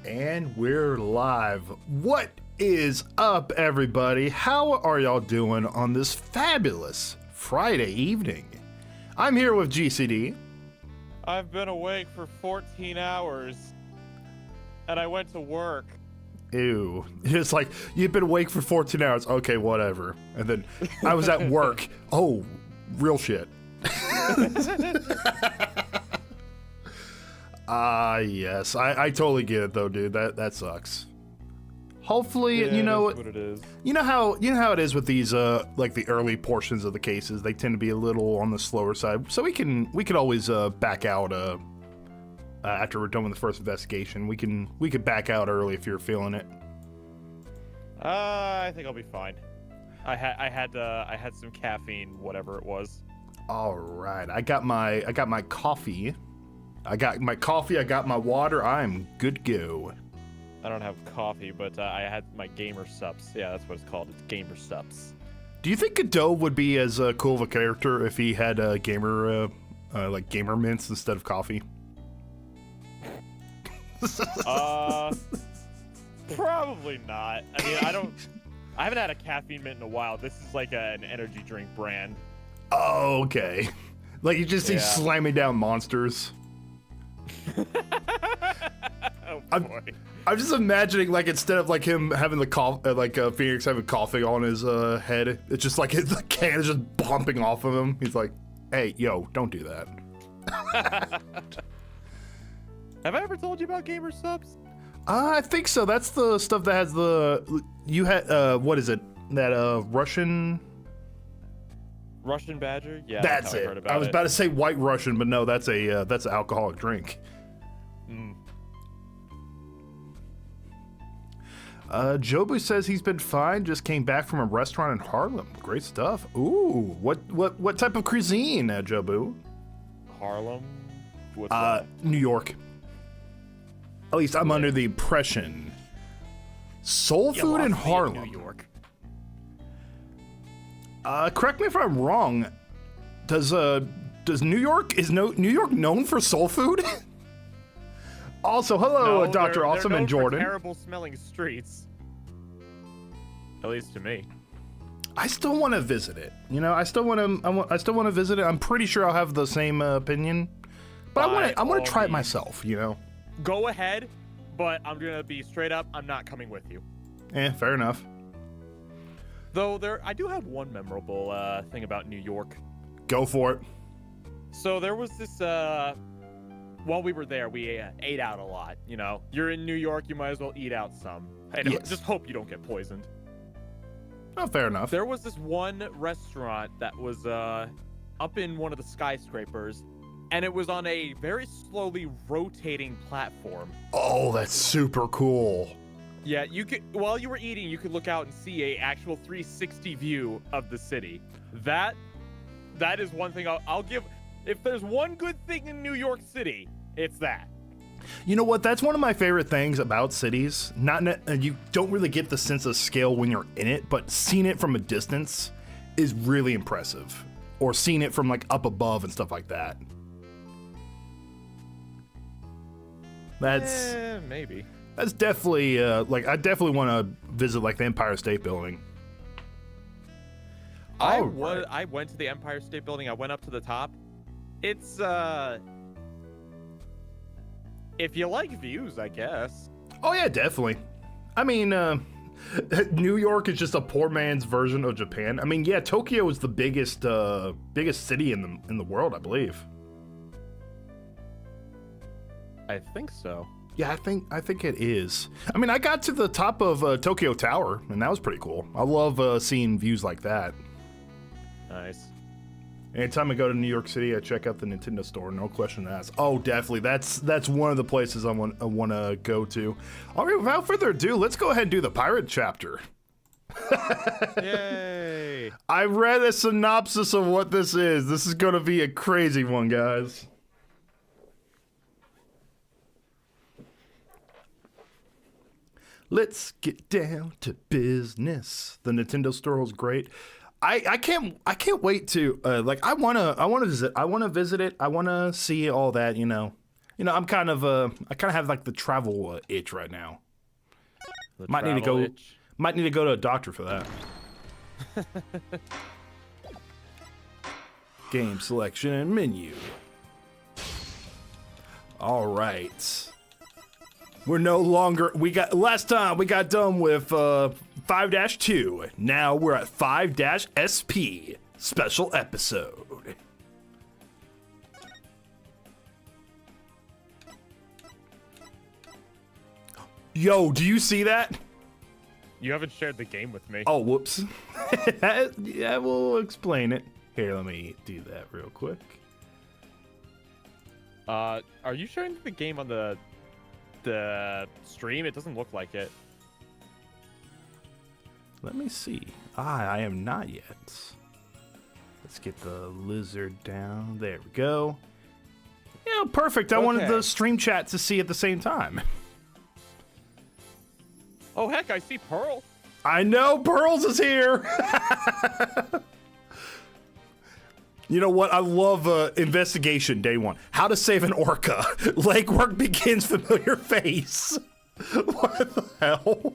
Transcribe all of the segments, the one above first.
And we're live. What is up, everybody? How are y'all doing on this fabulous Friday evening? I'm here with GCD. I've been awake for 14 hours, and I went to work. Ew. It's like, you've been awake for 14 hours. Okay, whatever. And then I was at work. Oh, real shit. Yes. I totally get it though, dude. That sucks. Hopefully, Yeah, you know that's what it is. You know how it is with these like the early portions of the cases. They tend to be a little on the slower side. So we could always back out after we're done with the first investigation. We could back out early if you're feeling it. I think I'll be fine. I had some caffeine, whatever it was. All right. I got my coffee. I got my water. I'm good to go. I don't have coffee, but I had my gamer sups. Yeah, that's what it's called. It's gamer sups. Do you think Godot would be as cool of a character if he had gamer mints instead of coffee? Probably not. I mean, I haven't had a caffeine mint in a while. This is like an energy drink brand. Oh, okay. Like you just see slamming down monsters. Oh boy. I'm just imagining, like, instead of like him having the cough, Phoenix having coughing on his head, it's just like the can is just bumping off of him. He's like, "Hey, yo, don't do that." Have I ever told you about gamer subs? I think so. That's the stuff that has what is it? That Russian Badger? Yeah, that's how it. I heard about I was it. about to say White Russian, but no, that's an alcoholic drink. Jobu says he's been fine. Just came back from a restaurant in Harlem. Great stuff. Ooh, what type of cuisine, Jobu? Harlem? What's that? New York. At least I'm under the impression. Soul food in Harlem. New York. Correct me if I'm wrong. Does New York New York known for soul food? Also, hello, No, Dr. they're Awesome known and Jordan. For terrible smelling streets. At least to me. I still want to visit it. You know, I still want to visit it. I'm pretty sure I'll have the same opinion, but I want to try it myself. You know. Go ahead, but I'm gonna be straight up. I'm not coming with you. Fair enough. Though I do have one memorable thing about New York. Go for it. So there was this. While we were there, we ate out a lot. You know, you're in New York, you might as well eat out some. And Yes. just hope you don't get poisoned. Oh, fair enough. There was this one restaurant that was up in one of the skyscrapers, and it was on a very slowly rotating platform. Oh, that's super cool. Yeah, you could, while you were eating, you could look out and see a actual 360 view of the city. That is one thing I'll give. If there's one good thing in New York City, it's that. You know what? That's one of my favorite things about cities. You don't really get the sense of scale when you're in it, but seeing it from a distance is really impressive. Or seeing it from like up above and stuff like that. Maybe. That's definitely I definitely want to visit like the Empire State Building. I went to the Empire State Building. I went up to the top. It's if you like views, I guess. Oh yeah, definitely. I mean, New York is just a poor man's version of Japan. I mean, yeah, Tokyo is the biggest city in the world, I believe. I think so. Yeah, I think it is. I mean, I got to the top of Tokyo Tower, and that was pretty cool. I love seeing views like that. Nice. Anytime I go to New York City, I check out the Nintendo store. No question asked. Oh, definitely. That's one of the places I want to go to. All right, without further ado, let's go ahead and do the pirate chapter. Yay! I read a synopsis of what this is. This is going to be a crazy one, guys. Let's get down to business. The Nintendo store was great. I can't wait to I want to visit it. I want to see all that, you know. You know, I kind of have like the travel itch right now. The Might need to travel go. itch. Might need to go to a doctor for that. Game selection and menu. All right. We're no longer. Last time we got done with 5-2. Now we're at 5-SP special episode. Yo, do you see that? You haven't shared the game with me. Oh, whoops. Yeah, we'll explain it. Here, let me do that real quick. Are you sharing the game on the stream? It doesn't look like it. Let me see. I am not yet. Let's get the lizard down. There we go. Yeah, perfect. I wanted the stream chat to see at the same time. Oh, heck, I see Pearl. I know Pearls is here. You know what? I love investigation day one. How to save an orca. Legwork begins, familiar face. What the hell?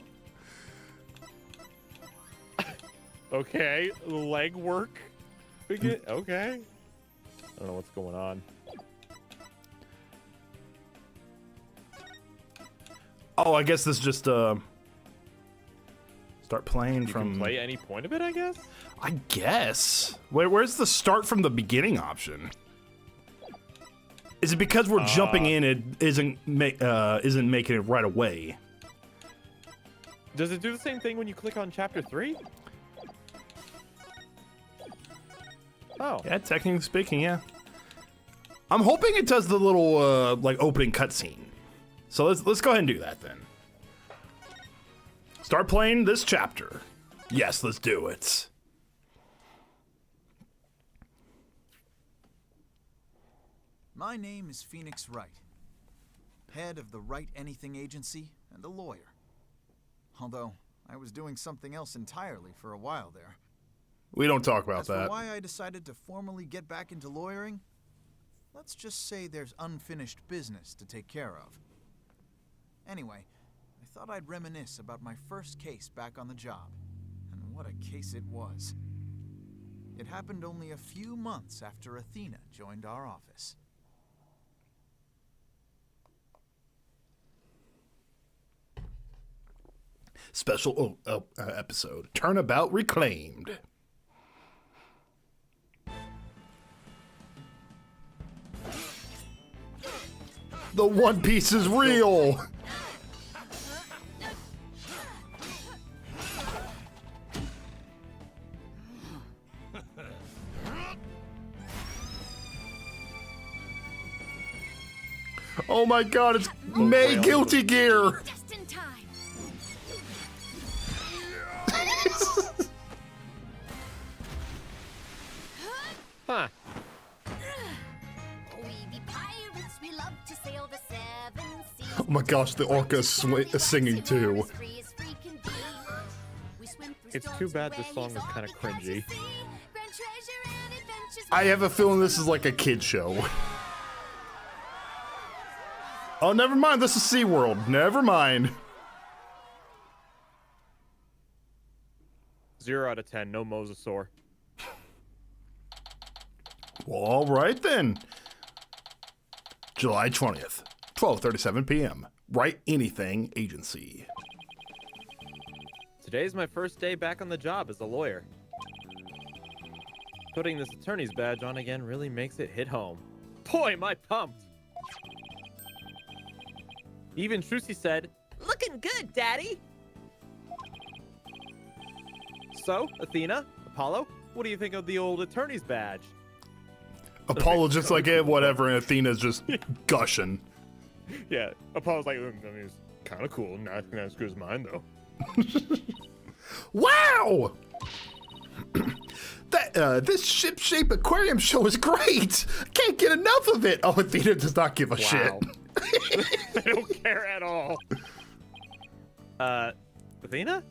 Okay, leg work. Okay. I don't know what's going on. Oh, I guess this just start playing You from. can play any point of it, I guess. I guess. Where's the start from the beginning option? Is it because we're jumping in? It isn't making it right away. Does it do the same thing when you click on chapter 3? Oh. Yeah, technically speaking, yeah. I'm hoping it does the little like opening cutscene. So let's go ahead and do that then. Start playing this chapter. Yes, let's do it. My name is Phoenix Wright, head of the Wright Anything Agency and a lawyer. Although, I was doing something else entirely for a while there. We don't talk about As for that. why I decided to formally get back into lawyering, let's just say there's unfinished business to take care of. Anyway, I thought I'd reminisce about my first case back on the job. And what a case it was. It happened only a few months after Athena joined our office. Special episode. Turnabout reclaimed. The One Piece is real. Oh my god, it's May Guilty Gear. Just in time. Huh. We be pirates, we love to sail the seven seas. Oh my gosh, the orca is singing too. It's too bad this song is kind of cringy. I have a feeling this is like a kid show. Oh, never mind. This is SeaWorld. Never mind. 0 out of 10. No mosasaur. Well, all right then. July 20th, 12:37 p.m. Write Anything Agency. Today's my first day back on the job as a lawyer. Putting this attorney's badge on again really makes it hit home. Boy, am I pumped! Even Trucy said, "Looking good, Daddy!" So, Athena, Apollo, what do you think of the old attorney's badge? Apollo just like, whatever, and Athena's just gushing. Yeah, Apollo's like, I mean, it's kind of cool. Not as good as mine, though. Wow! This ship-shaped aquarium show is great! Can't get enough of it! Oh, Athena does not give a shit. I don't care at all. Athena?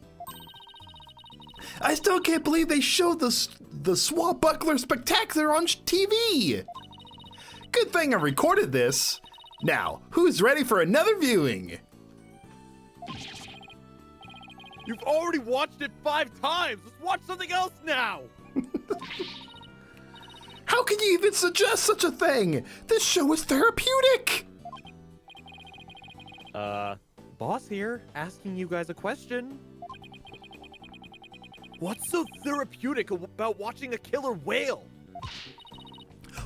I still can't believe they showed the Swashbuckler Spectacular on TV! Good thing I recorded this. Now, who's ready for another viewing? You've already watched it 5 times. Let's watch something else now. How can you even suggest such a thing? This show is therapeutic. Boss here, asking you guys a question. What's so therapeutic about watching a killer whale?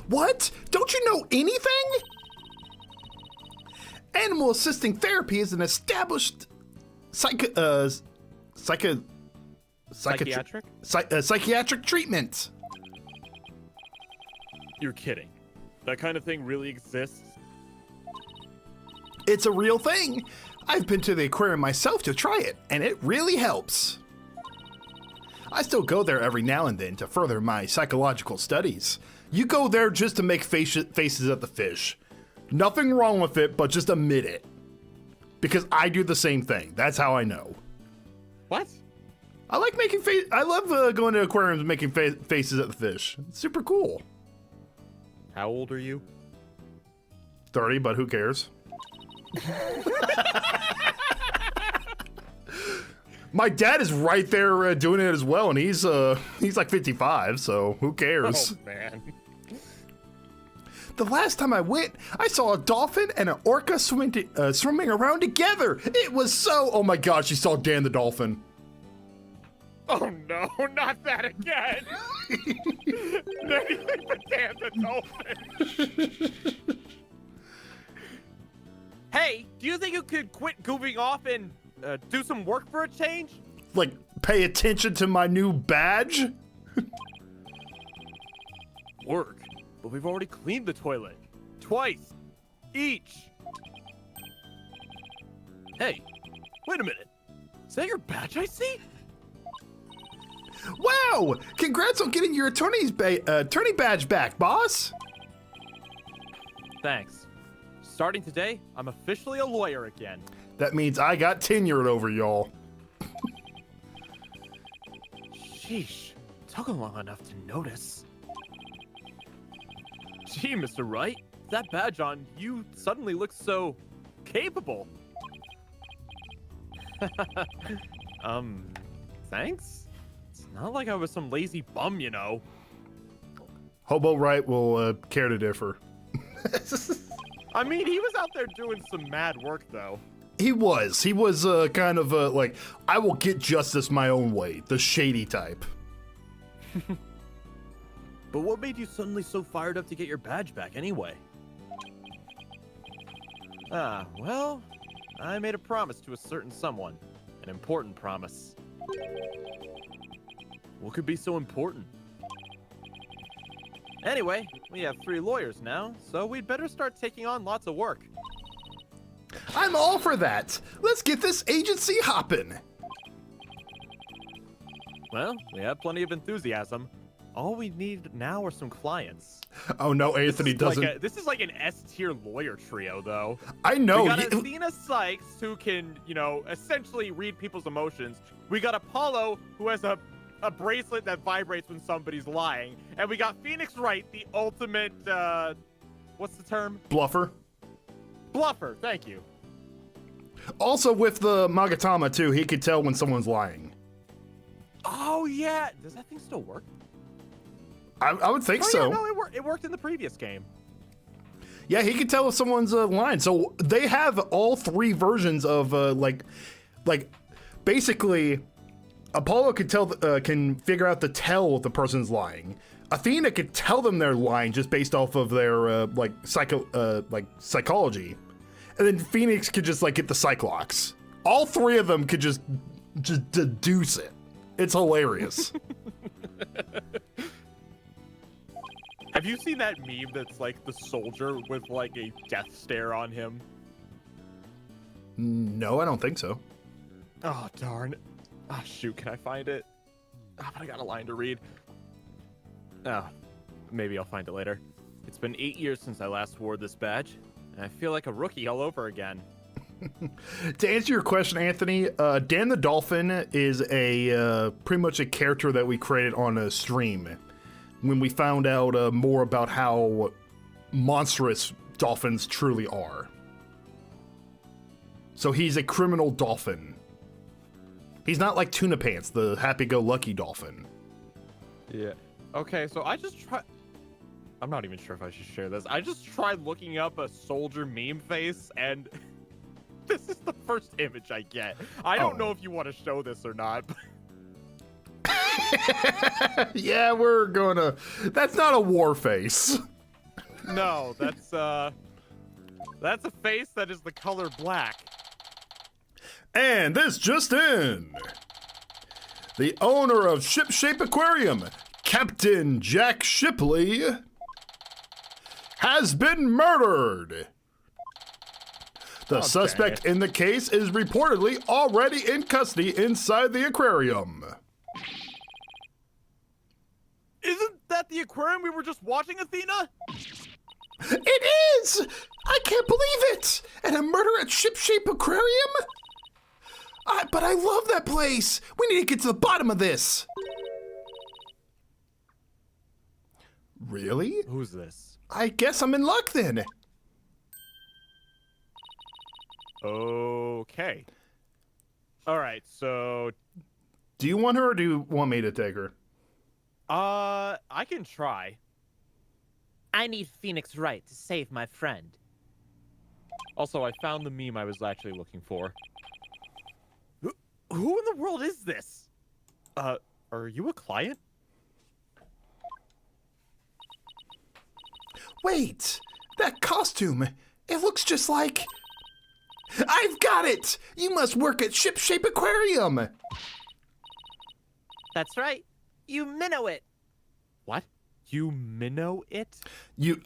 What? Don't you know anything? Animal assisting therapy is an established psychiatric treatment. You're kidding. That kind of thing really exists? It's a real thing. I've been to the aquarium myself to try it, and it really helps. I still go there every now and then to further my psychological studies. You go there just to make faces at the fish. Nothing wrong with it, but just admit it. Because I do the same thing. That's how I know. What? I like making I love going to aquariums and making faces at the fish. It's super cool. How old are you? 30, but who cares? My dad is right there doing it as well, and he's like 55, so who cares? Oh, man. The last time I went, I saw a dolphin and an orca swimming around together. It was so... Oh my gosh, you saw Dan the dolphin. Oh no, not that again! Anything but Dan the dolphin! Hey, do you think you could quit goofing off and do some work for a change? Like, pay attention to my new badge? Work? But we've already cleaned the toilet. Twice. Each. Hey, wait a minute. Is that your badge I see? Wow! Congrats on getting your attorney badge back, boss! Thanks. Starting today, I'm officially a lawyer again. That means I got tenured over y'all. Sheesh, took long enough to notice. Gee, Mr. Wright, that badge on you suddenly looks so capable. Thanks? It's not like I was some lazy bum, you know. Hobo Wright will care to differ. I mean, he was out there doing some mad work, though. He was kind of like, I will get justice my own way, the shady type. But what made you suddenly so fired up to get your badge back anyway? Well, I made a promise to a certain someone. An important promise. What could be so important? Anyway, we have 3 lawyers now, so we'd better start taking on lots of work. I'm all for that. Let's get this agency hopping. Well, we have plenty of enthusiasm. All we need now are some clients. Oh no, Anthony doesn't. This is like an S-tier lawyer trio, though. I know. We got Athena Sykes, who can, essentially read people's emotions. We got Apollo, who has a bracelet that vibrates when somebody's lying. And we got Phoenix Wright, the ultimate, what's the term? Bluffer. Bluffer, thank you. Also with the Magatama, too, he could tell when someone's lying. Oh, yeah. Does that thing still work? I would think so. Yeah, no, it worked in the previous game. Yeah, he could tell if someone's lying. So they have all 3 versions of basically, Apollo could can figure out the tell if the person's lying. Athena could tell them they're lying just based off of their psychology, and then Phoenix could just get the Cyclops. All 3 of them could just deduce it. It's hilarious. Have you seen that meme that's like the soldier with like a death stare on him? No, I don't think so. Oh, darn. Oh, shoot, can I find it? Oh, but I got a line to read. Oh, maybe I'll find it later. It's been 8 years since I last wore this badge, and I feel like a rookie all over again. To answer your question, Anthony, Dan the Dolphin is pretty much a character that we created on a stream when we found out more about how monstrous dolphins truly are. So he's a criminal dolphin. He's not like Tuna Pants, the happy-go-lucky dolphin. Yeah. Okay, so I just tried. I'm not even sure if I should share this. I just tried looking up a soldier meme face, and this is the first image I get. I don't know if you want to show this or not. Yeah, we're gonna. That's not a war face. No, that's a face that is the color black. And this just in. The owner of Ship Shape Aquarium, Captain Jack Shipley, has been murdered. The suspect in the case is reportedly already in custody inside the aquarium. Isn't that the aquarium we were just watching, Athena? It is! I can't believe it! And a murder at Ship Shape Aquarium? But I love that place! We need to get to the bottom of this! Really? Who's this? I guess I'm in luck then. Okay. All right, so Do you want her or do you want me to take her? I can try. I need Phoenix Wright to save my friend. Also, I found the meme I was actually looking for. Who in the world is this? Are you a client? Wait, that costume, it looks just like... I've got it! You must work at Ship Shape Aquarium! That's right. You minnow it. What? You minnow it? You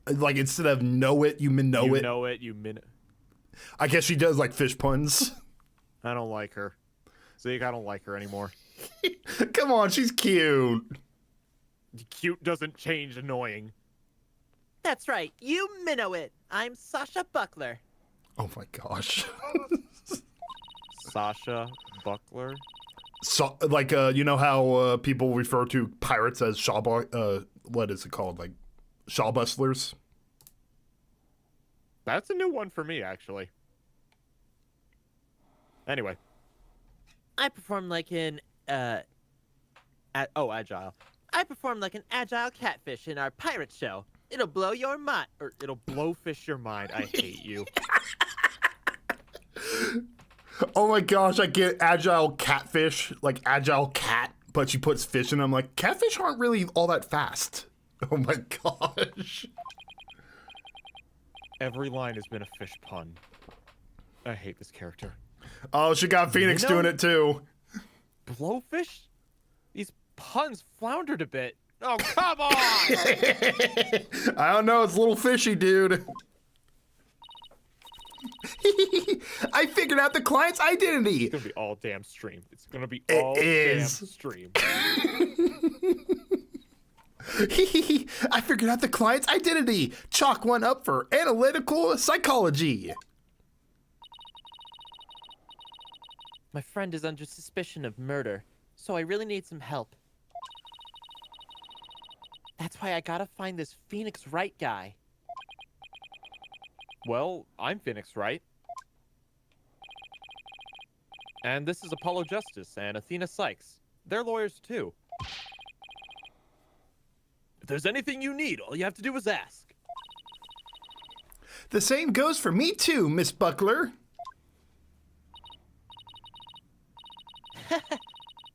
like, instead of know it, you minnow You it. know it, you minnow. I guess she does like fish puns. I don't like her. Zeke, I don't like her anymore. Come on, she's cute. Cute doesn't change annoying. That's right. You minnow it. I'm Sasha Buckler. Oh my gosh. Sasha Buckler? So, like, you know how people refer to pirates as what is it called? Like, shawbustlers? That's a new one for me, actually. Anyway. I perform like an agile. I perform like an agile catfish in our pirate show. It'll blow your mind. Or it'll blowfish your mind. I hate you. Oh my gosh, I get agile catfish, like agile cat, but she puts fish in them. Like, catfish aren't really all that fast. Oh my gosh. Every line has been a fish pun. I hate this character. Oh, she got Phoenix doing it too. Blowfish? These puns floundered a bit. Oh, come on! I don't know, it's a little fishy, dude. I figured out the client's identity. It's gonna be all damn stream. It's gonna be It all is. damn stream. I figured out the client's identity. Chalk one up for analytical psychology. My friend is under suspicion of murder, so I really need some help. That's why I gotta find this Phoenix Wright guy. Well, I'm Phoenix Wright. And this is Apollo Justice and Athena Sykes. They're lawyers too. If there's anything you need, all you have to do is ask. The same goes for me too, Miss Buckler.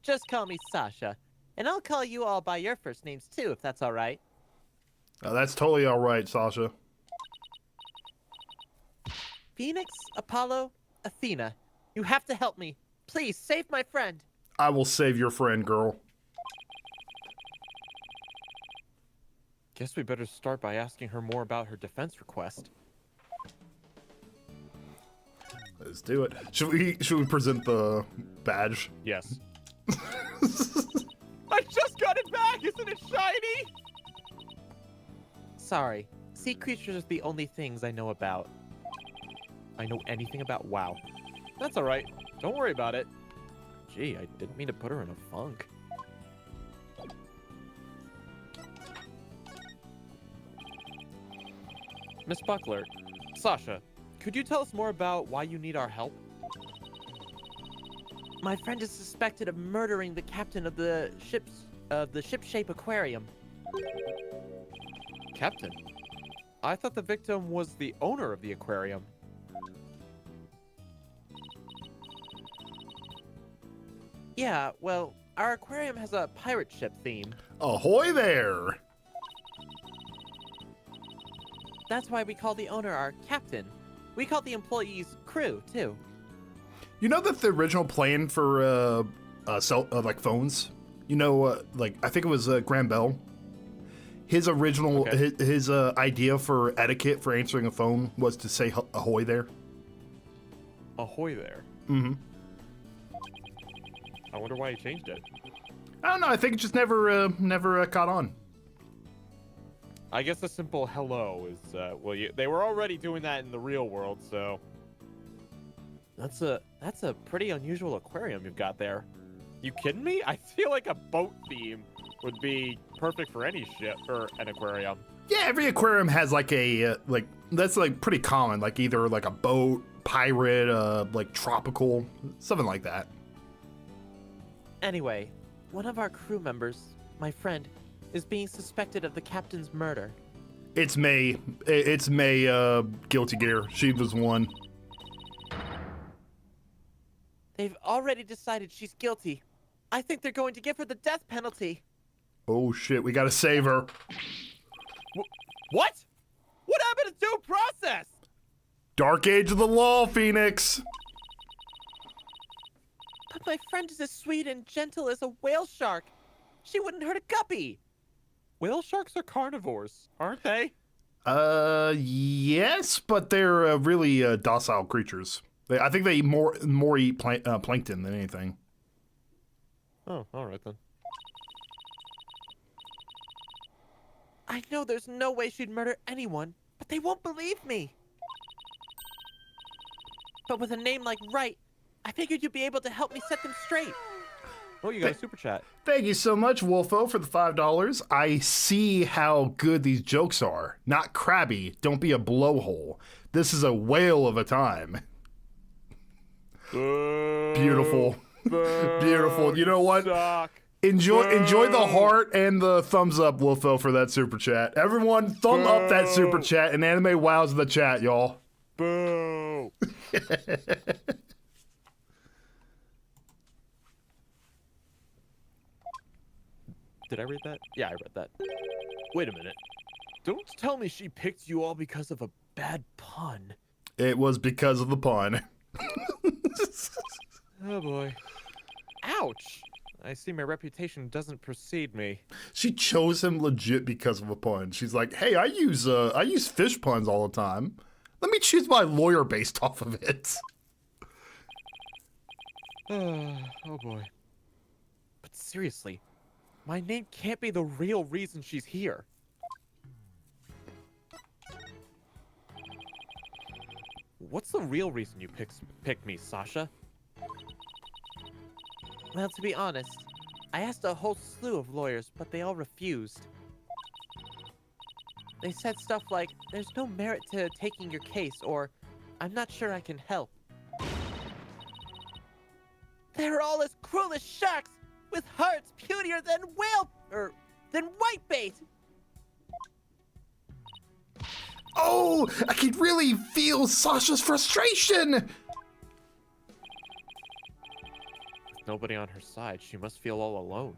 Just call me Sasha, and I'll call you all by your first names too, if that's all right. Oh, that's totally all right, Sasha. Phoenix, Apollo, Athena, you have to help me. Please, save my friend. I will save your friend, girl. Guess we better start by asking her more about her defense request. Let's do it. Should we present the badge? Yes. I just got it back! Isn't it shiny? Sorry, sea creatures are the only things I know about. I know anything about WoW. That's alright. Don't worry about it. Gee, I didn't mean to put her in a funk. Miss Buckler, Sasha, could you tell us more about why you need our help? My friend is suspected of murdering the captain of the ship-shape aquarium. Captain? I thought the victim was the owner of the aquarium. Yeah, well, our aquarium has a pirate ship theme. Ahoy there! That's why we call the owner our captain. We call the employees crew, too. You know that the original plan for like phones, you know, like I think it was Graham Bell. His original his idea for etiquette for answering a phone was to say ahoy there. Ahoy there. Mm-hmm. I wonder why he changed it. I don't know. I think it just never caught on. I guess a simple hello is they were already doing that in the real world, so that's a pretty unusual aquarium you've got there. You kidding me? I feel like a boat theme would be perfect for any ship or an aquarium. Yeah, every aquarium has like a that's like pretty common, like either like a boat, pirate, like tropical, something like that. Anyway, one of our crew members, my friend, is being suspected of the captain's murder. It's May. It's May, Guilty Gear. She was one. They've already decided she's guilty. I think they're going to give her the death penalty. Oh shit, we gotta save her. What? What happened to due process? Dark age of the law, Phoenix. But my friend is as sweet and gentle as a whale shark. She wouldn't hurt a guppy. Whale sharks are carnivores, aren't they? Yes, but they're really docile creatures. I think they more eat plankton than anything. Oh, all right then. I know there's no way she'd murder anyone, but they won't believe me. But with a name like Wright, I figured you'd be able to help me set them straight. Oh, you got a super chat. Thank you so much, Wolfo, for the $5. I see how good these jokes are. Not crabby. Don't be a blowhole. This is a whale of a time. Beautiful. Beautiful. You know what? Suck. Enjoy the heart and the thumbs up, Wolfo, for that super chat. Everyone, thumb up that super chat and anime wows in the chat, y'all. Boo. Did I read that? Yeah, I read that. Wait a minute. Don't tell me she picked you all because of a bad pun. It was because of the pun. Oh boy. Ouch. I see my reputation doesn't precede me. She chose him legit because of a pun. She's like, hey, I use fish puns all the time. Let me choose my lawyer based off of it. Oh boy. But seriously, my name can't be the real reason she's here. What's the real reason you picked me, Sasha? Well, to be honest, I asked a whole slew of lawyers, but they all refused. They said stuff like, there's no merit to taking your case, or, I'm not sure I can help. They're all as cruel as sharks, with hearts putier than than whitebait! Oh, I can really feel Sasha's frustration. With nobody on her side, she must feel all alone.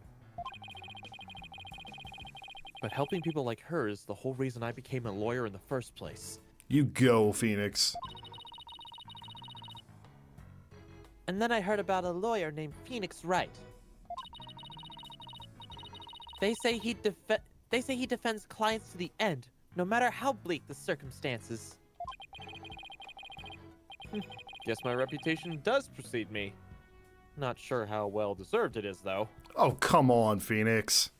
But helping people like her is the whole reason I became a lawyer in the first place. You go, Phoenix. And then I heard about a lawyer named Phoenix Wright. They say he defends clients to the end, no matter how bleak the circumstances. Guess my reputation does precede me. Not sure how well deserved it is, though. Oh, come on, Phoenix.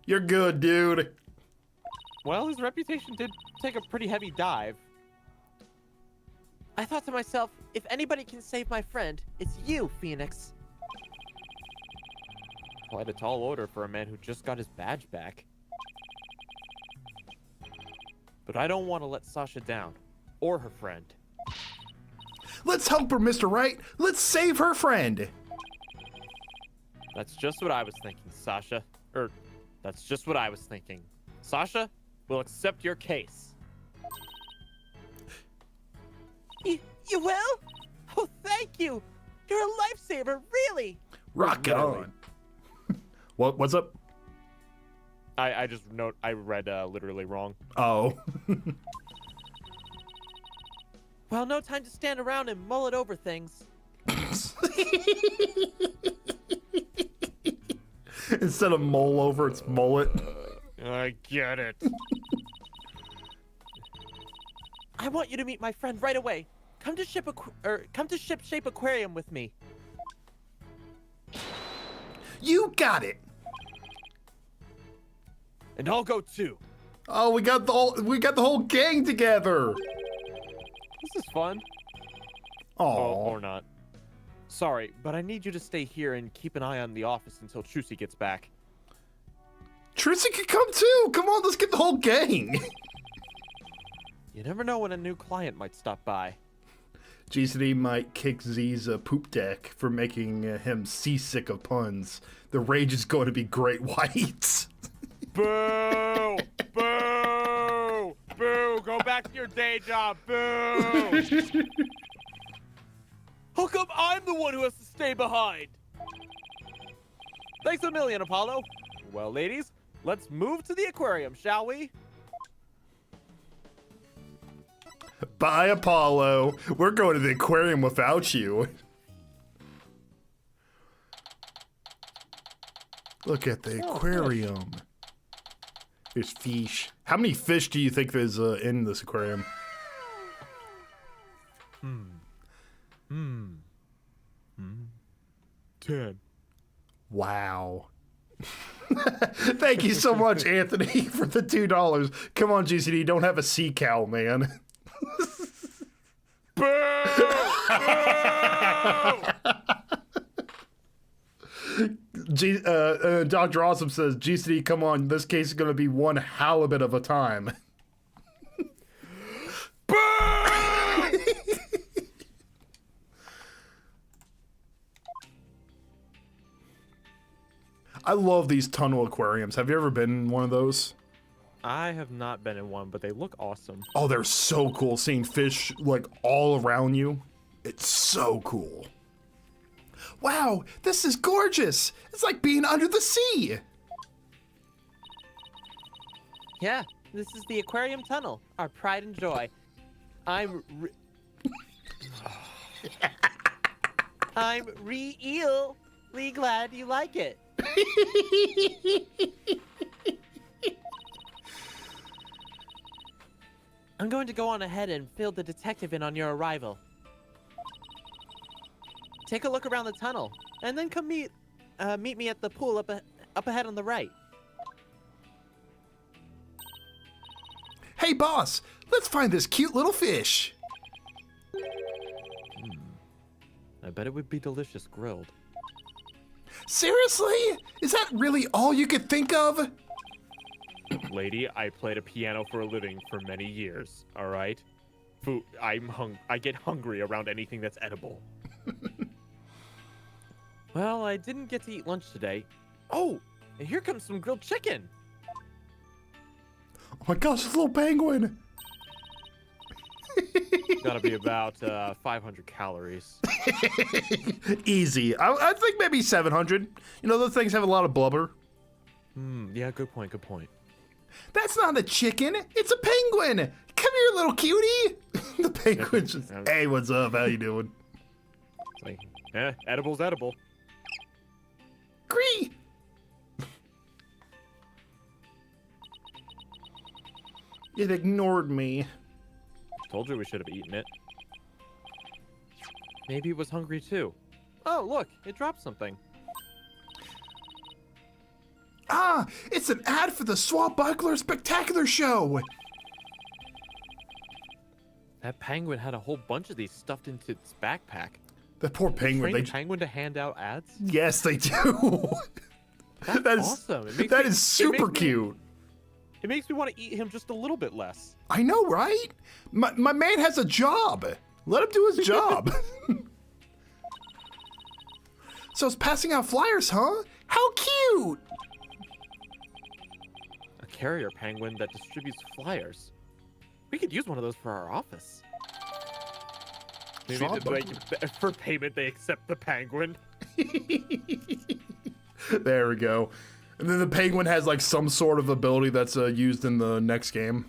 You're good, dude. Well, his reputation did take a pretty heavy dive. I thought to myself, if anybody can save my friend, it's you, Phoenix. Quite a tall order for a man who just got his badge back. But I don't want to let Sasha down, or her friend. Let's help her, Mr. Right. Let's save her friend. That's just what I was thinking, Sasha. That's just what I was thinking. Sasha, we'll accept your case. You will? Oh, thank you. You're a lifesaver, really. Rock it on. What's up? I just note I read literally wrong. Oh. Well, no time to stand around and mull it over things. Instead of mole over, it's mullet. I get it. I want you to meet my friend right away. Come to Ship Shape Aquarium with me. You got it. And I'll go too. Oh, we got the whole gang together. This is fun. Oh, Or not. Sorry, but I need you to stay here and keep an eye on the office until Trucy gets back. Trucy can come too. Come on, let's get the whole gang. You never know when a new client might stop by. GCD might kick Z's poop deck for making him seasick of puns. The rage is going to be great white. Boo! Boo! Boo! Go back to your day job. Boo! How come I'm the one who has to stay behind? Thanks a million, Apollo. Well, ladies, let's move to the aquarium, shall we? Bye, Apollo. We're going to the aquarium without you. Look at the aquarium. There's fish. How many fish do you think there's in this aquarium? 10. Wow. Thank you so much, Anthony, for the $2. Come on, GCD, don't have a sea cow, man. Boo! Dr. Awesome says, GCD, come on, this case is going to be one halibut of a time. I love these tunnel aquariums. Have you ever been in one of those? I have not been in one, but they look awesome. Oh, they're so cool. Seeing fish like all around you. It's so cool. Wow, this is gorgeous. It's like being under the sea. Yeah, this is the aquarium tunnel, our pride and joy. I'm really glad you like it. I'm going to go on ahead and fill the detective in on your arrival. Take a look around the tunnel, and then come meet me at the pool up ahead on the right. Hey, boss, let's find this cute little fish. I bet it would be delicious grilled. Seriously? Is that really all you could think of? Lady, I played a piano for a living for many years, all right? Food, I get hungry around anything that's edible. Well, I didn't get to eat lunch today. Oh, and here comes some grilled chicken. Oh my gosh, this little penguin. Gotta be about 500 calories. Easy. I think maybe 700. You know, those things have a lot of blubber. Yeah, good point, good point. That's not a chicken. It's a penguin. Come here, little cutie. The penguin's just, hey, what's up? How you doing? It's like, edible's edible. Gree. It ignored me. Told you we should have eaten it. Maybe it was hungry too. Oh, look, it dropped something. Ah, it's an ad for the Swashbuckler Spectacular Show. That penguin had a whole bunch of these stuffed into its backpack. The poor penguin. Train the penguin to hand out ads? Yes, they do. That's that is awesome. That is super cute. It makes me want to eat him just a little bit less. I know, right? My man has a job. Let him do his job. So it's passing out flyers, huh? How cute! A carrier penguin that distributes flyers. We could use one of those for our office. Maybe for payment they accept the penguin. There we go. And then the penguin has like some sort of ability that's used in the next game.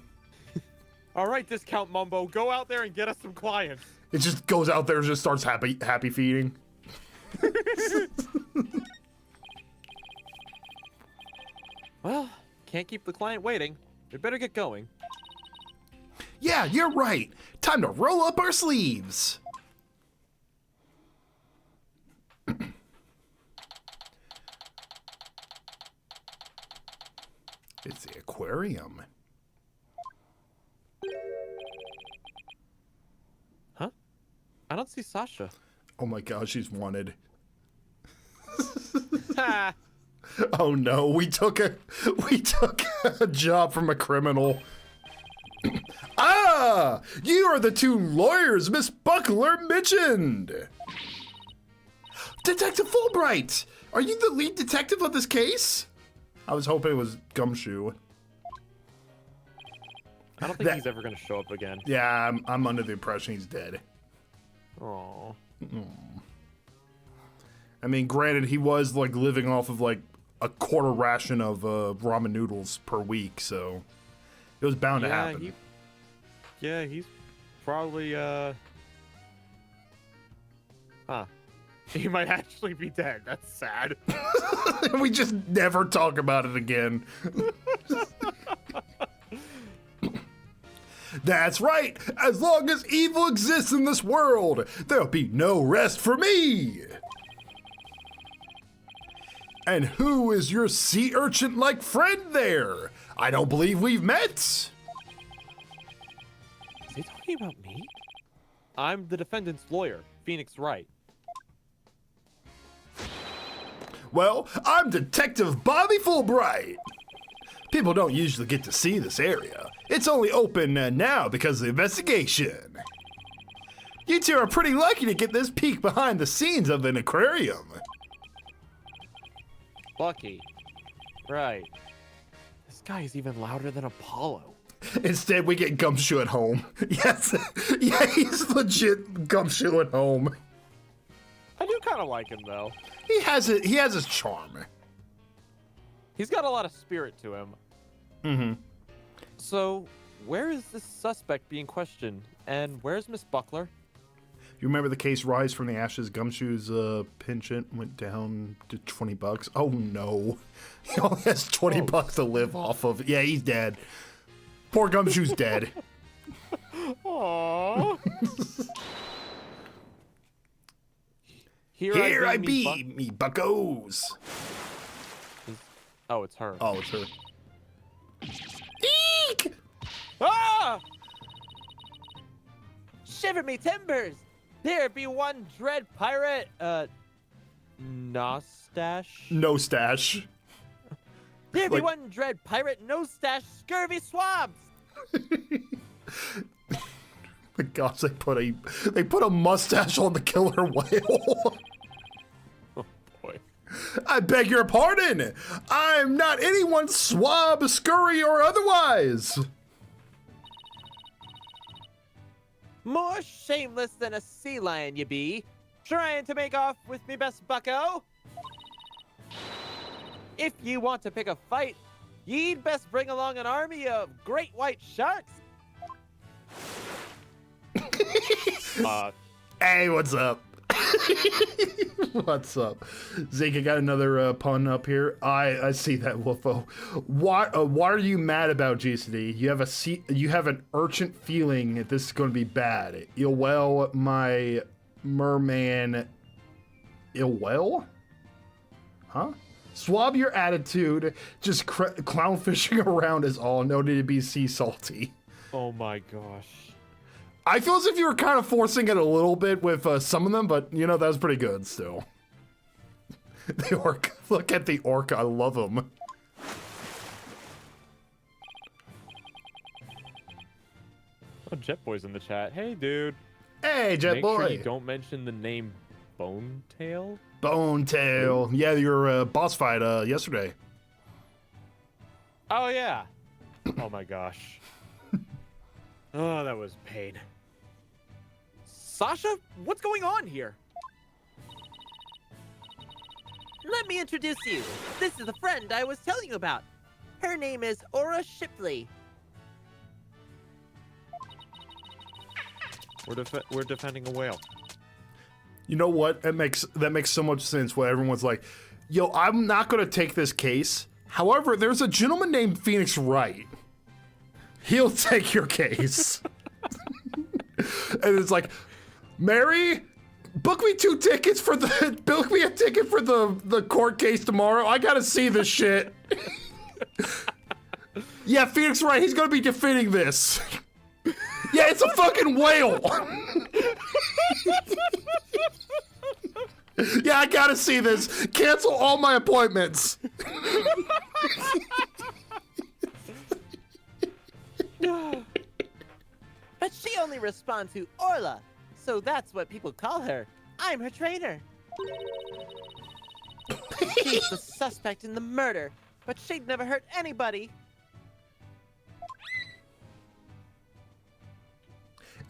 All right, Discount Mumbo, go out there and get us some clients. It just goes out there and just starts happy feeding. Well, can't keep the client waiting. We better get going. Yeah, you're right. Time to roll up our sleeves. It's the aquarium. Huh? I don't see Sasha. Oh my god, she's wanted. Ha! Oh no, we took a job from a criminal. Ah! You are the two lawyers Miss Buckler mentioned! Detective Fulbright! Are you the lead detective of this case? I was hoping it was Gumshoe. I don't think he's ever gonna show up again. Yeah, I'm under the impression he's dead. Oh. I mean, granted, he was like living off of like a quarter ration of ramen noodles per week, so it was bound to happen. He's probably he might actually be dead. That's sad. We just never talk about it again. That's right. As long as evil exists in this world, there'll be no rest for me. And who is your sea urchin-like friend there? I don't believe we've met. Is he talking about me? I'm the defendant's lawyer, Phoenix Wright. Well, I'm Detective Bobby Fulbright. People don't usually get to see this area. It's only open now because of the investigation. You two are pretty lucky to get this peek behind the scenes of an aquarium. Lucky. Right. This guy is even louder than Apollo. Instead, we get Gumshoe at home. Yes, yeah, he's legit Gumshoe at home. I do kind of like him, though. He has his charm. He's got a lot of spirit to him. Mm-hmm. So, where is this suspect being questioned? And where's Miss Buckler? You remember the case Rise from the Ashes? Gumshoe's penchant went down to $20. Oh no. He only has $20 to live off of. Yeah, he's dead. Poor Gumshoe's dead. Aww. Here I be, me buckos. Oh, it's her. Oh, it's her. Eek! Ah! Shiver me timbers! There be one dread pirate, Nostache? No stash. There be Like- one dread pirate, no stash, scurvy swabs! My gosh, they put a mustache on the killer whale. Oh, boy. I beg your pardon. I'm not anyone's swab, scurry, or otherwise. More shameless than a sea lion you be. Trying to make off with me best bucko? If you want to pick a fight, ye'd best bring along an army of great white sharks. Hey, what's up? What's up? Zeke, I got another pun up here. I see that, Wolfo. Why are you mad about GCD? You have an urgent feeling that this is going to be bad. Well, my merman. Well? Huh? Swab your attitude. Just clownfishing around is all. No need to be sea salty. Oh my gosh. I feel as if you were kind of forcing it a little bit with some of them, but you know, that was pretty good still. The orc. Look at the orc. I love him. Oh, Jet Boy's in the chat. Hey, dude. Hey, Jet Make Boy. sure you don't mention the name Bonetail. Bonetail. Yeah, your boss fight yesterday. Oh, yeah. Oh, my gosh. Oh, that was pain. Sasha, what's going on here? Let me introduce you. This is the friend I was telling you about. Her name is Aura Shipley. We're defending a whale. You know what? That makes so much sense. Where everyone's like, "Yo, I'm not gonna take this case. However, there's a gentleman named Phoenix Wright. He'll take your case." And it's like, Mary, book me a ticket for the court case tomorrow. I gotta see this shit. Yeah, Phoenix Wright. He's gonna be defending this. Yeah, it's a fucking whale. Yeah, I gotta see this. Cancel all my appointments. But she only responds to Orla, so that's what people call her. I'm her trainer. She's the suspect in the murder, but she'd never hurt anybody.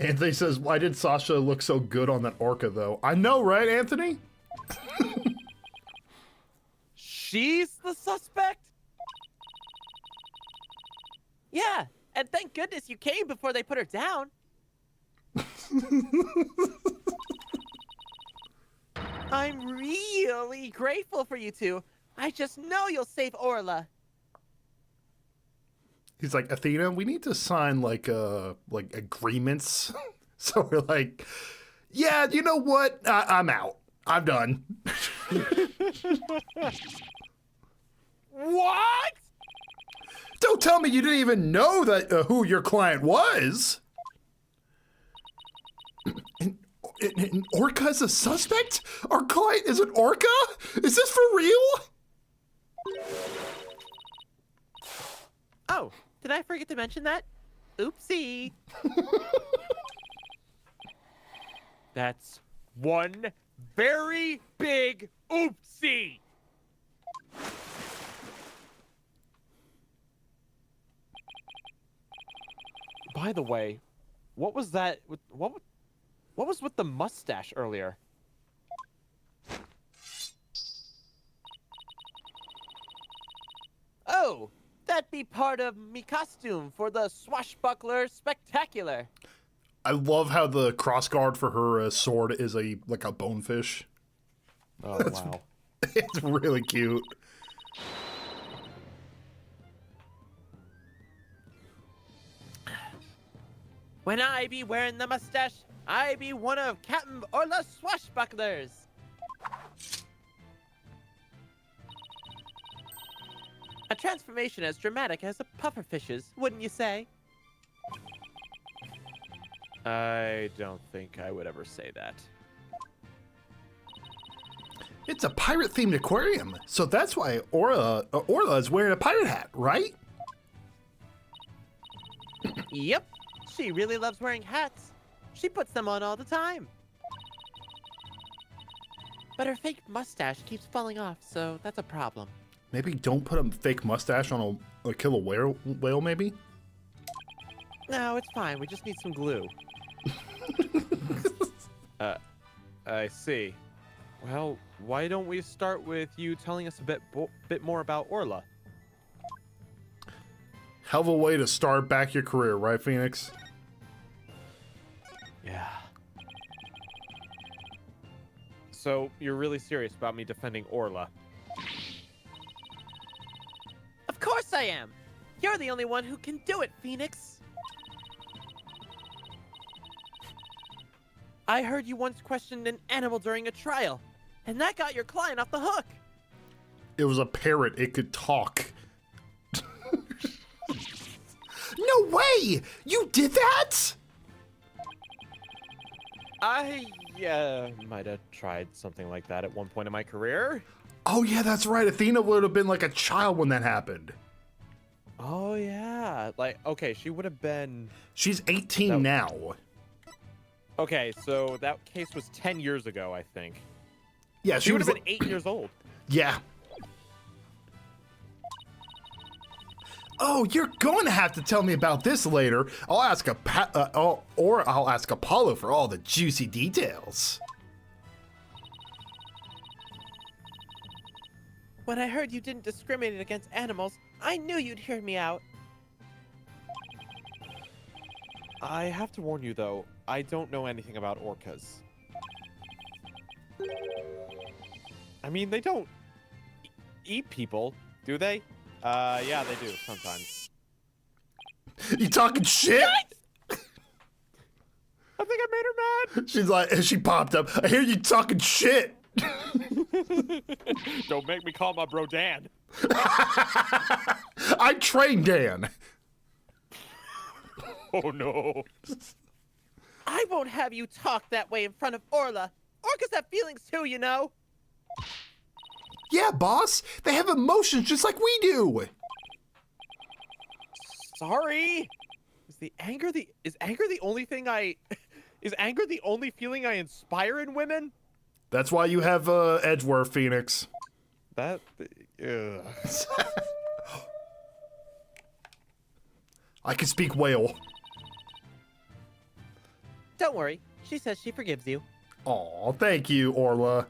Anthony says, "Why did Sasha look so good on that orca, though?" I know, right, Anthony? She's the suspect? Yeah, and thank goodness you came before they put her down. I'm really grateful for you two. I just know you'll save Orla. He's like, "Athena, we need to sign like agreements." So we're like, "Yeah, you know what? I'm out. I'm done." What? Don't tell me you didn't even know that who your client was. An orca is a suspect? Our client is an orca? Is this for real? Oh, did I forget to mention that? Oopsie. That's one very big oopsie. By the way, what was that? What was with the mustache earlier? Oh, that'd be part of me costume for the swashbuckler spectacular. I love how the crossguard for her sword is like a bonefish. Oh, wow. It's really cute. When I be wearing the mustache, I be one of Captain Orla's swashbucklers. A transformation as dramatic as a pufferfish's, wouldn't you say? I don't think I would ever say that. It's a pirate-themed aquarium, so that's why Orla is wearing a pirate hat, right? Yep. She really loves wearing hats. She puts them on all the time. But her fake mustache keeps falling off, so that's a problem. Maybe don't put a fake mustache on a killer whale, maybe? No, it's fine. We just need some glue. I see. Well, why don't we start with you telling us a bit more about Orla? Hell of a way to start back your career, right, Phoenix? Yeah. So, you're really serious about me defending Orla? Of course I am. You're the only one who can do it, Phoenix. I heard you once questioned an animal during a trial, and that got your client off the hook. It was a parrot. It could talk. No way! You did that? I might have tried something like that at one point in my career. Oh yeah, that's right. Athena would have been like a child when that happened. Oh yeah, like okay, she would have been. She's 18 No. now. Okay, so that case was 10 years ago, I think. Yeah, She would was have been 8 years old. Yeah. Oh, you're going to have to tell me about this later. I'll ask or I'll ask Apollo for all the juicy details. When I heard you didn't discriminate against animals, I knew you'd hear me out. I have to warn you though, I don't know anything about orcas. I mean, they don't eat people, do they? Yeah, they do sometimes. You talking shit? I think I made her mad. She's like, she popped up. I hear you talking shit. Don't make me call my bro Dan. I trained Dan. Oh no. I won't have you talk that way in front of Orla. Orcas have feelings too, you know. Yeah, boss. They have emotions just like we do. Sorry. Is anger the only thing is anger the only feeling I inspire in women? That's why you have Edgeworth, Phoenix. That I can speak whale. Don't worry. She says she forgives you. Aw, thank you, Orla.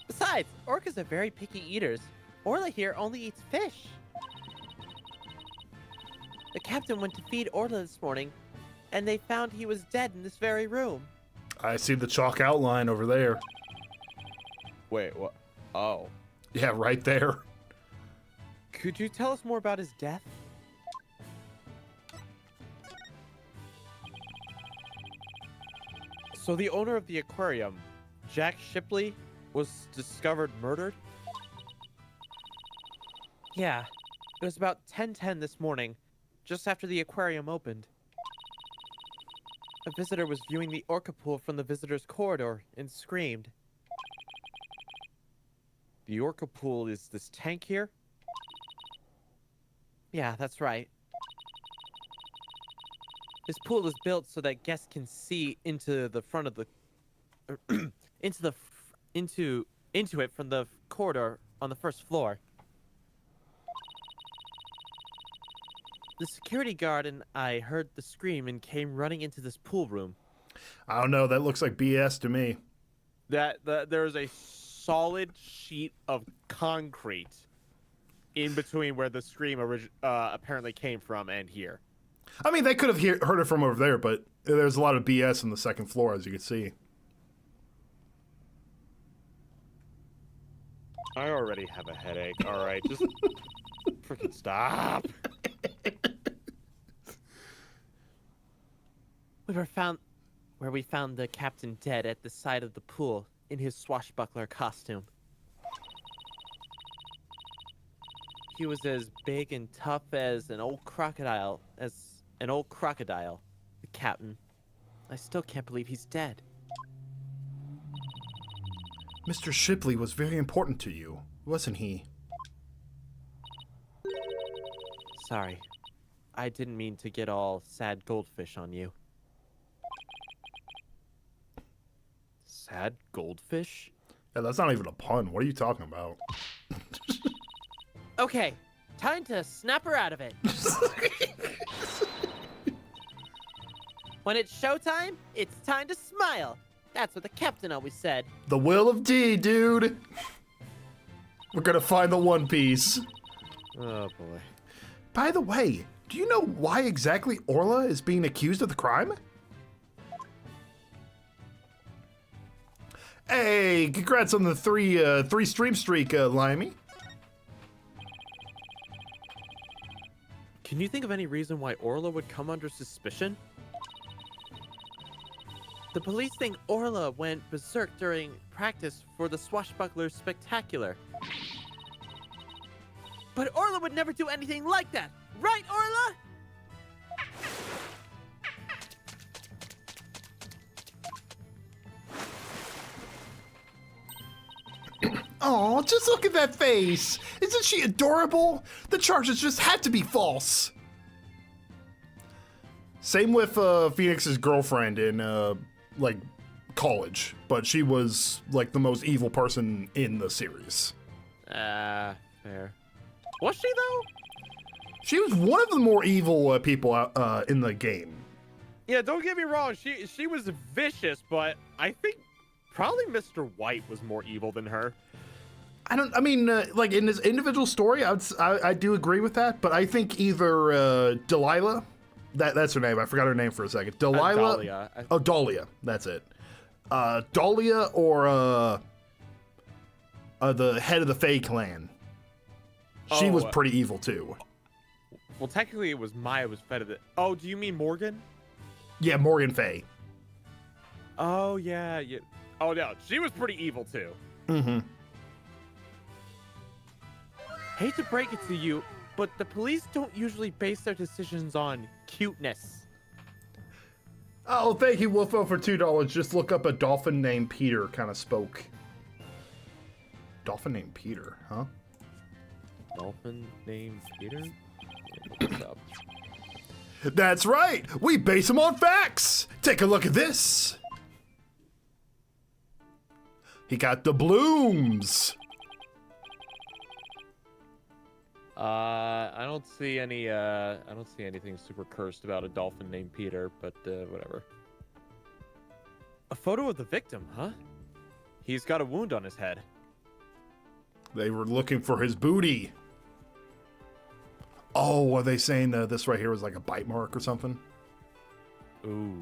Besides, orcas are very picky eaters. Orla here only eats fish. The captain went to feed Orla this morning, and they found he was dead in this very room. I see the chalk outline over there. Wait, what? Oh. Yeah, right there. Could you tell us more about his death? So the owner of the aquarium, Jack Shipley, was discovered murdered? Yeah, it was about 10:10 this morning, just after the aquarium opened. A visitor was viewing the orca pool from the visitor's corridor and screamed. The orca pool is this tank here? Yeah, that's right. This pool is built so that guests can see into the front of the into it from the corridor on the first floor. The security guard and I heard the scream and came running into this pool room. I don't know. That looks like BS to me. That there's a solid sheet of concrete in between where the scream apparently came from and here. I mean, they could have heard it from over there, but there's a lot of BS on the second floor, as you can see. I already have a headache. All right, just freaking stop. We found the captain dead at the side of the pool in his swashbuckler costume. He was as big and tough as an old crocodile, the captain. I still can't believe he's dead. Mr. Shipley was very important to you, wasn't he? Sorry. I didn't mean to get all sad goldfish on you. Sad goldfish? Yeah, that's not even a pun. What are you talking about? Okay, time to snap her out of it. When it's showtime, it's time to smile. That's what the captain always said. The will of D, dude. We're gonna find the One Piece. Oh boy. By the way, do you know why exactly Orla is being accused of the crime? Hey, congrats on the three stream streak, Limey. Can you think of any reason why Orla would come under suspicion? The police think Orla went berserk during practice for the Swashbuckler Spectacular. But Orla would never do anything like that, right, Orla? Oh, just look at that face. Isn't she adorable? The charges just had to be false. Same with Phoenix's girlfriend in like college, but she was like the most evil person in the series. Fair. Was she though? She was one of the more evil people in the game. Yeah, don't get me wrong. She was vicious, but I think probably Mr. White was more evil than her. I mean, like in his individual story, I do agree with that, but I think either Delilah, that's her name. I forgot her name for a second. Delilah. Dahlia. Oh, Dahlia. That's it. Dahlia or the head of the Fae clan. She was pretty evil too. Well, technically it was Maya was fed of it. Oh, do you mean Morgan? Yeah, Morgan Fae. Oh, yeah. Oh, no. She was pretty evil, too. Mm-hmm. Hate to break it to you, but the police don't usually base their decisions on cuteness. Oh, thank you, Wolfo, for $2. Just look up a dolphin named Peter kind of spoke. Dolphin named Peter, huh? Dolphin named Peter? What's up? That's right! We base them on facts! Take a look at this! He got the blooms! I don't see anything super cursed about a dolphin named Peter, but whatever. A photo of the victim, huh? He's got a wound on his head. They were looking for his booty. Oh, are they saying that this right here was like a bite mark or something? Ooh,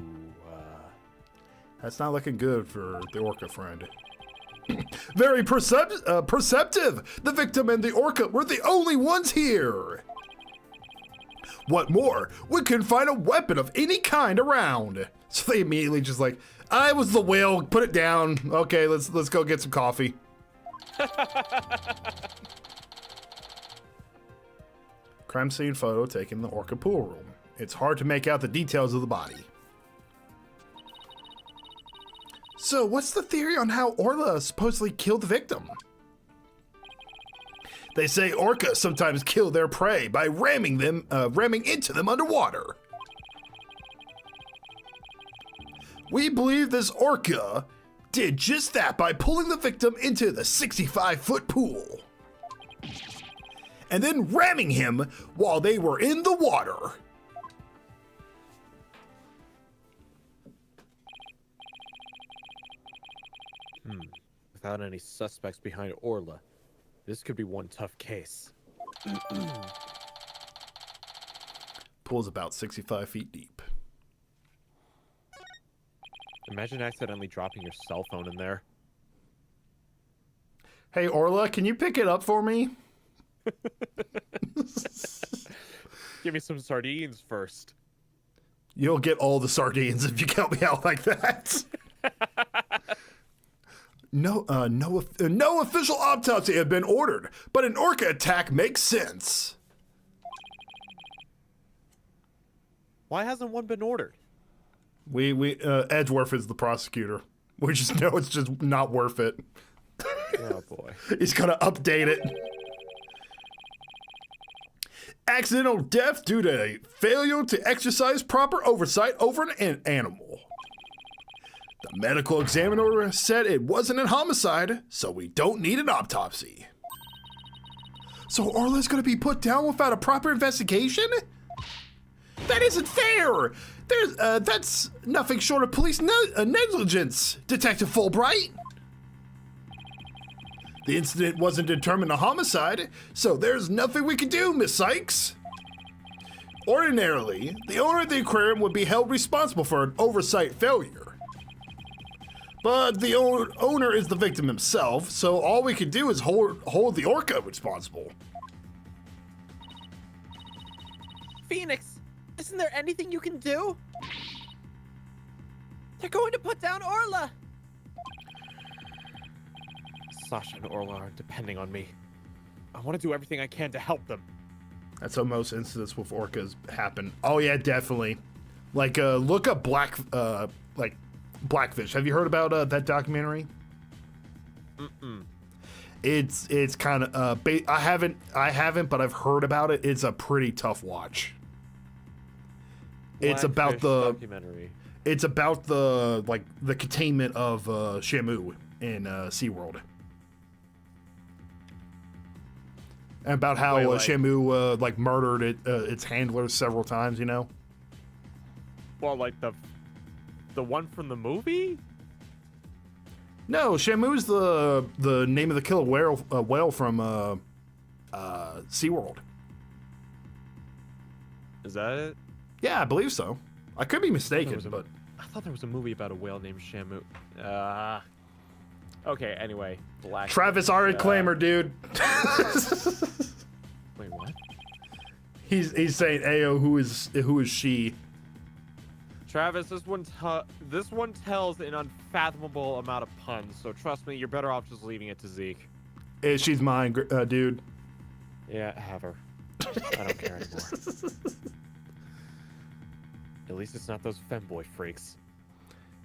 That's not looking good for the orca friend. Very perceptive! The victim and the orca were the only ones here! What more? We couldn't find a weapon of any kind around. So they immediately just like, I was the whale, put it down. Okay, let's go get some coffee. Crime scene photo taken in the orca pool room. It's hard to make out the details of the body. So, what's the theory on how Orla supposedly killed the victim? They say orcas sometimes kill their prey by ramming into them underwater. We believe this orca did just that by pulling the victim into the 65-foot pool and then ramming him while they were in the water. without any suspects behind Orla, this could be one tough case. Pool's about 65 feet deep. Imagine accidentally dropping your cell phone in there. Hey, Orla, can you pick it up for me? Give me some sardines first. You'll get all the sardines if you help me out like that. No official autopsy have been ordered, but an orca attack makes sense. Why hasn't one been ordered? Edgeworth is the prosecutor. We just know it's just not worth it. Oh boy. He's gonna update it. Accidental death due to failure to exercise proper oversight over an animal. The medical examiner said it wasn't a homicide, so we don't need an autopsy. So Orla's gonna be put down without a proper investigation? That isn't fair! That's nothing short of police negligence, Detective Fulbright. The incident wasn't determined a homicide, so there's nothing we can do, Miss Sykes. Ordinarily, the owner of the aquarium would be held responsible for an oversight failure. But the owner is the victim himself, so all we can do is hold the orca responsible. Phoenix, isn't there anything you can do? They're going to put down Orla! Sasha and Orla are depending on me. I want to do everything I can to help them. That's how most incidents with orcas happen. Oh yeah, definitely. Like, look up Blackfish. Have you heard about that documentary? Mm-mm. It's kind of I haven't, but I've heard about it. It's a pretty tough watch. It's about Blackfish documentary. It's about the containment of Shamu in SeaWorld. And about how Wait, like- Shamu murdered its handlers several times, you know? Well, like the one from the movie? No, Shamu's the name of the killer whale from SeaWorld. Is that it? Yeah, I believe so. I could be mistaken, was a- but I thought there was a movie about a whale named Shamu. Okay, anyway. Black. Travis already claimer, dude. Wait, what? He's saying, "Ayo, who is she?" Travis, this one tells an unfathomable amount of puns, so trust me, you're better off just leaving it to Zeke. She's mine, dude. Yeah, have her. I don't care anymore. At least it's not those femboy freaks.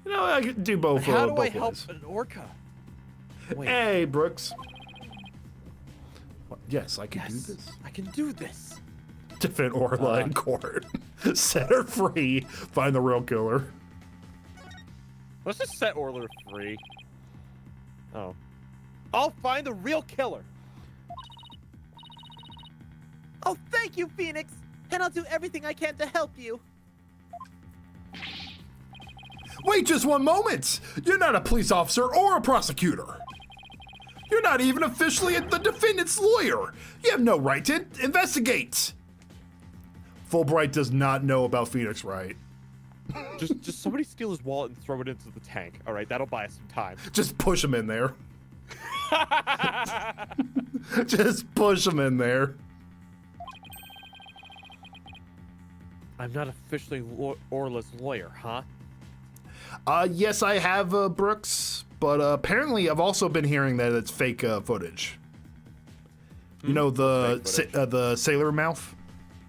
You know, I could do both. How do I both help ways. an orca? Wait, Hey, Brooks. Yes, I can do yes, this. I can do this. Defend Orla in court. Set her free. Find the real killer. Let's just set Orler free. Oh. I'll find the real killer. Oh, thank you, Phoenix! And I'll do everything I can to help you. Wait just one moment! You're not a police officer or a prosecutor. You're not even officially the defendant's lawyer. You have no right to investigate. Fulbright does not know about Phoenix Wright. Just somebody steal his wallet and throw it into the tank. All right, that'll buy us some time. Just push him in there. Just push him in there. I'm not officially Orla's lawyer, huh? Yes, I have, Brooks, but apparently I've also been hearing that it's fake footage. You know the the Sailor Mouth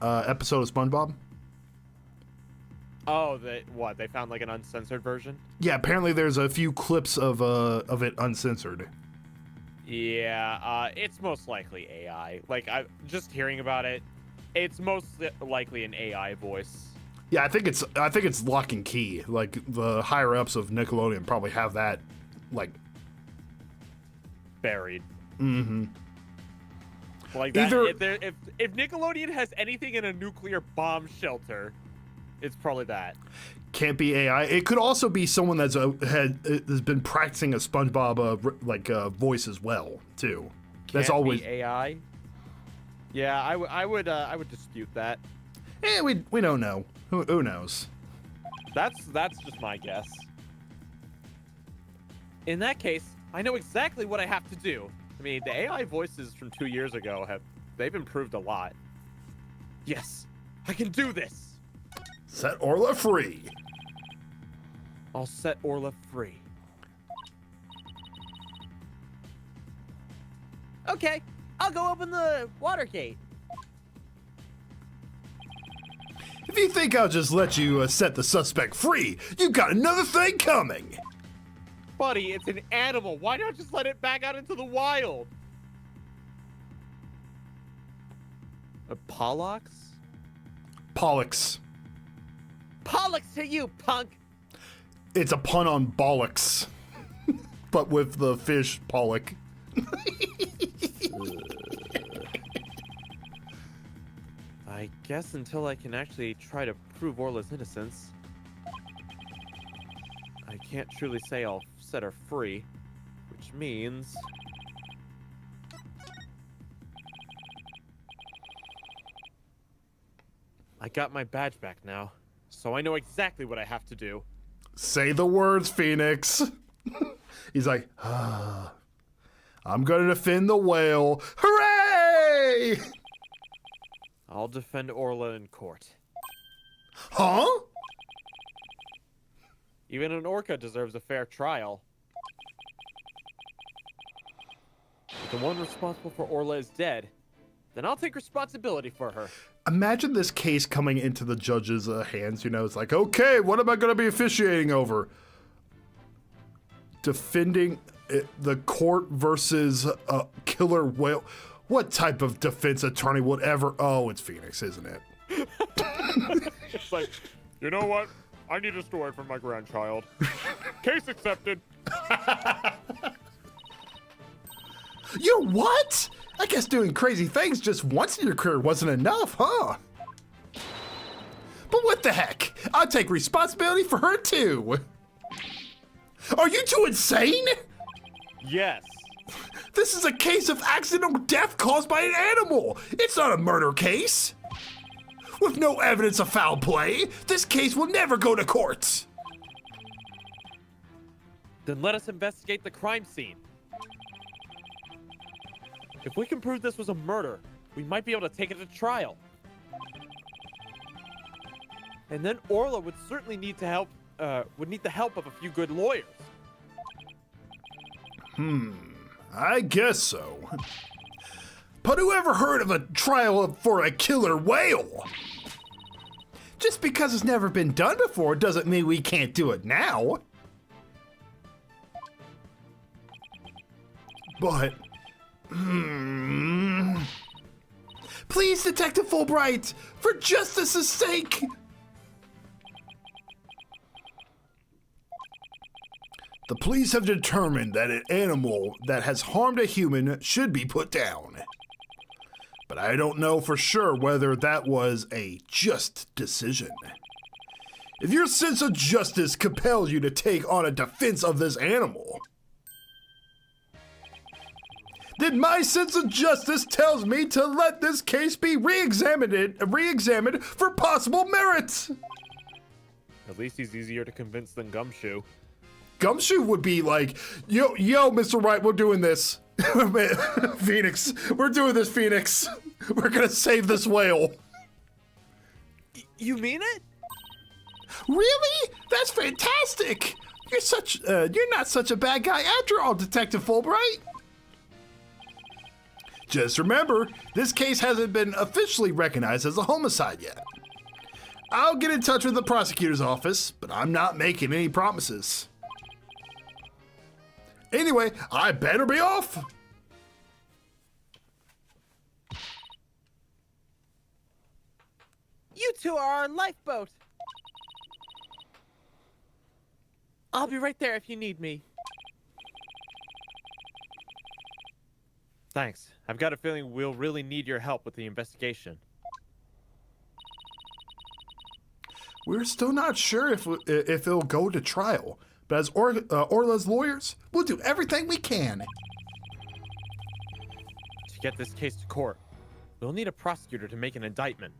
episode of SpongeBob? Oh, they found like an uncensored version? Yeah, apparently there's a few clips of it uncensored. Yeah, it's most likely AI. Like, I just hearing about it, it's most likely an AI voice. Yeah, I think it's lock and key. Like the higher ups of Nickelodeon probably have that, like, Buried. mm-hmm. Like that, Either- if Nickelodeon has anything in a nuclear bomb shelter, it's probably that. Can't be AI. It could also be someone has been practicing a SpongeBob voice as well too. That's Can't always. be AI. Yeah, I would dispute that. We don't know. Who knows? That's just my guess. In that case, I know exactly what I have to do. I mean, the AI voices from 2 years ago they've improved a lot. Yes, I can do this. Set Orla free. I'll set Orla free. Okay, I'll go open the water gate. If you think I'll just let you set the suspect free, you've got another thing coming. Buddy, it's an animal. Why not just let it back out into the wild? A Pollux? Pollux. Pollux to you, punk! It's a pun on bollocks, but with the fish pollock. I guess until I can actually try to prove Orla's innocence, I can't truly say I'll set her free, which means... I got my badge back now, so I know exactly what I have to do. Say the words, Phoenix. He's like, I'm gonna defend the whale. Hooray! I'll defend Orla in court. Huh? Even an orca deserves a fair trial. If the one responsible for Orla is dead, then I'll take responsibility for her. Imagine this case coming into the judge's hands, you know, it's like, okay, what am I gonna be officiating over? defending the court versus a killer whale. What type of defense attorney would ever? Oh, it's Phoenix, isn't it? It's like, you know what? I need a story from my grandchild. Case accepted. You what? I guess doing crazy things just once in your career wasn't enough, huh? But what the heck? I'll take responsibility for her too. Are you two insane? Yes. This is a case of accidental death caused by an animal. It's not a murder case. With no evidence of foul play, this case will never go to court. Then let us investigate the crime scene. If we can prove this was a murder, we might be able to take it to trial. And then Orla would certainly need to help. Would need the help of a few good lawyers. I guess so. But who ever heard of a trial for a killer whale? Just because it's never been done before doesn't mean we can't do it now. But, please, Detective Fulbright, for justice's sake. The police have determined that an animal that has harmed a human should be put down. But I don't know for sure whether that was a just decision. If your sense of justice compels you to take on a defense of this animal, then my sense of justice tells me to let this case be re-examined for possible merits. At least he's easier to convince than Gumshoe. Gumshoe would be like, yo, Mr. Wright, we're doing this. Phoenix, we're doing this, Phoenix. We're gonna save this whale. You mean it? Really? That's fantastic. You're not such a bad guy after all, Detective Fulbright. Just remember, this case hasn't been officially recognized as a homicide yet. I'll get in touch with the prosecutor's office, but I'm not making any promises. Anyway, I better be off. You two are our lifeboat. I'll be right there if you need me. Thanks. I've got a feeling we'll really need your help with the investigation. We're still not sure if it'll go to trial, but as Orla's lawyers, we'll do everything we can. To get this case to court, we'll need a prosecutor to make an indictment.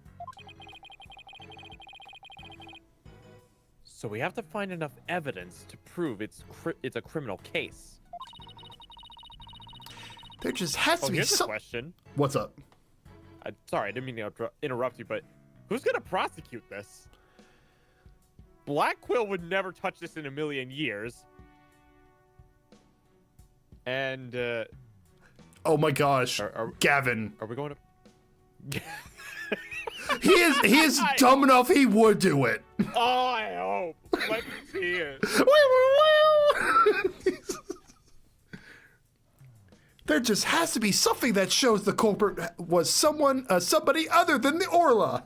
So we have to find enough evidence to prove it's a criminal case. There just has to be here's a some. question. What's up? Sorry, I didn't mean to interrupt you, but who's gonna prosecute this? Black Quill would never touch this in a million years. And Oh my gosh, Gavin. are we going to? He is dumb enough he would do it. Oh, I hope. Let me see it. There just has to be something that shows the culprit was somebody other than the Orla.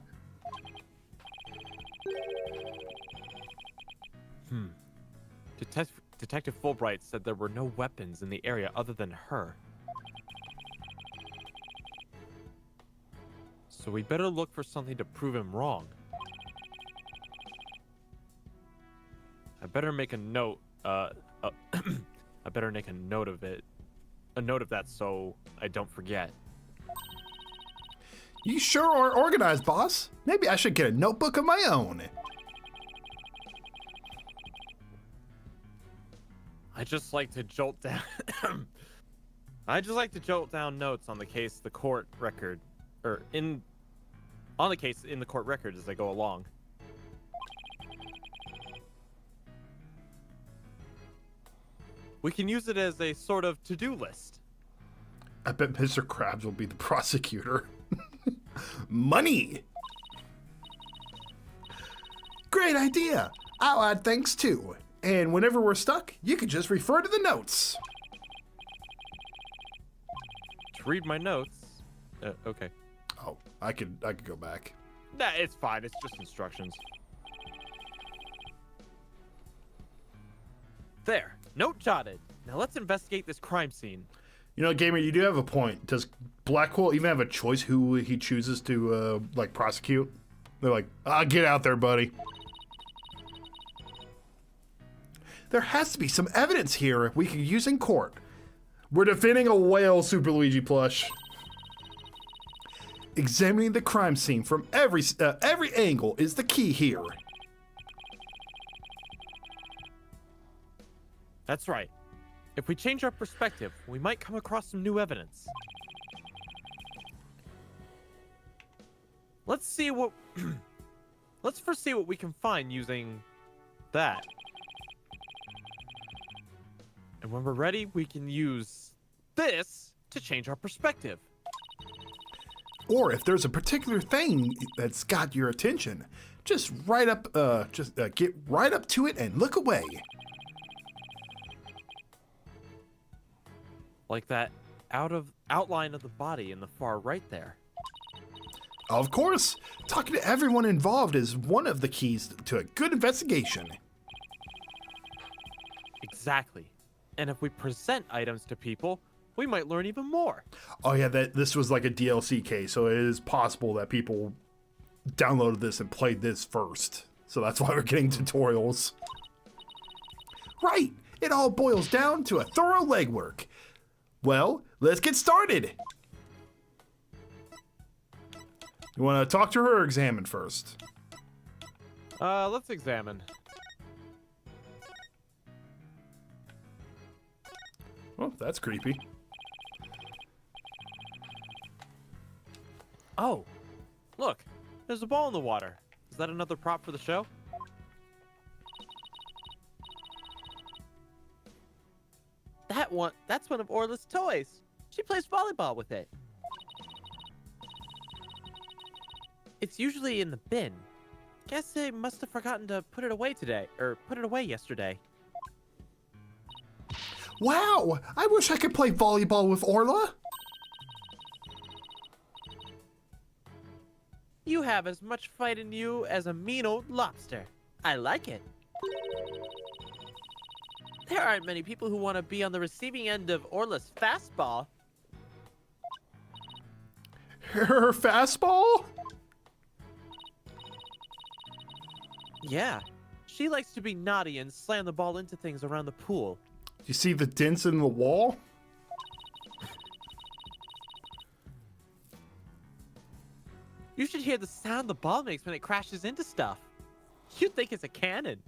Detective Fulbright said there were no weapons in the area other than her. So we better look for something to prove him wrong. I better make a note. I better make a note of it. A note of that so I don't forget. You sure are organized, boss. Maybe I should get a notebook of my own. I just like to jolt down. I just like to jolt down notes on the case, the court record, on the case in the court record as I go along. We can use it as a sort of to-do list. I bet Mr. Krabs will be the prosecutor. Money! Great idea. I'll add things too. and whenever we're stuck, you can just refer to the notes. To read my notes. Okay. Oh, I could go back. Nah, it's fine. It's just instructions. There. Note jotted. Now let's investigate this crime scene. You know, Gamer, you do have a point. Does Blackwell even have a choice who he chooses to, like, prosecute? They're like, get out there, buddy. There has to be some evidence here we can use in court. We're defending a whale, Super Luigi plush. Examining the crime scene from every angle is the key here. That's right. If we change our perspective, we might come across some new evidence. Let's see what... Let's first see what we can find using that. And when we're ready, we can use this to change our perspective. Or if there's a particular thing that's got your attention, just get right up to it and look away. Like that outline of the body in the far right there. Of course, talking to everyone involved is one of the keys to a good investigation. Exactly. And if we present items to people, we might learn even more. Oh yeah, this was like a DLC case, so it is possible that people downloaded this and played this first. So that's why we're getting tutorials. Right, it all boils down to a thorough legwork. Well, let's get started. You want to talk to her or examine first? Let's examine. Oh, that's creepy. Oh, look, there's a ball in the water. Is that another prop for the show? That's one of Orla's toys. She plays volleyball with it. It's usually in the bin. Guess they must have forgotten to put it away today, or put it away yesterday. Wow, I wish I could play volleyball with Orla. You have as much fight in you as a mean old lobster. I like it. There aren't many people who want to be on the receiving end of Orla's fastball. Her fastball? Yeah, she likes to be naughty and slam the ball into things around the pool. You see the dents in the wall? You should hear the sound the ball makes when it crashes into stuff. You'd think it's a cannon.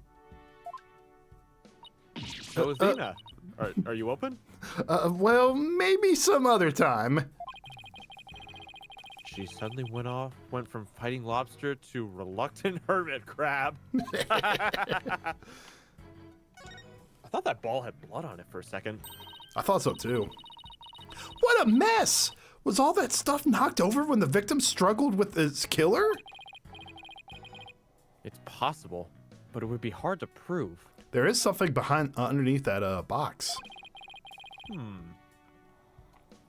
So is Dina. Are you open? Well, maybe some other time. She suddenly went from fighting lobster to reluctant hermit crab. I thought that ball had blood on it for a second. I thought so too. What a mess! Was all that stuff knocked over when the victim struggled with his killer? It's possible, but it would be hard to prove. There is something underneath that box.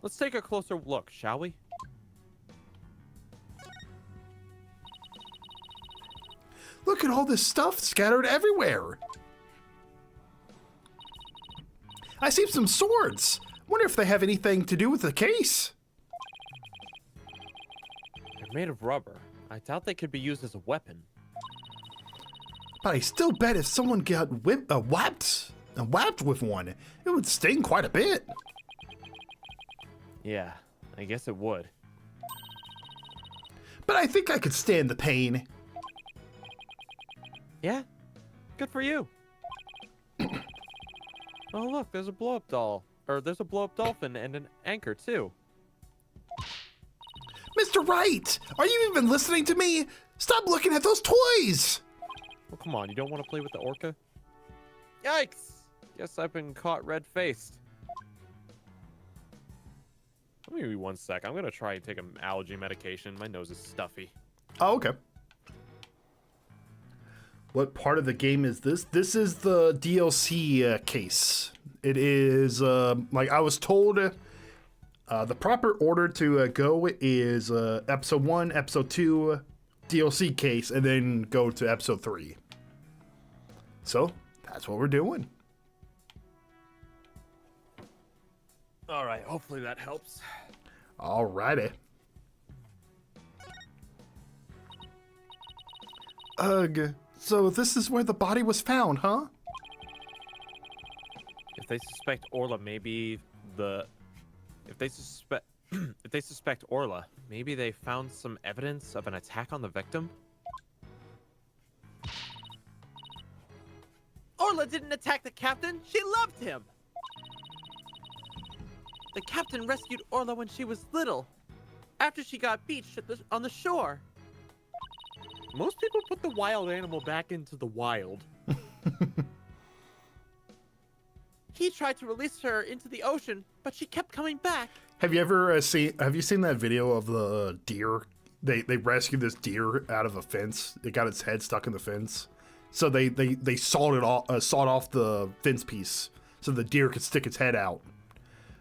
Let's take a closer look, shall we? Look at all this stuff scattered everywhere. I see some swords. Wonder if they have anything to do with the case. They're made of rubber. I doubt they could be used as a weapon. But I still bet if someone got whacked with one, it would sting quite a bit. Yeah, I guess it would. But I think I could stand the pain. Yeah, good for you. Oh look, there's a blow-up doll. Or there's a blow-up dolphin and an anchor too. Mr. Wright, are you even listening to me? Stop looking at those toys! Well, come on, you don't want to play with the orca? Yikes! Guess I've been caught red-faced. Give me 1 sec. I'm gonna try and take an allergy medication. My nose is stuffy. Oh, okay. What part of the game is this? This is the DLC case. It is, like I was told, the proper order to go is Episode 1, Episode 2, DLC case, and then go to Episode 3. So, that's what we're doing. All right, hopefully that helps. Alrighty. Ugh. So this is where the body was found, huh? If they suspect Orla, maybe the... If they suspect... if they suspect Orla, maybe they found some evidence of an attack on the victim? Orla didn't attack the captain. She loved him. The captain rescued Orla when she was little, after she got beached on the shore. Most people put the wild animal back into the wild. He tried to release her into the ocean, but she kept coming back. Have you ever seen that video of the deer? They rescued this deer out of a fence. It got its head stuck in the fence. So they sawed off the fence piece so the deer could stick its head out.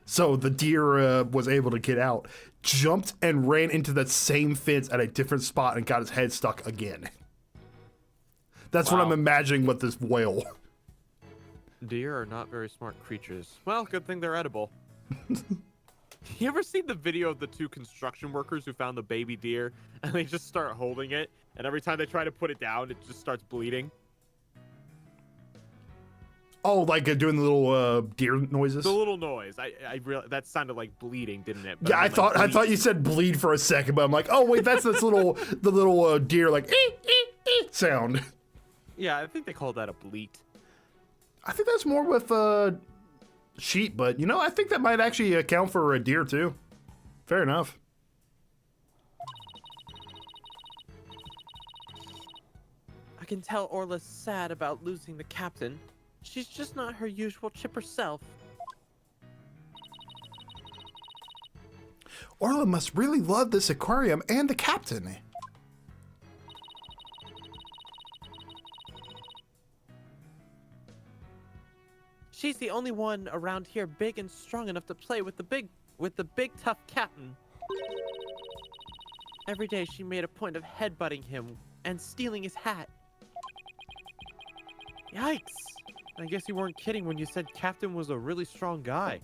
So the deer was able to get out, jumped and ran into that same fence at a different spot and got its head stuck again. That's what I'm imagining with this whale. Deer are not very smart creatures. Well, good thing they're edible. You ever seen the video of the two construction workers who found the baby deer and they just start holding it, and every time they try to put it down, it just starts bleeding? Oh, like doing the little deer noises? The little noise. I realized that sounded like bleeding, didn't it? But Yeah, I thought you said bleed for a second, but I'm like, oh wait, that's this little deer like sound. Yeah, I think they call that a bleat. I think that's more with sheep, but I think that might actually account for a deer too. Fair enough. I can tell Orla's sad about losing the captain. She's just not her usual chipper self. Orla must really love this aquarium and the captain. She's the only one around here big and strong enough to play with the big tough captain. Every day she made a point of headbutting him and stealing his hat. Yikes! I guess you weren't kidding when you said Captain was a really strong guy.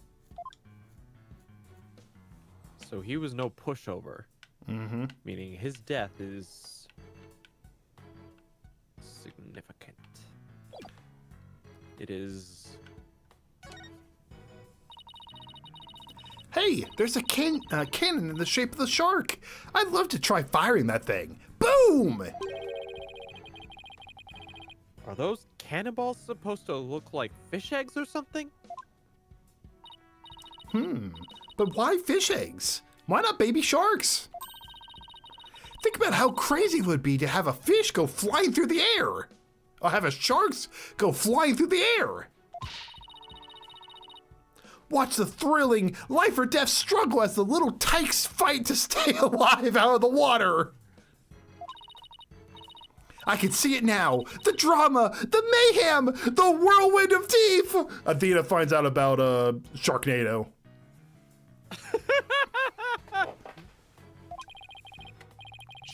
So he was no pushover. Mm-hmm. Meaning his death is significant. It is... Hey, there's a cannon in the shape of the shark. I'd love to try firing that thing. Boom! Are those cannonballs supposed to look like fish eggs or something? But why fish eggs? Why not baby sharks? Think about how crazy it would be to have a fish go flying through the air. Or have a sharks go flying through the air. Watch the thrilling life or death struggle as the little tykes fight to stay alive out of the water. I can see it now. The drama, the mayhem, the whirlwind of teeth. Athena finds out about Sharknado.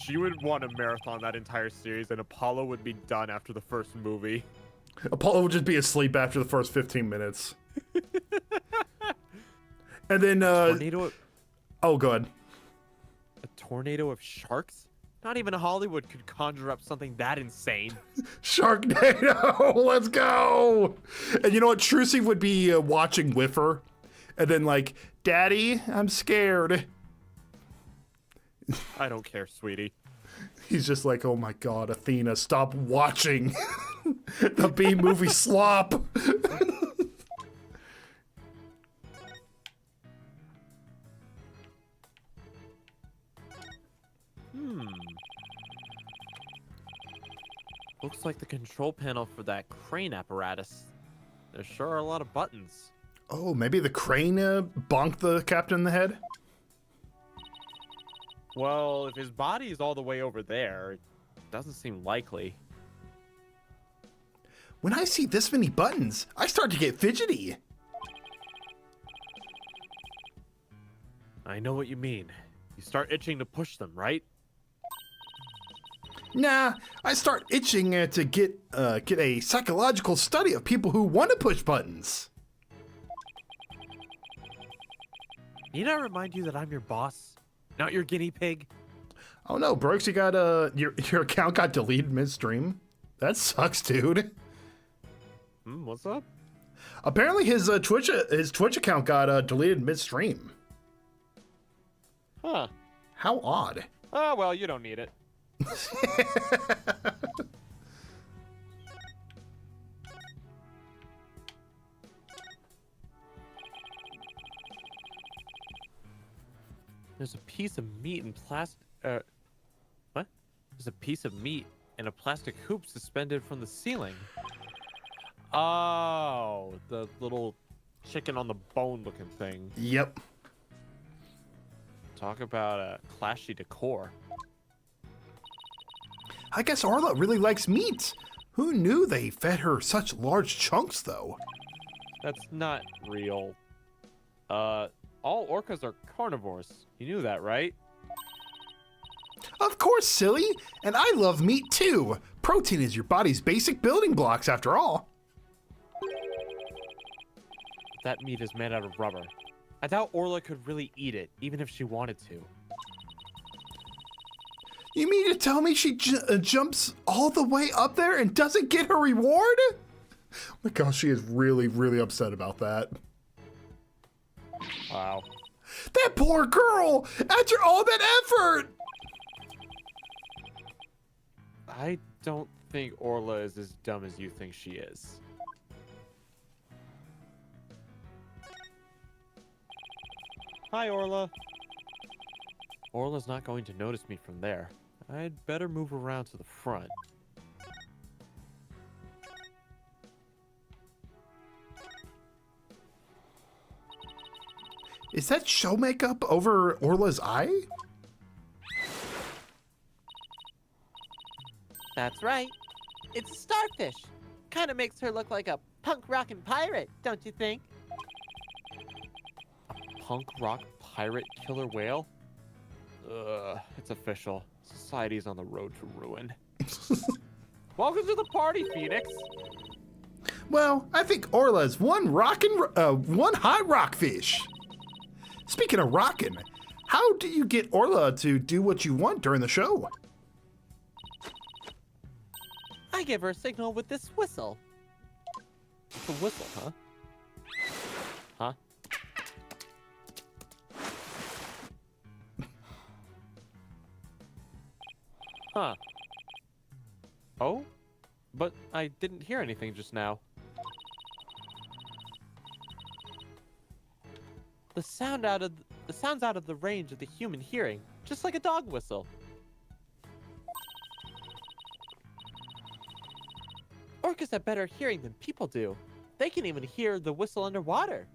She would want to marathon that entire series, and Apollo would be done after the first movie. Apollo would just be asleep after the first 15 minutes. And then, Tornado? oh, good. A tornado of sharks? Not even Hollywood could conjure up something that insane. Sharknado, let's go. And you know what? Trucy would be watching with her. And then like, Daddy, I'm scared. I don't care, sweetie. He's just like, oh my God, Athena, stop watching the B-movie slop. Looks like the control panel for that crane apparatus. There sure are a lot of buttons. Oh, maybe the crane bonked the captain in the head? Well, if his body is all the way over there, Doesn't seem likely. When I see this many buttons, I start to get fidgety. I know what you mean. You start itching to push them, right? Nah, I start itching to get a psychological study of people who want to push buttons. Need I remind you that I'm your boss, not your guinea pig? Oh no, Brooks, you got your account got deleted midstream. That sucks, dude. What's up? Apparently his Twitch account got deleted midstream. Huh. How odd. Oh, well, you don't need it. There's a piece of meat in plastic. What? There's a piece of meat in a plastic hoop suspended from the ceiling. Oh, the little chicken on the bone looking thing. Yep. Talk about a clashy decor. I guess Orla really likes meat. Who knew they fed her such large chunks, though? That's not real. All orcas are carnivores. You knew that, right? Of course, silly. And I love meat, too. Protein is your body's basic building blocks, after all. That meat is made out of rubber. I doubt Orla could really eat it, even if she wanted to. You mean to tell me she jumps all the way up there and doesn't get her reward? Oh my gosh, she is really, really upset about that. Wow. That poor girl! After all that effort! I don't think Orla is as dumb as you think she is. Hi, Orla. Orla's not going to notice me from there. I'd better move around to the front. Is that show makeup over Orla's eye? That's right. It's a starfish. Kind of makes her look like a punk rockin' pirate, don't you think? Punk rock pirate killer whale? It's official. Society's on the road to ruin. Welcome to the party, Phoenix. Well, I think Orla's one hot rockfish. Speaking of rockin', how do you get Orla to do what you want during the show? I give her a signal with this whistle. It's a whistle, huh? Huh? Huh. Oh? But I didn't hear anything just now. The sound's out of the range of the human hearing, just like a dog whistle. Orcas have better hearing than people do. They can even hear the whistle underwater.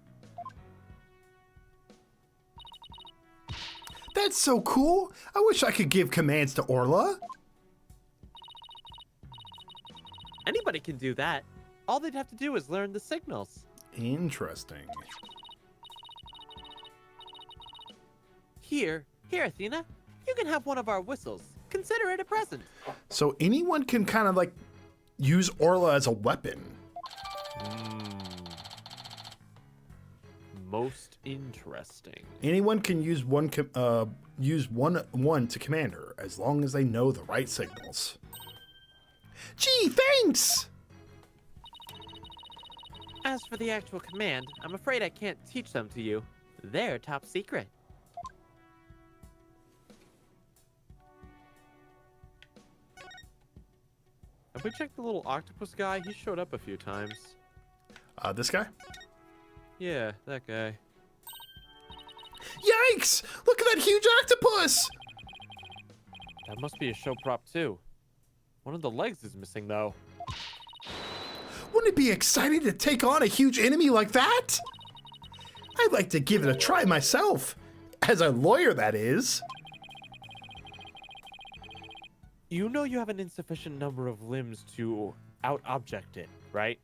That's so cool. I wish I could give commands to Orla. Anybody can do that. All they'd have to do is learn the signals. Interesting. Here, Athena. You can have one of our whistles. Consider it a present. So anyone can kind of like use Orla as a weapon. Most interesting. Anyone can use one to command her as long as they know the right signals. Gee, thanks! As for the actual command, I'm afraid I can't teach them to you. They're top secret. Have we checked the little octopus guy? He showed up a few times. This guy? Yeah, that guy. Yikes! Look at that huge octopus! That must be a show prop too. One of the legs is missing though. Wouldn't it be exciting to take on a huge enemy like that? I'd like to give it a try myself. As a lawyer, that is. You know you have an insufficient number of limbs to out object it, right?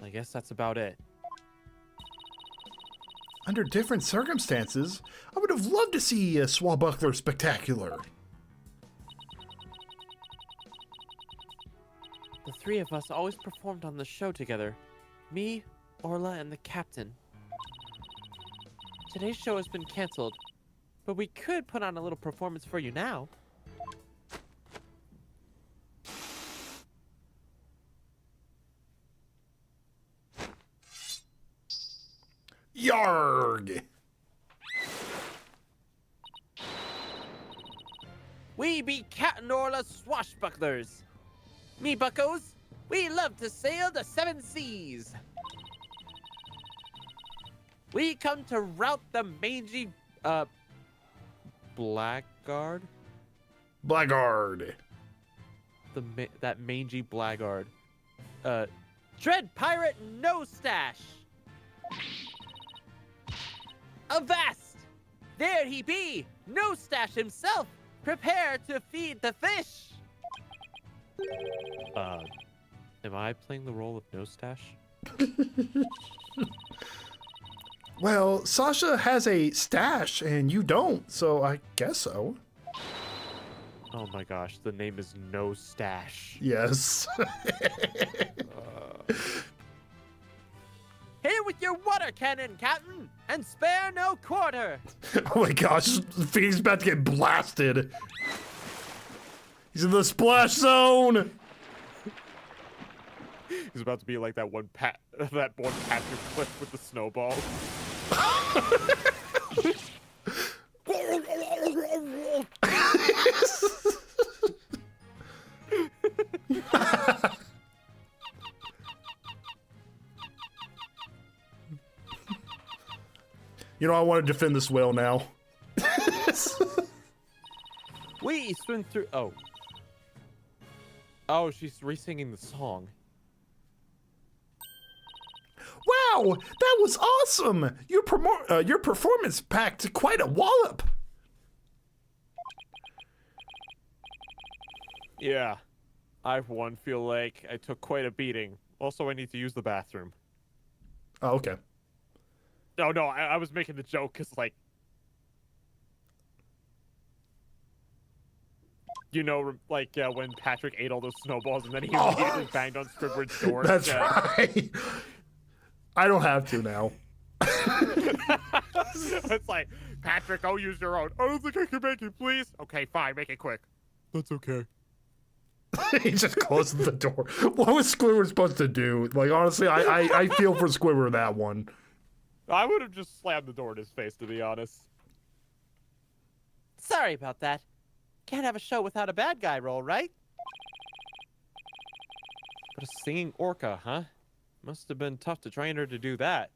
I guess that's about it. Under different circumstances, I would have loved to see a Swashbuckler Spectacular. The three of us always performed on the show together. Me, Orla, and the captain. Today's show has been canceled, but we could put on a little performance for you now. Yarg! We be Cat and Orla swashbucklers. Me buckos, we love to sail the seven seas. We come to rout the mangy, blackguard? Blackguard. That mangy blackguard. Dread pirate no stash. Avast! There he be, no stash himself. Prepare to feed the fish. Am I playing the role of no stash? Well, Sasha has a stash and you don't, so I guess so. Oh my gosh, the name is No Stash. Yes. Here with your water cannon, Captain, and spare no quarter. Oh my gosh, Phoenix about to get blasted. He's in the splash zone. He's about to be like that one Patrick Cliff with the snowball. You know, I want to defend this whale now. We swim through. Oh, she's re-singing the song. Wow, that was awesome! Your performance packed quite a wallop. Yeah. I, for one, feel like I took quite a beating. Also, I need to use the bathroom. Oh, okay. No, I was making the joke because, like, you know, like when Patrick ate all those snowballs and then he immediately banged on Squidward's door. That's right. I don't have to now. It's like, Patrick, I'll use your own. I don't think I can make it, please. Okay, fine, make it quick. That's okay. He just closed the door. What was Squidward supposed to do? Like, honestly, I feel for Squidward that one. I would have just slammed the door in his face, to be honest. Sorry about that. Can't have a show without a bad guy role, right? But a singing orca, huh? Must have been tough to train her to do that.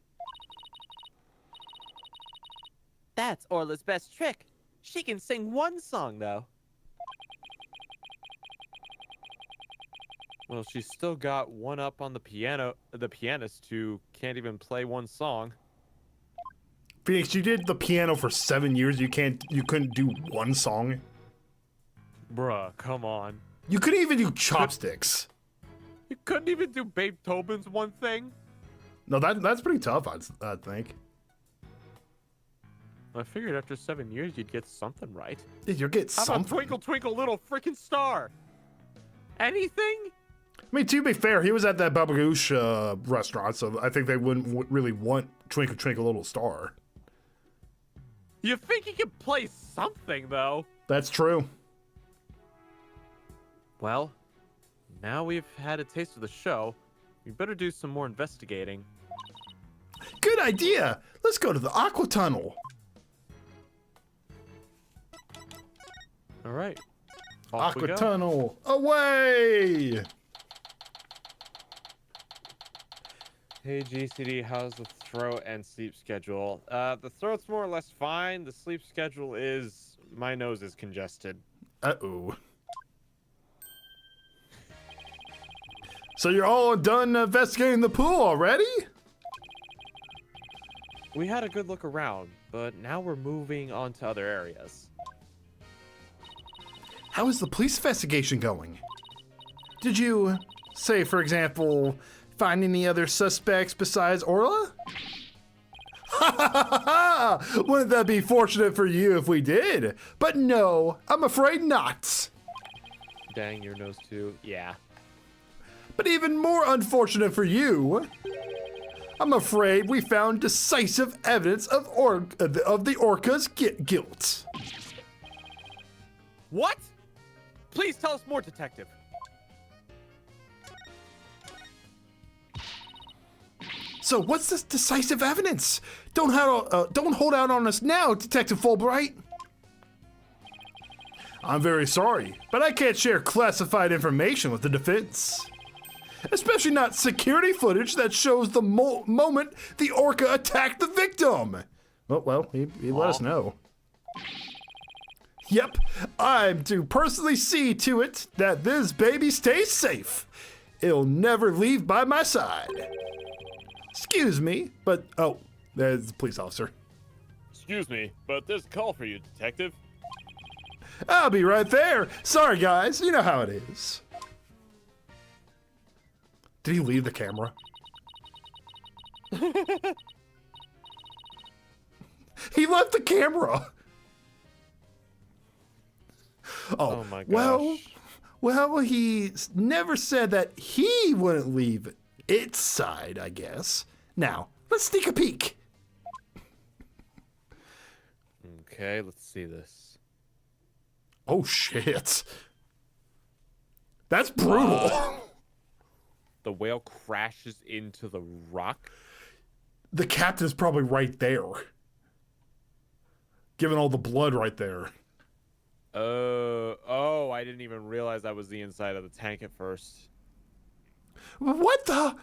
That's Orla's best trick. She can sing one song, though. Well, she's still got one up on the pianist who can't even play one song. Phoenix, you did the piano for 7 years. You couldn't do one song. Bruh, come on. You couldn't even do chopsticks. You couldn't even do Babe Tobin's one thing? No, that's pretty tough, I think. I figured after 7 years you'd get something right. Yeah, you'll get How something. about Twinkle Twinkle Little Freaking Star? Anything? I mean, to be fair, he was at that Baba Ganoush restaurant, so I think they wouldn't really want Twinkle Twinkle Little Star. You think he could play something, though? That's true. Well, now we've had a taste of the show, we better do some more investigating. Good idea. Let's go to the Aqua Tunnel. All right. Off we Aqua go. Tunnel, away! Hey GCD, how's the throat and sleep schedule? The throat's more or less fine. The sleep schedule is my nose is congested. Uh-oh. So you're all done investigating the pool already? We had a good look around, but now we're moving on to other areas. How is the police investigation going? Did you, say, for example, find any other suspects besides Orla? Ha ha ha ha! Wouldn't that be fortunate for you if we did? But no, I'm afraid not. Dang your nose too. Yeah. But even more unfortunate for you, I'm afraid we found decisive evidence of the Orca's guilt. What? Please tell us more, Detective. So what's this decisive evidence? Don't hold out on us now, Detective Fulbright. I'm very sorry, but I can't share classified information with the defense. Especially not security footage that shows the moment the Orca attacked the victim. Well, he let us know. Yep, I'm to personally see to it that this baby stays safe. It'll never leave by my side. Excuse me, but, oh, there's the police officer. Excuse me, but there's a call for you, Detective. I'll be right there. Sorry, guys, you know how it is. Did he leave the camera? He left the camera. Oh my gosh. Well, he never said that he wouldn't leave its side, I guess. Now, let's sneak a peek. Okay, let's see this. Oh, shit. That's brutal. The whale crashes into the rock. The captain's probably right there. Given all the blood right there. Oh, I didn't even realize that was the inside of the tank at first. What the?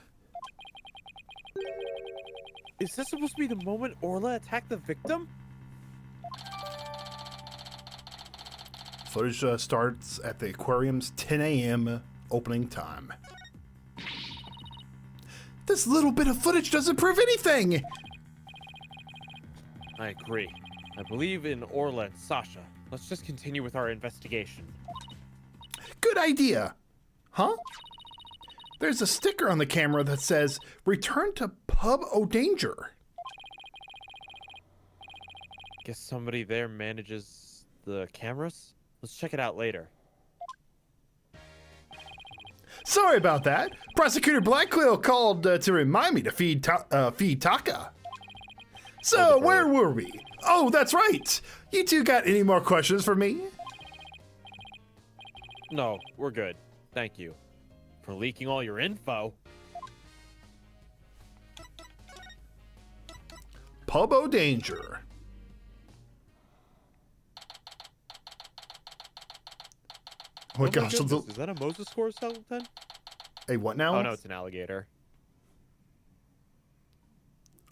Is this supposed to be the moment Orla attacked the victim? Footage starts at the aquarium's 10 a.m. opening time. This little bit of footage doesn't prove anything! I agree. I believe in Orla and Sasha. Let's just continue with our investigation. Good idea. Huh? There's a sticker on the camera that says, "Return to Pub O'Danger." Guess somebody there manages the cameras? Let's check it out later. Sorry about that. Prosecutor Blackquill called to remind me to feed Taka. So, where were we? Oh, that's right. You two got any more questions for me? No, we're good. Thank you for leaking all your info. Pub O'Danger. Oh my gosh. Is that a Moses Core skeleton? Hey, what now? Oh no, it's an alligator.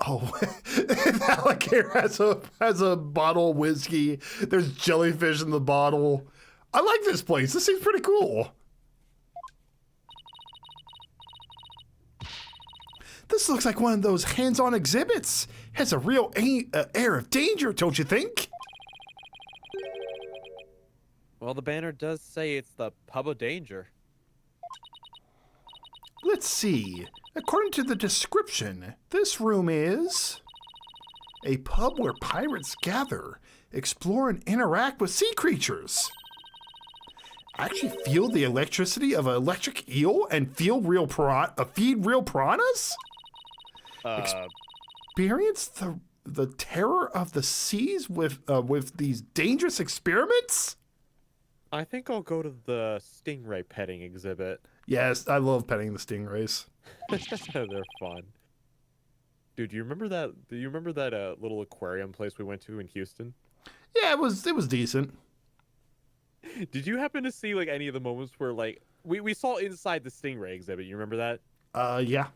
Oh, the alligator has a bottle of whiskey. There's jellyfish in the bottle. I like this place. This seems pretty cool. This looks like one of those hands-on exhibits. Has a real air of danger, don't you think? Well, the banner does say it's the Pub of Danger. Let's see. According to the description, this room is a pub where pirates gather, explore, and interact with sea creatures. Actually feel the electricity of an electric eel and feed real piranhas? Experience the terror of the seas with these dangerous experiments? I think I'll go to the stingray petting exhibit. Yes, I love petting the stingrays. They're fun. Dude, do you remember that little aquarium place we went to in Houston? Yeah, it was decent. Did you happen to see like any of the moments where like we saw inside the stingray exhibit? You remember that? Yeah.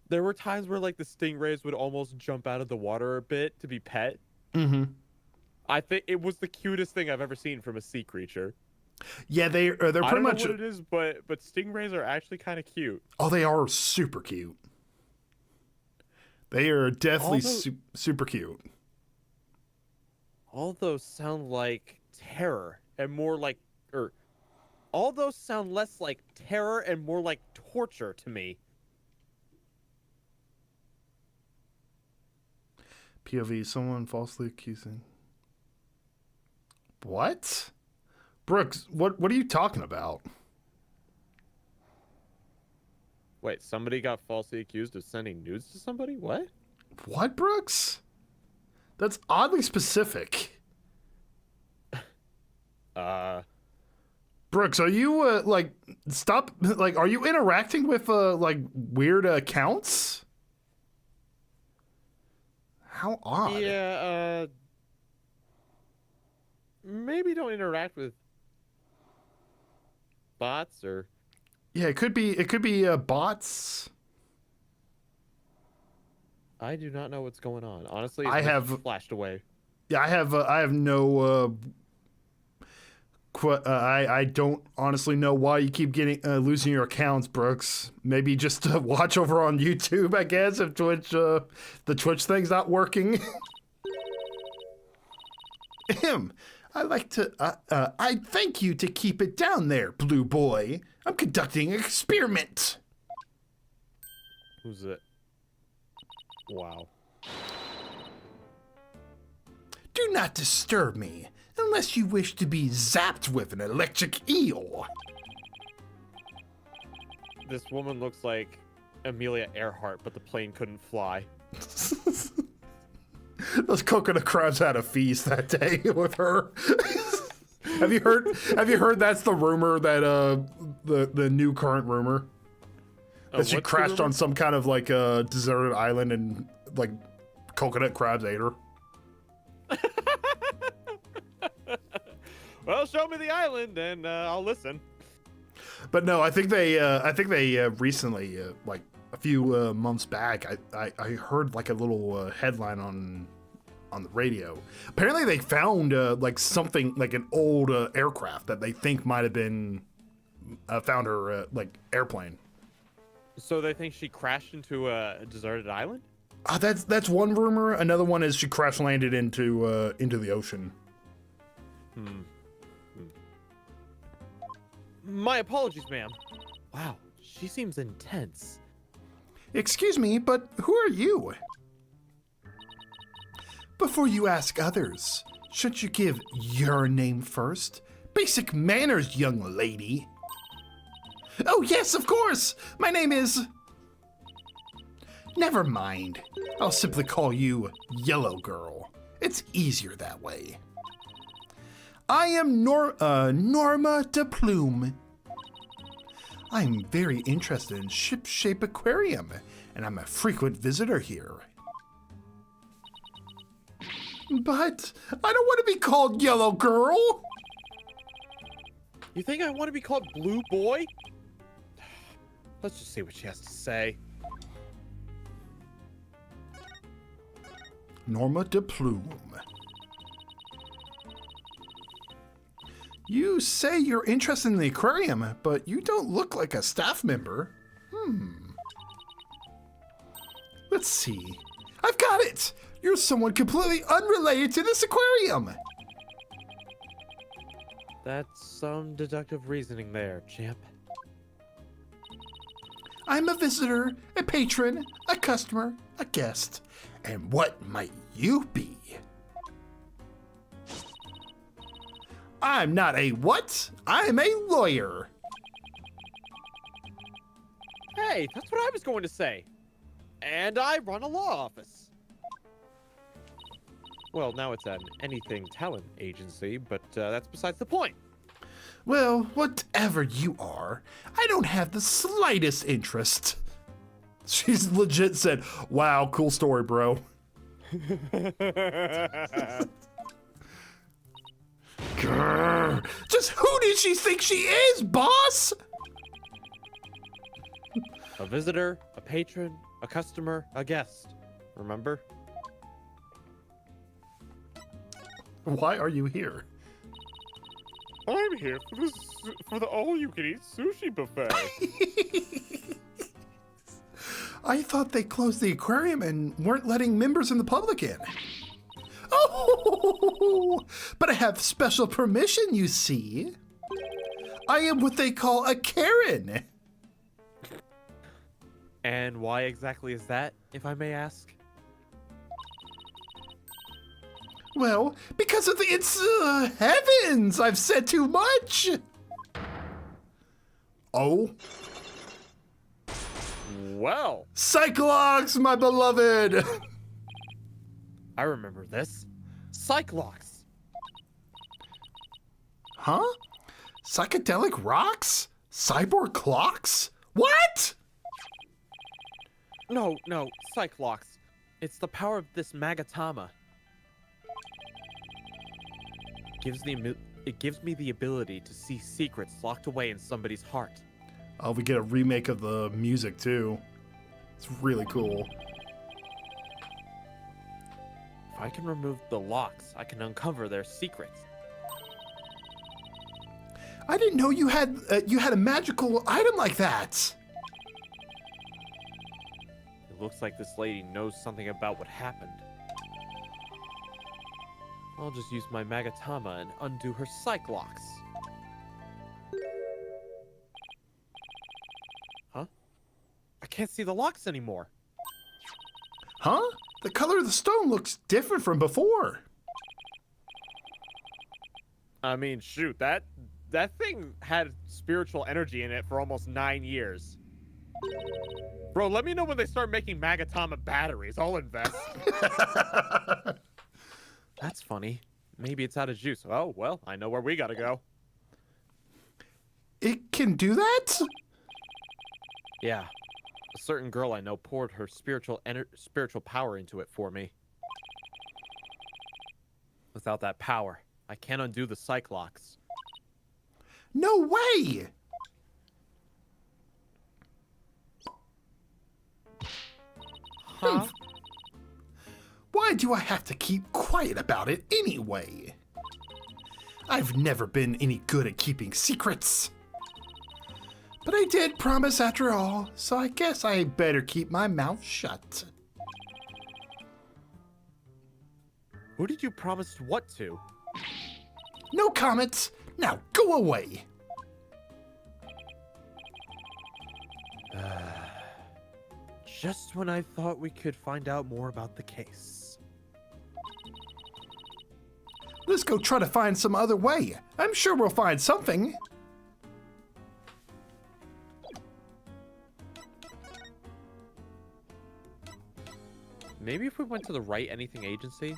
There were times where like the stingrays would almost jump out of the water a bit to be pet. Mm-hmm. I think it was the cutest thing I've ever seen from a sea creature. Yeah, they're pretty I don't much. know what it is, but stingrays are actually kind of cute. Oh, they are super cute. They are definitely super cute. All those sound like terror and more like or all those sound less like terror and more like torture to me. POV, someone falsely accusing. What? Brooks, what are you talking about? Wait, somebody got falsely accused of sending nudes to somebody? What? What, Brooks? That's oddly specific. Brooks, are you like stop like are you interacting with like weird accounts? How odd. Yeah, maybe don't interact with bots or Yeah, it could be bots. I do not know what's going on. Honestly, I it's have flashed away. Yeah, I have no I don't honestly know why you keep getting losing your accounts, Brooks. Maybe just watch over on YouTube, I guess, if Twitch the Twitch thing's not working. Him. I like to I thank you to keep it down there, blue boy. I'm conducting an experiment. Who's it? Wow. Do not disturb me unless you wish to be zapped with an electric eel. This woman looks like Amelia Earhart, but the plane couldn't fly. Those coconut crabs had a feast that day with her. Have you heard that's the rumor that the new current rumor that she crashed on some kind of like deserted island and like coconut crabs ate her. Well, show me the island and I'll listen. But no, I think they recently like a few months back I heard like a little headline on the radio. Apparently they found like something like an old aircraft that they think might have been found her like airplane. So they think she crashed into a deserted island? That's one rumor. Another one is she crash landed into the ocean. My apologies, ma'am. Wow, she seems intense. Excuse me, but who are you? Before you ask others, shouldn't you give your name first? Basic manners, young lady. Oh, yes, of course. My name is... Never mind. I'll simply call you Yellow Girl. It's easier that way. I am Norma de Plume. I'm very interested in Ship-Shape Aquarium, and I'm a frequent visitor here. But I don't want to be called Yellow Girl. You think I want to be called Blue Boy? Let's just see what she has to say. Norma de Plume. You say you're interested in the aquarium, but you don't look like a staff member. Let's see. I've got it! You're someone completely unrelated to this aquarium! That's some deductive reasoning there, champ. I'm a visitor, a patron, a customer, a guest. And what might you be? I'm not a what? I'm a lawyer. Hey, that's what I was going to say. And I run a law office. Well, now it's an anything talent agency, but that's besides the point. Well, whatever you are, I don't have the slightest interest. She's legit said, wow, cool story, bro. Grr. Just who did she think she is, boss? A visitor, a patron, a customer, a guest. Remember? Why are you here? I'm here for the all-you-can-eat sushi buffet. I thought they closed the aquarium and weren't letting members in the public in. Oh, but I have special permission, you see. I am what they call a Karen. And why exactly is that, if I may ask? Well, because of the heavens, I've said too much. Oh. Well, Cyclops, my beloved. I remember this. Cyclops. Huh? Psychedelic rocks? Cyborg clocks? What? No, Cyclops. It's the power of this Magatama. It gives me the ability to see secrets locked away in somebody's heart. Oh, we get a remake of the music too. It's really cool. If I can remove the locks, I can uncover their secrets. I didn't know you had a magical item like that. It looks like this lady knows something about what happened. I'll just use my Magatama and undo her Cyclops. Huh? I can't see the locks anymore. Huh? The color of the stone looks different from before. I mean, shoot, that thing had spiritual energy in it for almost 9 years. Bro, let me know when they start making Magatama batteries. I'll invest. That's funny. Maybe it's out of juice. Oh, well, I know where we gotta go. It can do that? Yeah. A certain girl I know poured her spiritual power into it for me. Without that power, I can't undo the Cyclops. No way! Huh? Why do I have to keep quiet about it anyway? I've never been any good at keeping secrets. But I did promise after all, so I guess I better keep my mouth shut. Who did you promise what to? No comments. Now go away. Just when I thought we could find out more about the case. Let's go try to find some other way. I'm sure we'll find something. Maybe if we went to the Right Anything Agency?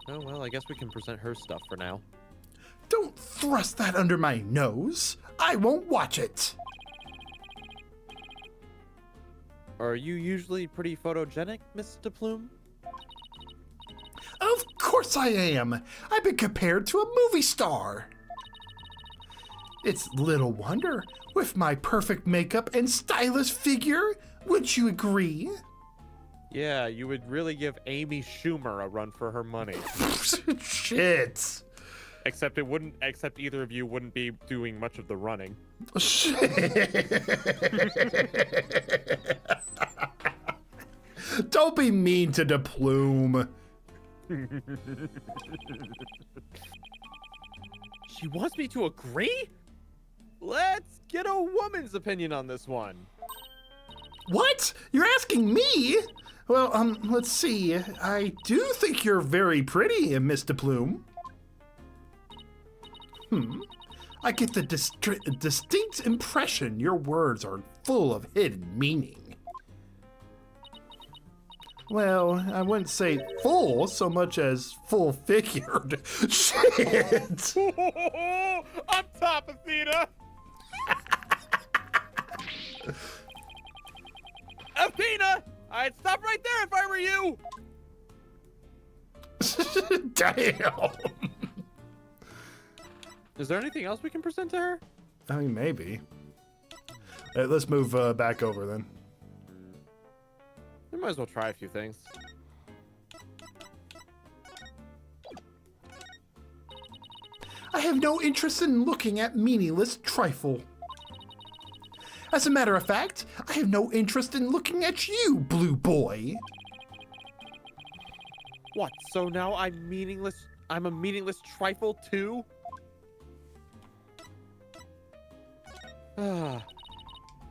Oh, well, I guess we can present her stuff for now. Don't thrust that under my nose. I won't watch it. Are you usually pretty photogenic, Miss DePlume? Of course I am. I've been compared to a movie star. It's little wonder, with my perfect makeup and stylish figure, would you agree? Yeah, you would really give Amy Schumer a run for her money. Shit. Except either of you wouldn't be doing much of the running. Don't be mean to DePlume. She wants me to agree? Let's get a woman's opinion on this one. What? You're asking me? Well, let's see. I do think you're very pretty, Miss DePlume. I get the distinct impression your words are full of hidden meaning. Well, I wouldn't say full so much as full-figured. Shit! Up top, Athena! Athena! I'd stop right there if I were you! Damn! Is there anything else we can present to her? I mean, maybe. Let's move back over then. We might as well try a few things. I have no interest in looking at meaningless trifle. As a matter of fact, I have no interest in looking at you, blue boy. What? So now I'm meaningless. I'm a meaningless trifle too? Ah.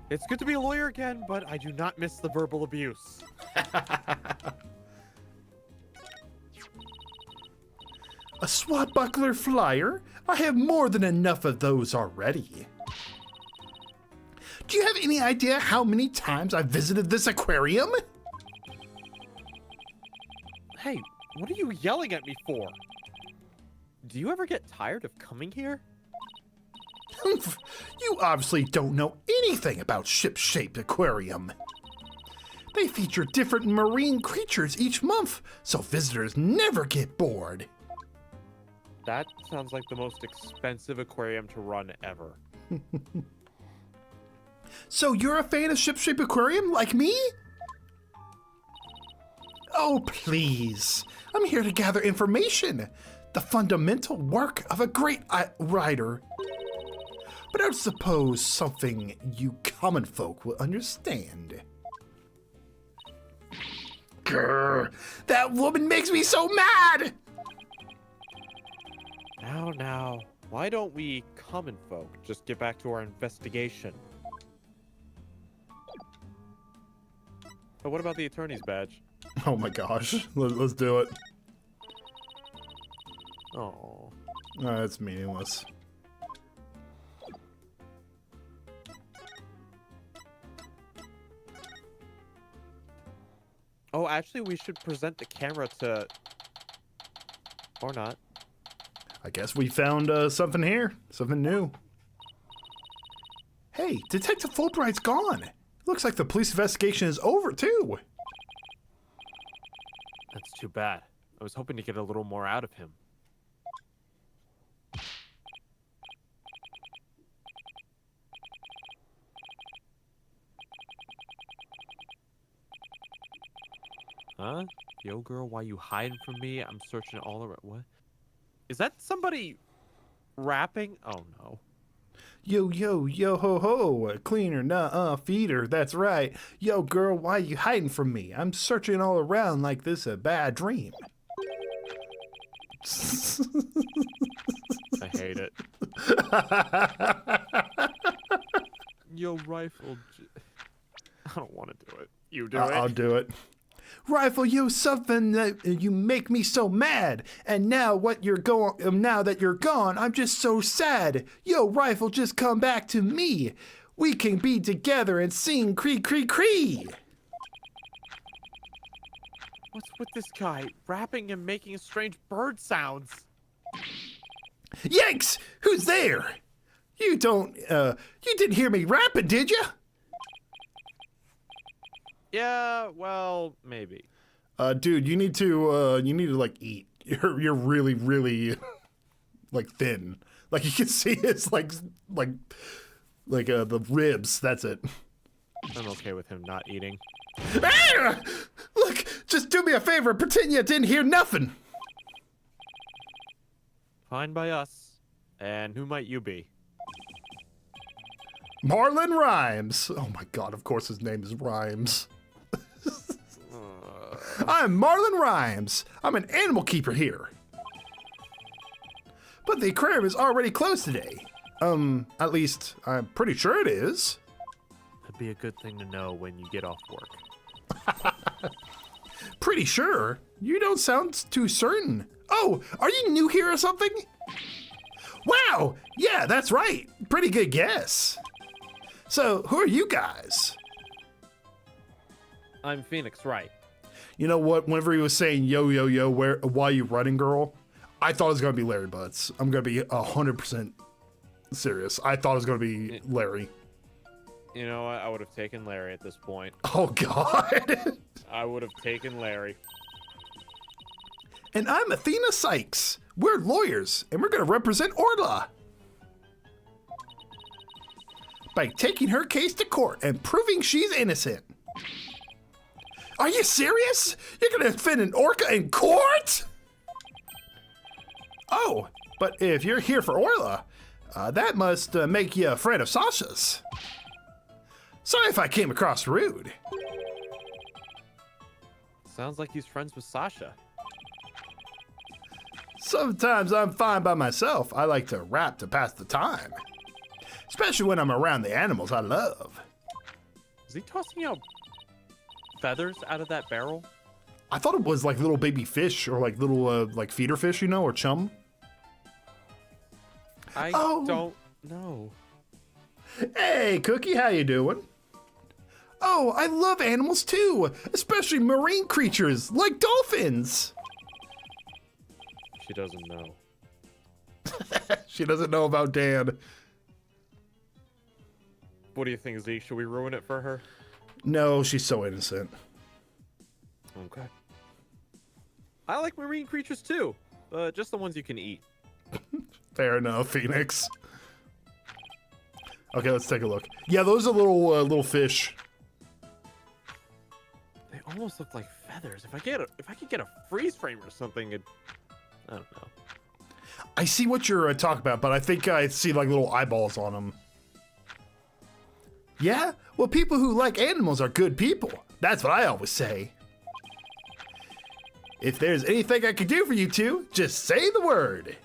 It's good to be a lawyer again, but I do not miss the verbal abuse. A swashbuckler flyer? I have more than enough of those already. Do you have any idea how many times I've visited this aquarium? Hey, what are you yelling at me for? Do you ever get tired of coming here? You obviously don't know anything about ship-shaped aquarium. They feature different marine creatures each month, so visitors never get bored. That sounds like the most expensive aquarium to run ever. So you're a fan of ship-shaped aquarium like me? Oh, please. I'm here to gather information. The fundamental work of a great writer. But I suppose something you common folk will understand. Grr, that woman makes me so mad! Now, why don't we common folk just get back to our investigation? But what about the attorney's badge? Oh my gosh, let's do it. Oh. That's meaningless. Oh, actually, we should present the camera to... Or not. I guess we found something here. Something new. Hey, Detective Fulbright's gone. Looks like the police investigation is over, too. That's too bad. I was hoping to get a little more out of him. Huh? Yo, girl, why you hiding from me? I'm searching all around. What? Is that somebody rapping? Oh, no. Yo, yo, yo, ho, ho. Cleaner, nuh-uh, feeder. That's right. Yo, girl, why you hiding from me? I'm searching all around like this a bad dream. I hate it. Yo, rifle. I don't want to do it. You do it. I'll do it. Rifle, you something that you make me so mad, and now now that you're gone, I'm just so sad. Yo, Rifle, just come back to me. We can be together and sing cree cree cree. What's with this guy rapping and making strange bird sounds? Yanks, who's there? You didn't hear me rapping, did you? Yeah, well, maybe. Dude, you need to like eat. You're really, really like thin. Like you can see it's like the ribs. That's it. I'm okay with him not eating. Ah! Look, just do me a favor. Pretend you didn't hear nothing. Fine by us. And who might you be? Marlon Rhymes. Oh my god, of course his name is Rhymes. I'm Marlon Rhymes. I'm an animal keeper here. But the aquarium is already closed today. At least I'm pretty sure it is. That'd be a good thing to know when you get off work. Pretty sure? You don't sound too certain. Oh, are you new here or something? Wow, yeah, that's right. Pretty good guess. So, who are you guys? I'm Phoenix, right? You know what? Whenever he was saying, yo, yo, yo, why you running, girl? I thought it was going to be Larry Butts. I'm going to be 100% serious. I thought it was going to be Larry. You know what? I would have taken Larry at this point. Oh, God. I would have taken Larry. And I'm Athena Sykes. We're lawyers, and we're going to represent Orla by taking her case to court and proving she's innocent. Are you serious? You're going to defend an orca in court? Oh, but if you're here for Orla, that must make you a friend of Sasha's. Sorry if I came across rude. Sounds like he's friends with Sasha. Sometimes I'm fine by myself. I like to rap to pass the time. Especially when I'm around the animals I love. Is he tossing out feathers out of that barrel? I thought it was like little baby fish or like little like feeder fish, you know, or chum. I Oh. don't know. Hey, Cookie, how you doing? Oh, I love animals too, especially marine creatures like dolphins. She doesn't know. She doesn't know about Dan. What do you think, Zeke? Should we ruin it for her? No, she's so innocent. Okay. I like marine creatures too. Just the ones you can eat. Fair enough, Phoenix. Okay, let's take a look. Yeah, those are little fish. They almost look like feathers. If I could get a freeze frame or something, I don't know. I see what you're talking about, but I think I see like little eyeballs on them. Yeah? Well, people who like animals are good people. That's what I always say. If there's anything I can do for you two, just say the word.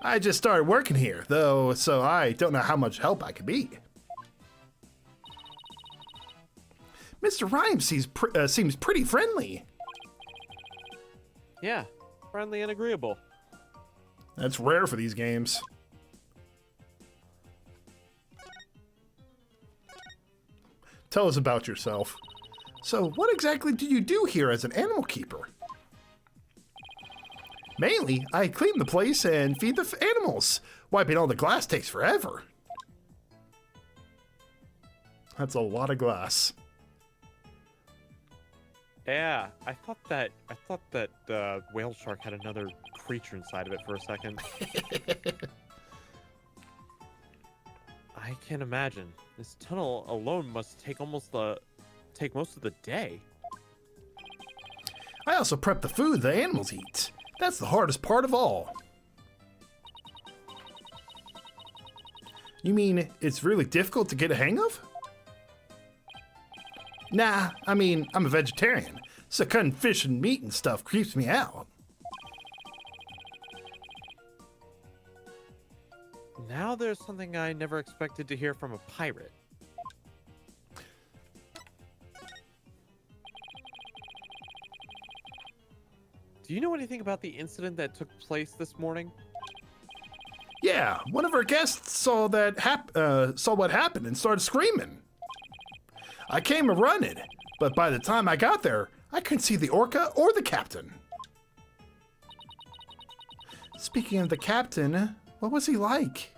I just started working here, though, so I don't know how much help I could be. Mr. Rhymes seems pretty friendly. Yeah, friendly and agreeable. That's rare for these games. Tell us about yourself. So, what exactly do you do here as an animal keeper? Mainly, I clean the place and feed the animals. Wiping all the glass takes forever. That's a lot of glass. Yeah, I thought that whale shark had another creature inside of it for a second. I can't imagine. This tunnel alone must take most of the day. I also prep the food the animals eat. That's the hardest part of all. You mean it's really difficult to get a hang of? Nah, I mean, I'm a vegetarian, so cutting fish and meat and stuff creeps me out. Now there's something I never expected to hear from a pirate. Do you know anything about the incident that took place this morning? Yeah, one of our guests saw what happened and started screaming. I came running, but by the time I got there, I couldn't see the orca or the captain. Speaking of the captain, what was he like?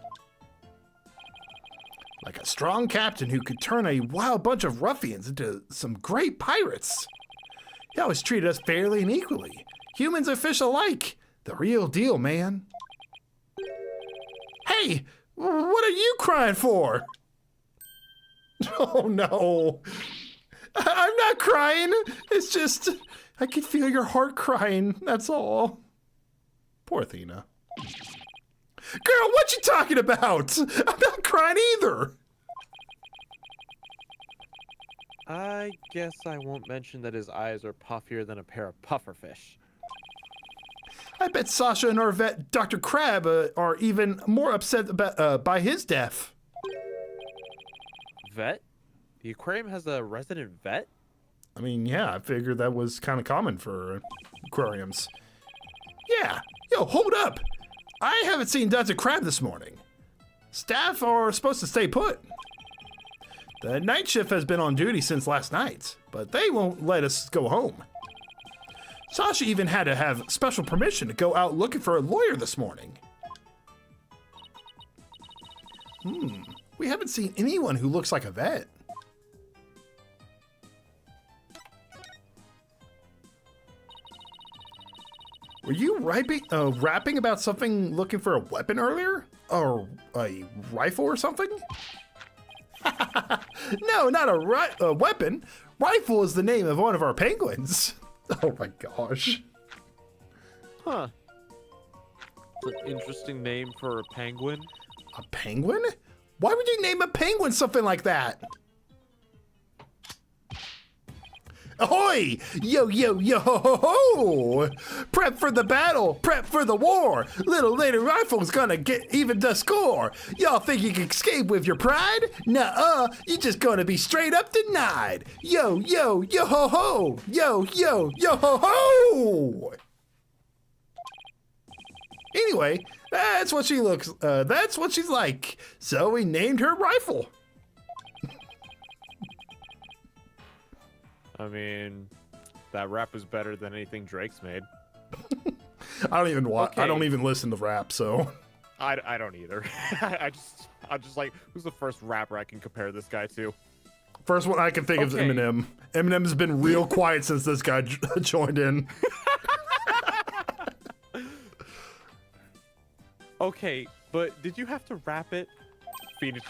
Like a strong captain who could turn a wild bunch of ruffians into some great pirates. He always treated us fairly and equally. Humans and fish alike. The real deal, man. Hey, what are you crying for? Oh no. I'm not crying. It's just, I can feel your heart crying. That's all. Poor Athena. Girl, what you talking about? I'm not crying either. I guess I won't mention that his eyes are puffier than a pair of pufferfish. I bet Sasha and our vet, Dr. Crab, are even more upset about, by his death. Vet? The aquarium has a resident vet? I mean, yeah, I figured that was kind of common for aquariums. Yeah, yo, hold up. I haven't seen Dr. Crab this morning. Staff are supposed to stay put. The night shift has been on duty since last night, but they won't let us go home. Sasha even had to have special permission to go out looking for a lawyer this morning. We haven't seen anyone who looks like a vet. Were you rapping about something looking for a weapon earlier? Or a rifle or something? No, not a weapon. Rifle is the name of one of our penguins. Oh my gosh. Huh. It's an interesting name for a penguin. A penguin? Why would you name a penguin something like that? Ahoy! Yo, yo, yo, ho, ho, ho! Prep for the battle, prep for the war. Little Lady Rifle's gonna get even the score. Y'all think you can escape with your pride? Nuh-uh, you just gonna be straight up denied. Yo, yo, yo, ho, ho! Yo, yo, yo, ho, ho! Anyway, that's what she looks, that's what she's like. So we named her Rifle. I mean, that rap is better than anything Drake's made. I don't even watch. I Okay. don't even listen to rap. So I don't either. I'm just like, who's the first rapper I can compare this guy to? first one I can think of is Okay. Eminem. Eminem's been real quiet since this guy joined in. Okay, but did you have to rap it? Phoenix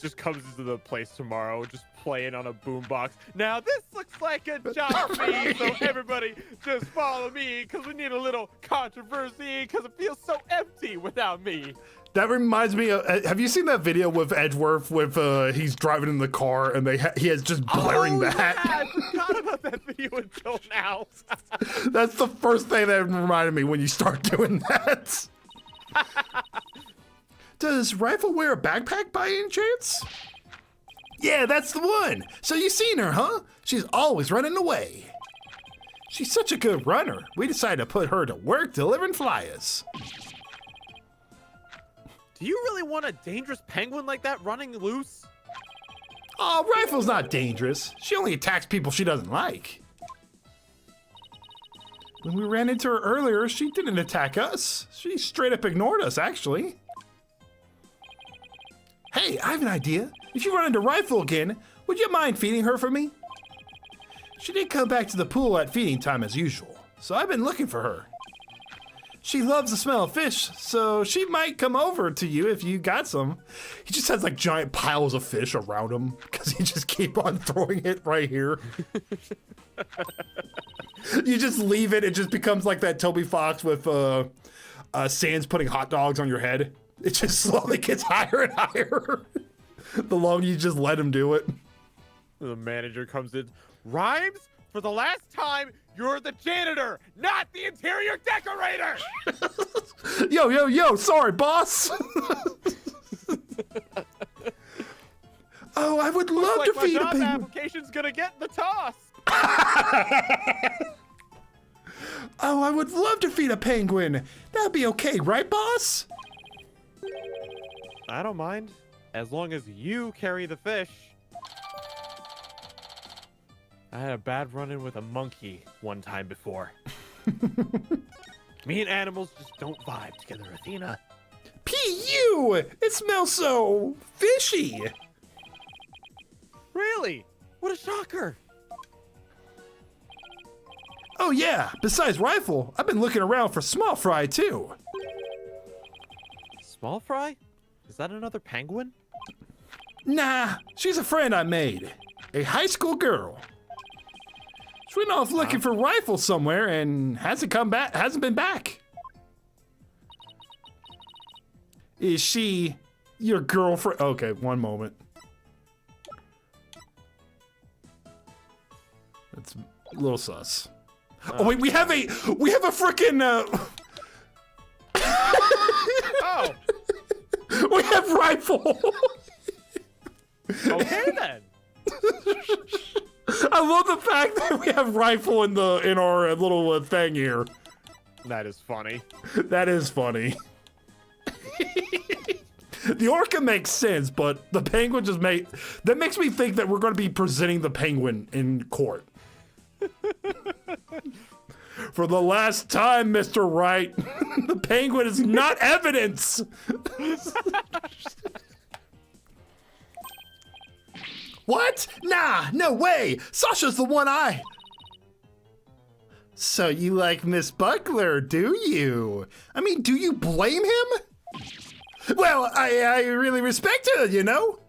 just comes into the place tomorrow, just playing on a boombox. Now this looks like a job for me, so everybody just follow me, cause we need a little controversy, cause it feels so empty without me. That reminds me of. Have you seen that video with Edgeworth with he's driving in the car and he has just blaring that? Yeah, I forgot about that video until now. That's the first thing that reminded me when you start doing that. Does Rifle wear a backpack by any chance? Yeah, that's the one. So you seen her, huh? She's always running away. She's such a good runner. We decided to put her to work delivering flyers. Do you really want a dangerous penguin like that running loose? Oh, Rifle's not dangerous. She only attacks people she doesn't like. When we ran into her earlier, she didn't attack us. She straight up ignored us, actually. Hey, I have an idea. If you run into Rifle again, would you mind feeding her for me? She did come back to the pool at feeding time as usual, so I've been looking for her. She loves the smell of fish, so she might come over to you if you got some. He just has like giant piles of fish around him because he just keep on throwing it right here. You just leave it, it just becomes like that Toby Fox with Sans putting hot dogs on your head. It just slowly gets higher and higher. The longer you just let him do it. The manager comes in. Rhymes, for the last time, you're the janitor, not the interior decorator. Yo, yo, yo, sorry, boss. Oh, I would love Looks to like feed a my job penguin. application's gonna get the toss. Oh, I would love to feed a penguin. That'd be okay, right, boss? I don't mind, as long as you carry the fish. I had a bad run-in with a monkey one time before. Me and animals just don't vibe together, Athena. P.U. It smells so fishy. Really? What a shocker! Oh yeah, besides Rifle, I've been looking around for Small Fry too. Small fry? Is that another penguin? Nah, she's a friend I made. A high school girl. She went off looking for Rifle somewhere and hasn't been back. Is she your girlfriend? Okay, one moment. That's a little sus. Oh wait, we have a freaking Oh, we have Rifle. okay then. I love the fact that we have Rifle in our little thing here. That is funny. That is funny. The orca makes sense, but the penguin that makes me think that we're going to be presenting the penguin in court. For the last time, Mr. Wright, the penguin is not evidence. What? Nah, no way. Sasha's the one So you like Miss Buckler, do you? I mean, do you blame him? Well, I really respect her, you know?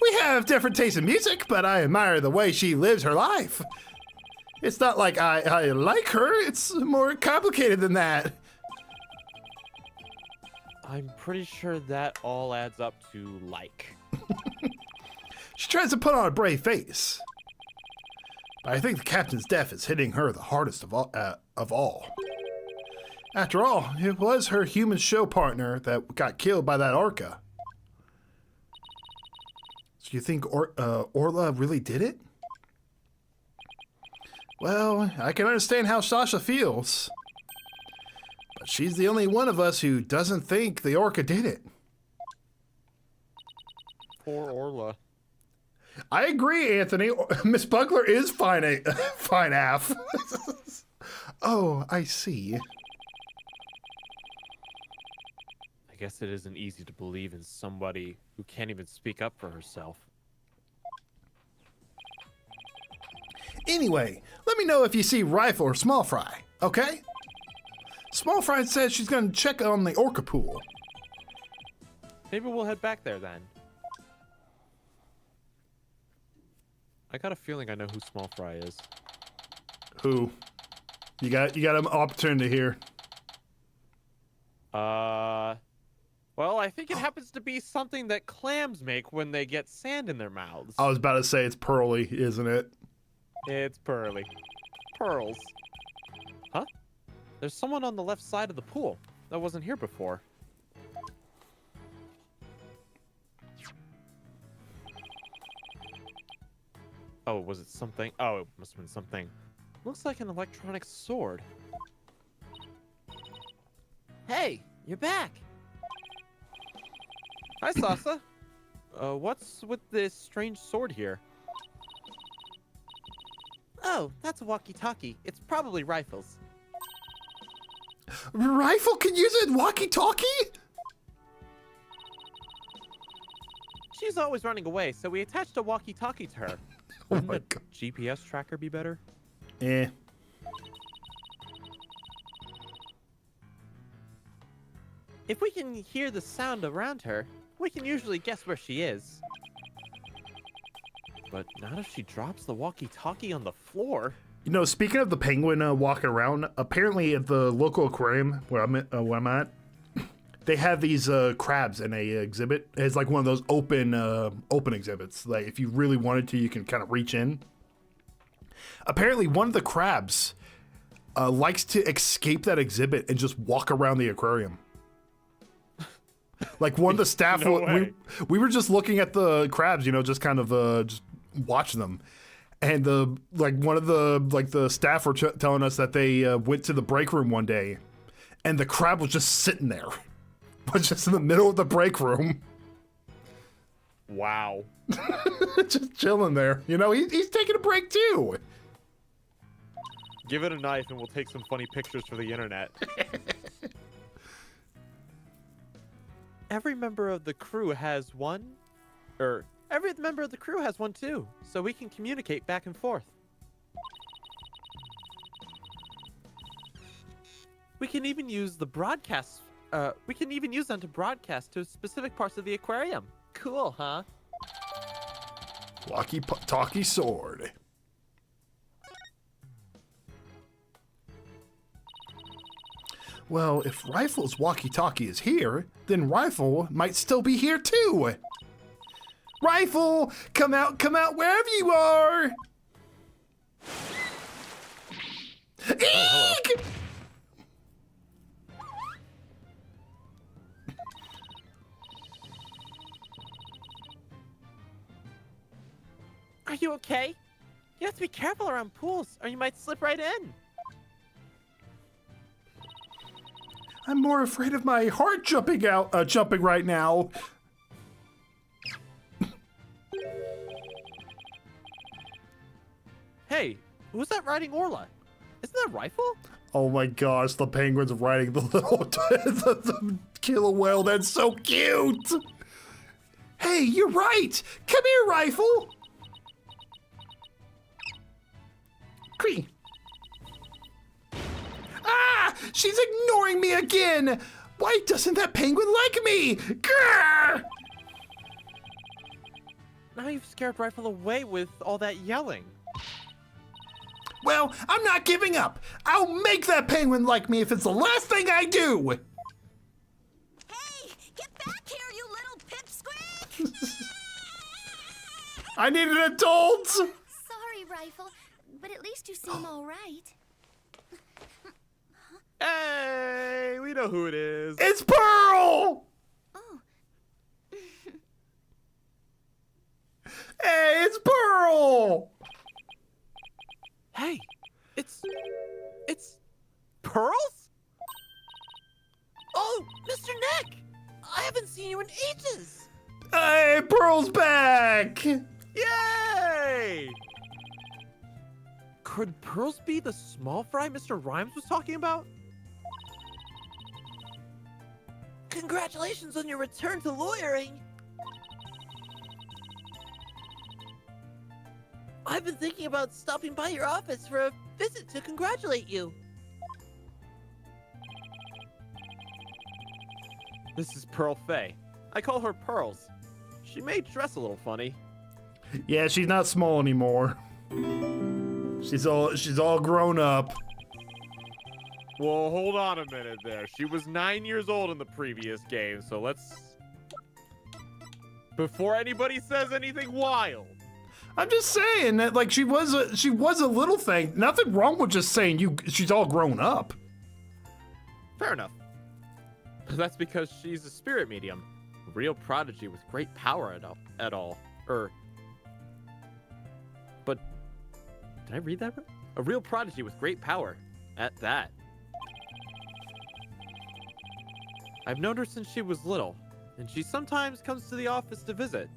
We have different tastes in music, but I admire the way she lives her life. It's not like I like her, it's more complicated than that. I'm pretty sure that all adds up to like. She tries to put on a brave face. I think the captain's death is hitting her the hardest of all. After all, it was her human show partner that got killed by that orca. So you think Orla really did it? Well, I can understand how Sasha feels. But she's the only one of us who doesn't think the orca did it. Poor Orla. I agree, Anthony. Miss Buckler is fine AF. Oh, I see. I guess it isn't easy to believe in somebody who can't even speak up for herself. Anyway, let me know if you see Rifle or Small Fry, okay? Small Fry says she's gonna check on the orca pool. Maybe we'll head back there then. I got a feeling I know who Small Fry is. Who? You got an opportunity here. Well, I think it happens to be something that clams make when they get sand in their mouths. I was about to say it's Pearly, isn't it? It's Pearly. Pearls. Huh? There's someone on the left side of the pool that wasn't here before. Oh, was it something? Oh, it must have been something. Looks like an electronic sword. Hey, you're back. Hi, Sasa. What's with this strange sword here? Oh, that's a walkie-talkie. It's probably Rifle's. Rifle can use a walkie-talkie? She's always running away, so we attached a walkie-talkie to her. Oh Wouldn't my a god. GPS tracker be better? Eh. If we can hear the sound around her, we can usually guess where she is. But not if she drops the walkie-talkie on the floor. You know, speaking of the penguin walking around, apparently at the local aquarium where I'm at, they have these crabs in a exhibit. It's like one of those open exhibits. Like if you really wanted to, you can kind of reach in. Apparently, one of the crabs likes to escape that exhibit and just walk around the aquarium. Like one of the staff, No way. we were just looking at the crabs, you know, just kind of just watching them. And one of the staff were telling us that they went to the break room one day, and the crab was just sitting there, was just in the middle of the break room, Wow. just chilling there. You know, he's taking a break too. Give it a knife and we'll take some funny pictures for the internet. Every member of the crew has one, every member of the crew has one too, so we can communicate back and forth. We can even use the broadcast. We can even use them to broadcast to specific parts of the aquarium. Cool, huh? Walkie-talkie sword. Well, if Rifle's walkie-talkie is here, then Rifle might still be here too. Rifle, come out wherever you are. Eek! Are you okay? You have to be careful around pools, or you might slip right in. I'm more afraid of my heart jumping right now. Hey, who's that riding Orla? Isn't that Rifle? Oh my gosh, the penguin's riding the little the killer whale. That's so cute. Hey, you're right. Come here, Rifle. Cree. Ah, she's ignoring me again. Why doesn't that penguin like me? Grr! Now you've scared Rifle away with all that yelling. Well, I'm not giving up. I'll make that penguin like me if it's the last thing I do. Hey, get back here, you little pipsqueak! I need an adult. Sorry, Rifle, but at least you seem all right. Hey, we know who it is. It's Pearl! Oh, Hey, it's Pearl! Hey, it's Pearls? Oh, Mr. Nick! I haven't seen you in ages! Hey, Pearl's back! Yay! Could Pearls be the small fry Mr. Rhymes was talking about? Congratulations on your return to lawyering! I've been thinking about stopping by your office for a visit to congratulate you. This is Pearl Fay. I call her Pearls. She may dress a little funny. Yeah, she's not small anymore. She's all grown up. Well, hold on a minute there. She was 9 years old in the previous game, so let's... Before anybody says anything wild. I'm just saying that, like, she was a little thing. Nothing wrong with just saying she's all grown up. Fair enough. That's because she's a spirit medium. A real prodigy with great power at all. But did I read that right? A real prodigy with great power. At that. I've known her since she was little, and she sometimes comes to the office to visit.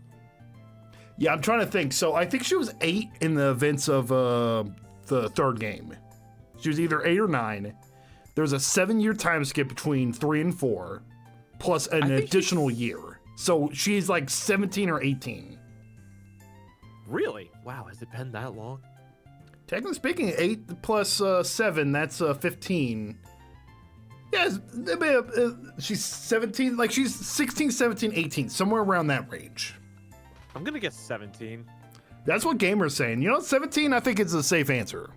Yeah, I'm trying to think. So I think she was 8 in the events of the third game. She was either 8 or 9. There was a 7-year time skip between 3 and 4, plus an additional year. So she's like 17 or 18. Really? Wow, has it been that long? Technically speaking, 8 plus 7, that's 15. Yeah, she's 17, like she's 16, 17, 18, somewhere around that range. I'm gonna guess 17. That's what gamers saying. You know, 17 I think is a safe answer.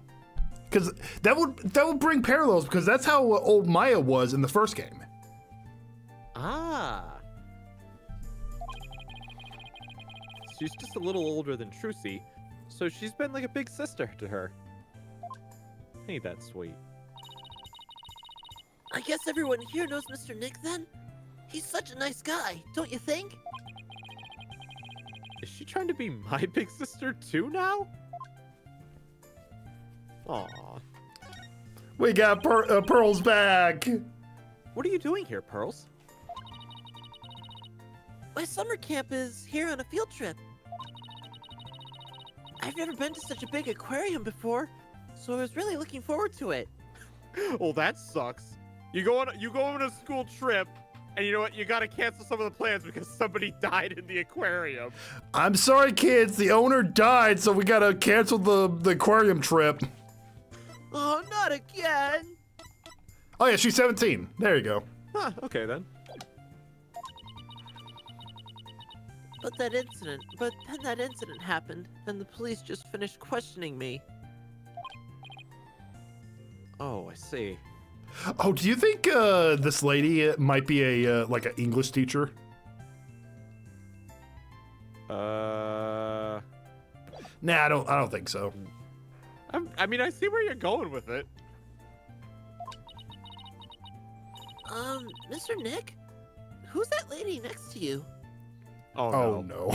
Because that would bring parallels, because that's how old Maya was in the first game. Ah. She's just a little older than Trucy, so she's been like a big sister to her. Ain't that sweet? I guess everyone here knows Mr. Nick then? He's such a nice guy, don't you think? Is she trying to be my big sister too now? Aw. We got Pearl's back. What are you doing here, Pearls? My summer camp is here on a field trip. I've never been to such a big aquarium before, so I was really looking forward to it. Well, that sucks. You go on a school trip, and you know what? You gotta cancel some of the plans because somebody died in the aquarium. I'm sorry, kids. The owner died, so we gotta cancel the aquarium trip. Oh, not again! Oh yeah, she's 17. There you go. Huh, okay then. But then that incident happened, and the police just finished questioning me. Oh, I see. Oh, do you think this lady might be a like an English teacher? Nah, Nah, I don't think so. I mean, I see where you're going with it. Mr. Nick? Who's that lady next to you? Oh no.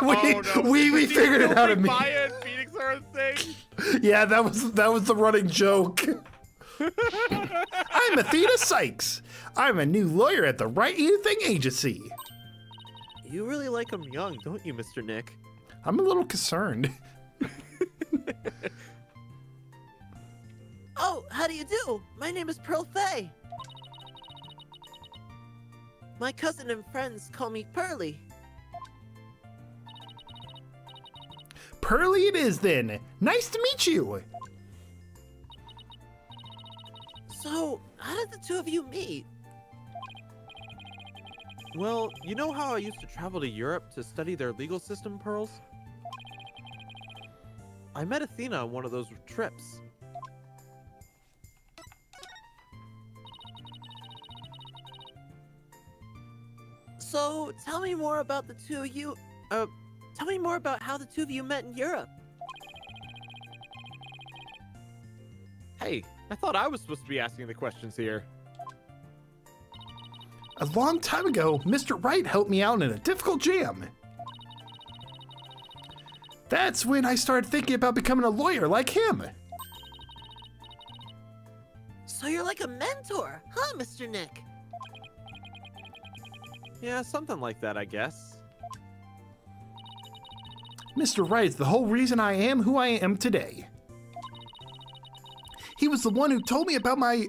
no. we figured it out immediately. Maya and Phoenix are a thing. Yeah, that was the running joke. I'm Athena Sykes. I'm a new lawyer at the Right Anything Agency. You really like him young, don't you, Mr. Nick? I'm a little concerned. Oh, how do you do? My name is Pearl Fay. My cousin and friends call me Pearly. Pearly it is then. Nice to meet you. So, how did the two of you meet? well, you know how I used to travel to Europe to study their legal system, Pearls? I met Athena on one of those trips. So, tell me more about the two of you. Tell me more about how the two of you met in Europe. Hey, I thought I was supposed to be asking the questions here. A long time ago, Mr. Wright helped me out in a difficult jam. That's when I started thinking about becoming a lawyer like him. So you're like a mentor, huh, Mr. Nick? Yeah, something like that, I guess. Mr. Wright is the whole reason I am who I am today. He was the one who told me about my,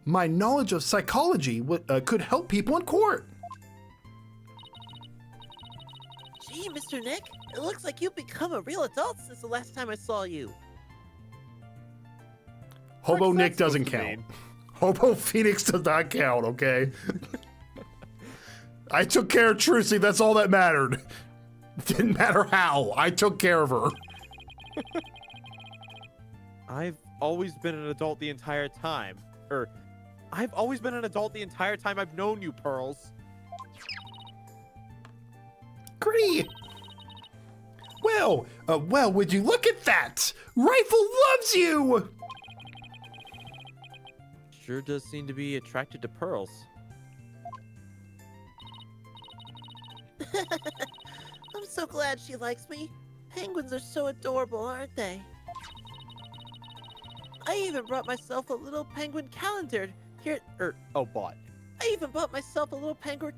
my knowledge of psychology could help people in court. Gee, Mr. Nick, it looks like you've become a real adult since the last time I saw you. Hobo What's that Nick doesn't supposed to count. mean? Hobo Phoenix does not count, okay? I took care of Trucy, that's all that mattered. Didn't matter how, I took care of her. I've always been an adult the entire time. I've always been an adult the entire time I've known you, Pearls. Gritty! Well, would you look at that? Rifle loves you! Sure does seem to be attracted to Pearls. I'm so glad she likes me. Penguins are so adorable, aren't they? I even brought myself a little penguin calendar here. Bought. I even bought myself a little penguin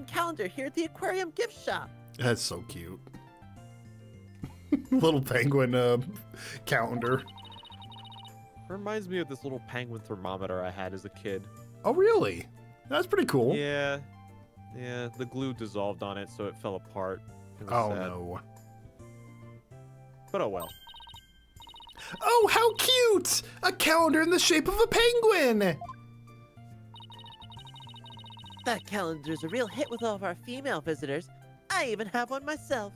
calendar here at the aquarium gift shop. That's so cute. Little penguin calendar. Reminds me of this little penguin thermometer I had as a kid. Oh, really? That's pretty cool. Yeah. Yeah, the glue dissolved on it, so it fell apart. It was Oh, sad. no. But oh well. Oh, how cute! A calendar in the shape of a penguin! That calendar's a real hit with all of our female visitors. I even have one myself.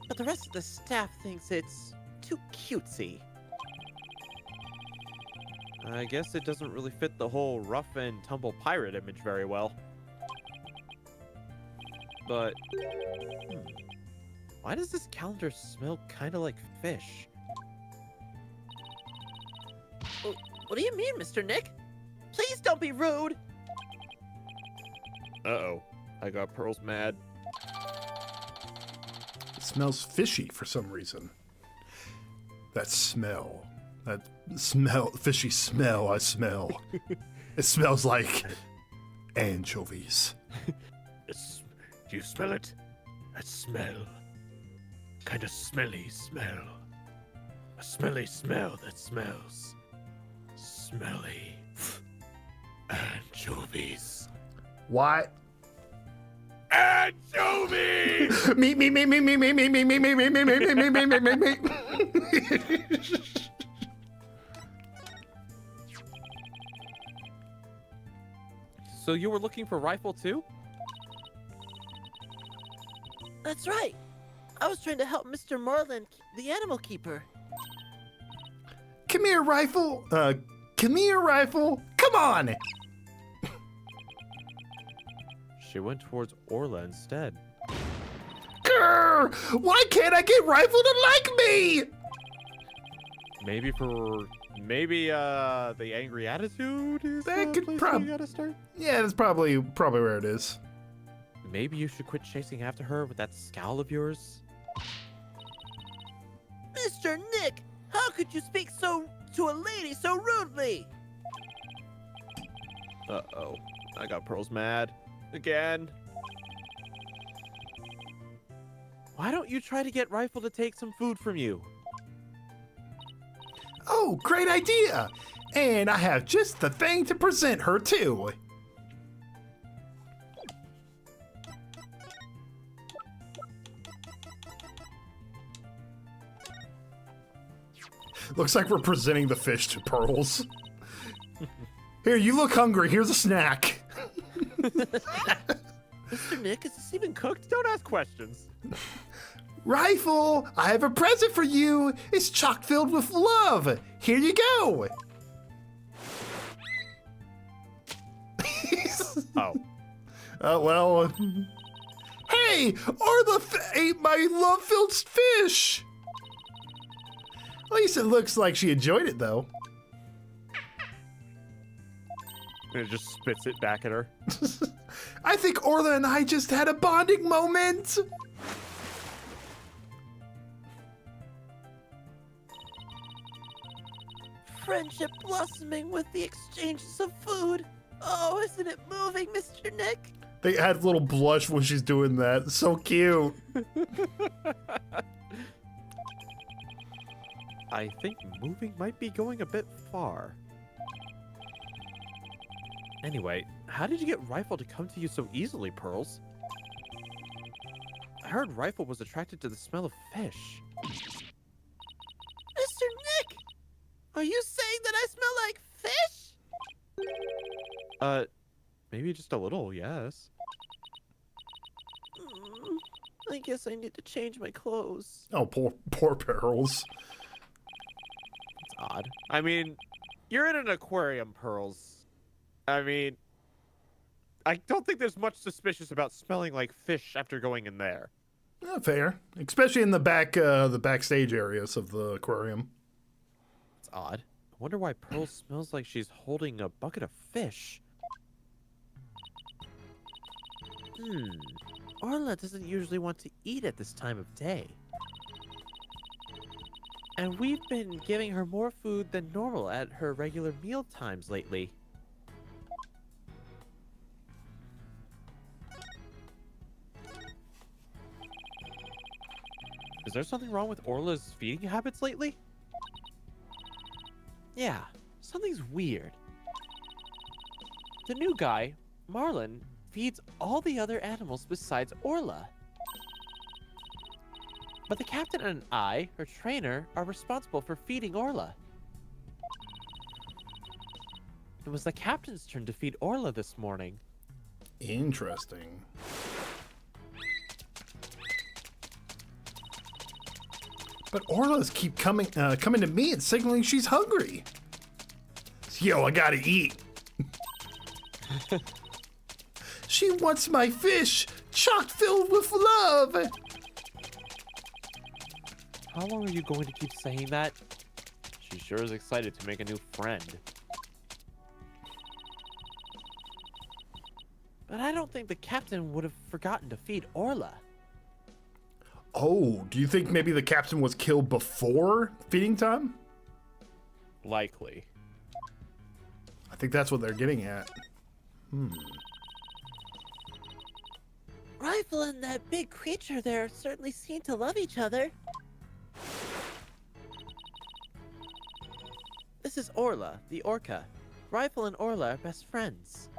But the rest of the staff thinks it's too cutesy. I guess it doesn't really fit the whole rough and tumble pirate image very well. But, why does this calendar smell kind of like fish? What do you mean, Mr. Nick? Please don't be rude! Uh-oh. I got Pearls mad. It smells fishy for some reason. That smell. Fishy smell I smell. It smells like anchovies. Do you smell it? That smell. Kind of smelly smell. A smelly smell that smells. Smelly. Anchovies. What? Anchovies! Me. So you were looking for Rifle too? That's right. I was trying to help Mr. Moreland, the animal keeper. Come here, Rifle. Come on. She went towards Orla instead. Grr! Why can't I get Rifle to like me? Maybe the angry attitude is That could place prob- you gotta start. Yeah, that's probably where it is. Maybe you should quit chasing after her with that scowl of yours. Mr. Nick, how could you speak to a lady so rudely? Uh-oh. I got Pearls mad. Again. Why don't you try to get Rifle to take some food from you? Oh, great idea! And I have just the thing to present her too. Looks like we're presenting the fish to Pearls. Here, you look hungry. Here's a snack. Mr. Nick, is this even cooked? Don't ask questions. Rifle, I have a present for you. It's chock filled with love. Here you go. Oh. Well. Hey, Arla ate my love-filled fish. At least it looks like she enjoyed it, though. And it just spits it back at her. I think Orla and I just had a bonding moment. Friendship blossoming with the exchanges of food. Oh, isn't it moving, Mr. Nick? They had a little blush when she's doing that. So cute. I think moving might be going a bit far. Anyway, how did you get Rifle to come to you so easily, Pearls? I heard Rifle was attracted to the smell of fish. Mr. Nick! Are you saying that I smell like fish? Maybe just a little, yes. I guess I need to change my clothes. Oh, poor Pearls. It's odd. I mean, you're in an aquarium, Pearls. I mean, I don't think there's much suspicious about smelling like fish after going in there. Fair, especially in the backstage areas of the aquarium. It's odd. I wonder why Pearls smells like she's holding a bucket of fish. Orla doesn't usually want to eat at this time of day. And we've been giving her more food than normal at her regular meal times lately. Is there something wrong with Orla's feeding habits lately? Yeah, something's weird. The new guy, Marlin, feeds all the other animals besides Orla. But the captain and I, her trainer, are responsible for feeding Orla. It was the captain's turn to feed Orla this morning. Interesting. But Orla's keep coming to me and signaling she's hungry. Yo, I gotta eat. She wants my fish, chock filled with love. How long are you going to keep saying that? She sure is excited to make a new friend. But I don't think the captain would have forgotten to feed Orla. Oh, do you think maybe the captain was killed before feeding time? Likely. I think that's what they're getting at. Rifle and that big creature there certainly seem to love each other. This is Orla, the orca. Rifle and Orla are best friends.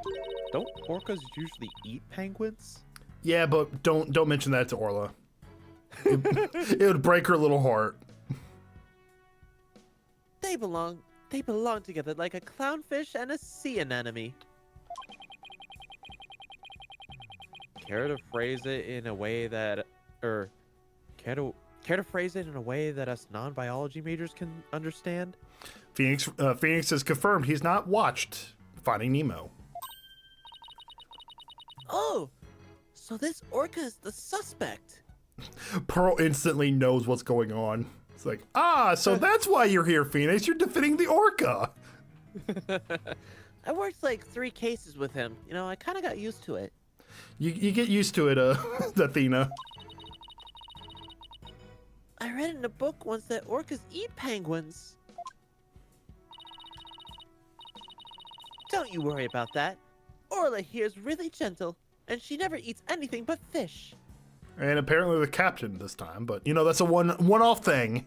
Don't orcas usually eat penguins? Yeah, but don't mention that to Orla. It would break her little heart. They belong together like a clownfish and a sea anemone. Care to phrase it in a way that, care to phrase it in a way that us non-biology majors can understand? Phoenix has confirmed he's not watched Finding Nemo. Oh, so this orca is the suspect. Pearl instantly knows what's going on. It's like, so that's why you're here, Phoenix. You're defending the orca. I worked like 3 cases with him. You know, I kind of got used to it. You get used to it, Athena. I read in a book once that orcas eat penguins. Don't you worry about that. Orla here's really gentle, and she never eats anything but fish. And apparently the captain this time, but you know, that's a one-off thing.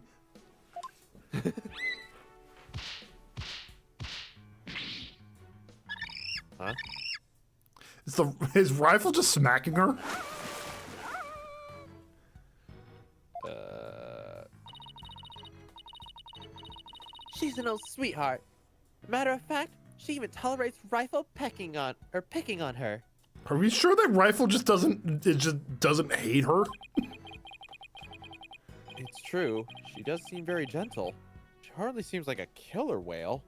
Huh? Is his rifle just smacking her? She's an old sweetheart. Matter of fact, she even tolerates Rifle picking on her. Are we sure that rifle just doesn't hate her? It's true. She does seem very gentle. She hardly seems like a killer whale.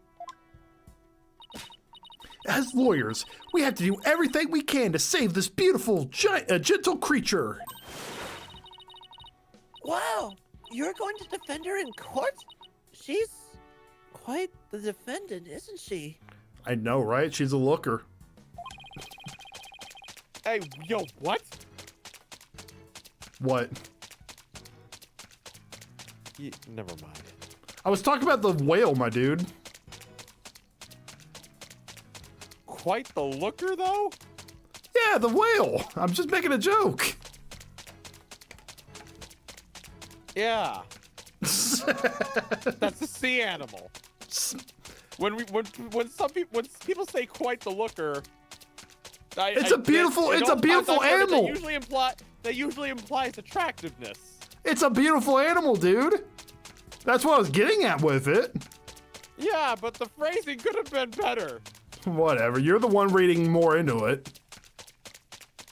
As lawyers, we have to do everything we can to save this beautiful, gentle creature. Wow, you're going to defend her in court? She's quite the defendant, isn't she? I know, right? She's a looker. Hey, yo, what? What? Never mind. I was talking about the whale, my dude. Quite the looker, though? Yeah, the whale. I'm just making a joke. Yeah. That's a sea animal. When people say quite the looker, It's a beautiful animal. That usually implies attractiveness. It's a beautiful animal, dude. That's what I was getting at with it. Yeah, but the phrasing could have been better. Whatever. You're the one reading more into it.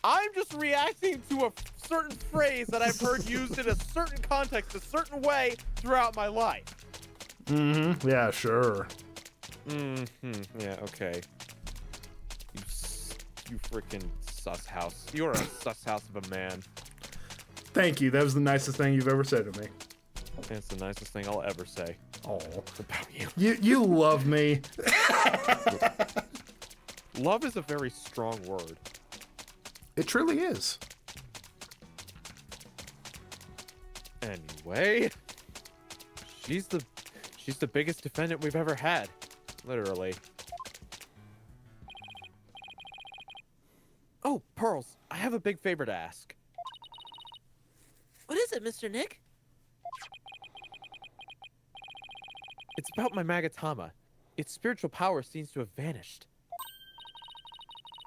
I'm just reacting to a certain phrase that I've heard used in a certain context, a certain way throughout my life. Mm-hmm. Yeah, sure. Yeah, okay. You freaking sus house. You're a sus house of a man. Thank you. That was the nicest thing you've ever said to me. That's the nicest thing I'll ever say Oh, about you. you love me. Love is a very strong word. It truly is. Anyway, she's the biggest defendant we've ever had, literally. Oh, Pearls, I have a big favor to ask. What is it, Mr. Nick? It's about my Magatama. Its spiritual power seems to have vanished.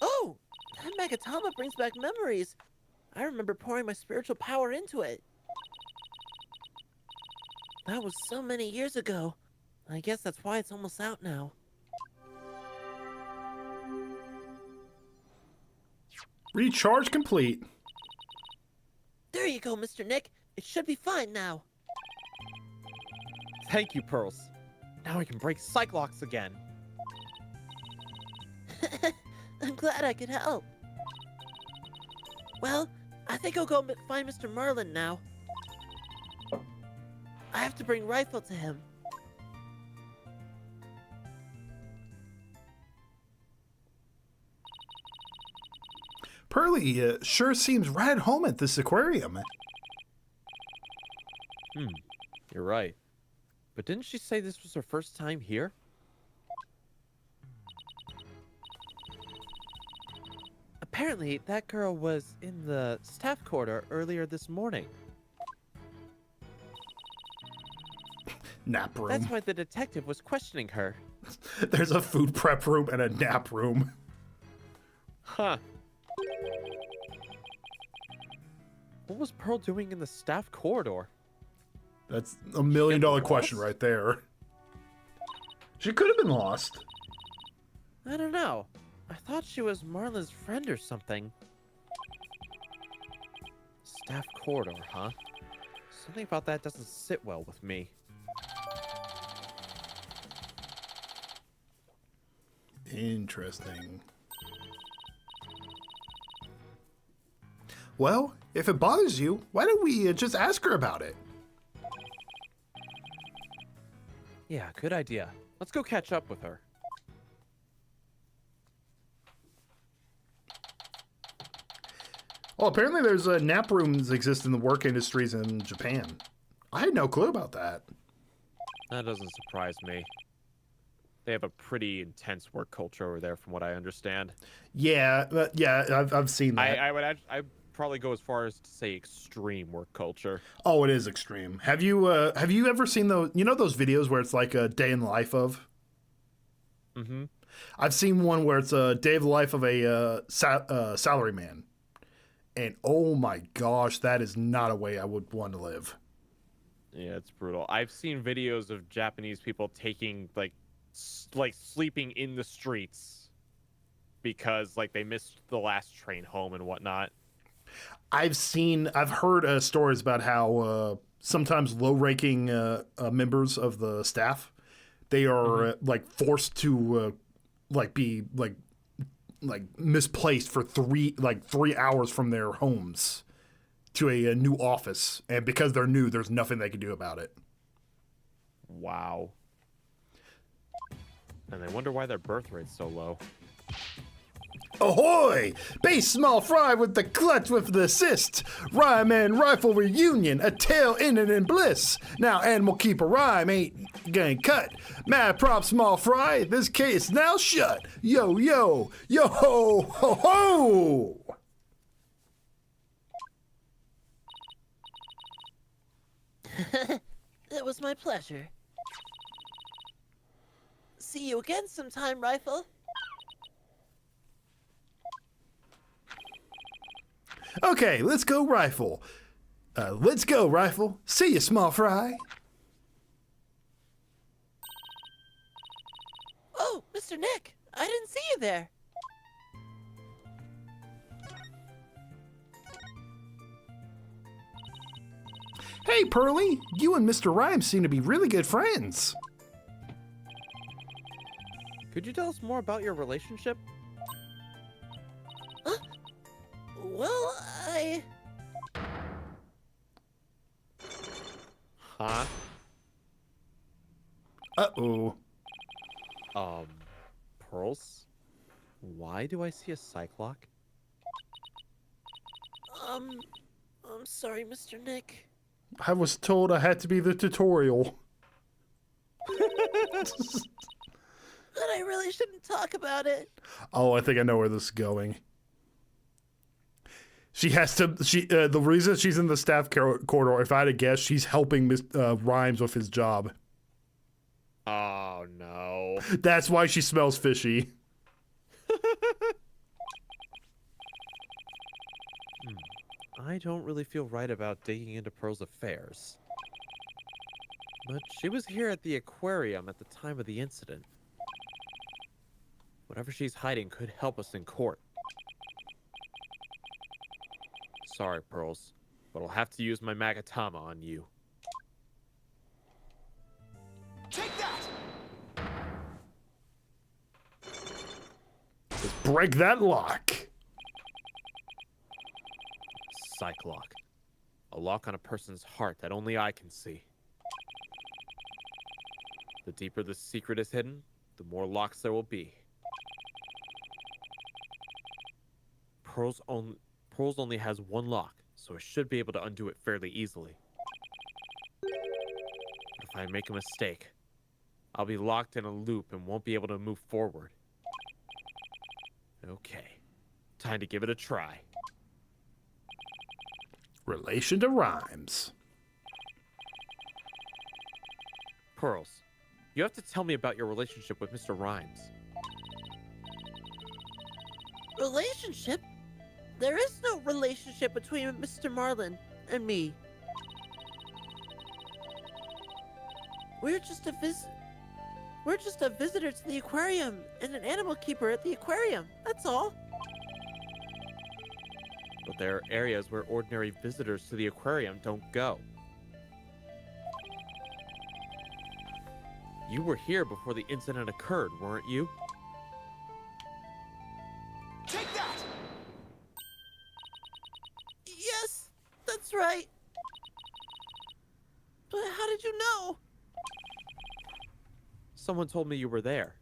Oh, that Magatama brings back memories. I remember pouring my spiritual power into it. That was so many years ago. I guess that's why it's almost out now. Recharge complete. There you go, Mr. Nick. It should be fine now. Thank you, Pearls. Now I can break Cyclocks again. I'm glad I could help. Well, I think I'll go find Mr. Merlin now. I have to bring Rifle to him. Pearly sure seems right at home at this aquarium. You're right. But didn't she say this was her first time here? Apparently, that girl was in the staff corridor earlier this morning. Nap room. That's why the detective was questioning her. There's a food prep room and a nap room. Huh. What was Pearl doing in the staff corridor? That's $1 million lost? question right there. She could have been lost. I don't know. I thought she was Marlin's friend or something. Staff corridor, huh? Something about that doesn't sit well with me. Interesting. Well, if it bothers you, why don't we just ask her about it? Yeah, good idea. Let's go catch up with her. Well, apparently there's nap rooms exist in the work industries in Japan. I had no clue about that. That doesn't surprise me. They have a pretty intense work culture over there, from what I understand. Yeah, I've seen that. I'd probably go as far as to say extreme work culture. Oh, it is extreme. Have you ever seen those? You know those videos where it's like a day in the life of? Mm-hmm. I've seen one where it's a day of the life of a salaryman, and oh my gosh, that is not a way I would want to live. Yeah, it's brutal. I've seen videos of Japanese people taking like sleeping in the streets because like they missed the last train home and whatnot. I've heard stories about how sometimes low-ranking members of the staff, they are like forced to be misplaced for 3 hours from their homes to a new office, and because they're new, there's nothing they can do about it. Wow. And I wonder why their birth rate's so low. Ahoy! Base small fry with the clutch with the assist. Rhyme and rifle reunion, a tail in it in bliss. Now animal keeper rhyme ain't getting cut. Mad prop small fry, this case now shut. Yo, yo, yo ho, ho, ho! It was my pleasure. See you again sometime, Rifle. Okay, let's go rifle. Let's go rifle. See you, small fry. Oh, Mr. Nick, I didn't see you there. Hey, Pearly, you and Mr. Rhymes seem to be really good friends. Could you tell us more about your relationship? Well, Huh? Uh-oh. Pearls? Why do I see a Cyclock? I'm sorry, Mr. Nick. I was told I had to be the tutorial. But I really shouldn't talk about it. Oh, I think I know where this is going. She has to. The reason she's in the staff corridor, if I had to guess, she's helping Rhymes with his job. Oh no. That's why she smells fishy. I don't really feel right about digging into Pearl's affairs. But she was here at the aquarium at the time of the incident. Whatever she's hiding could help us in court. Sorry, Pearls, but I'll have to use my Magatama on you. Take that! Just break that lock. Cyclock. A lock on a person's heart that only I can see. The deeper the secret is hidden, the more locks there will be. Pearls only has one lock, so I should be able to undo it fairly easily. But if I make a mistake, I'll be locked in a loop and won't be able to move forward. Okay, time to give it a try. Relation to Rhymes. Pearls, you have to tell me about your relationship with Mr. Rhymes. Relationship? There is no relationship between Mr. Marlin and me. We're just a visitor to the aquarium and an animal keeper at the aquarium. That's all. But there are areas where ordinary visitors to the aquarium don't go. You were here before the incident occurred, weren't you? Take that! Yes, that's right. But how did you know? Someone told me you were there.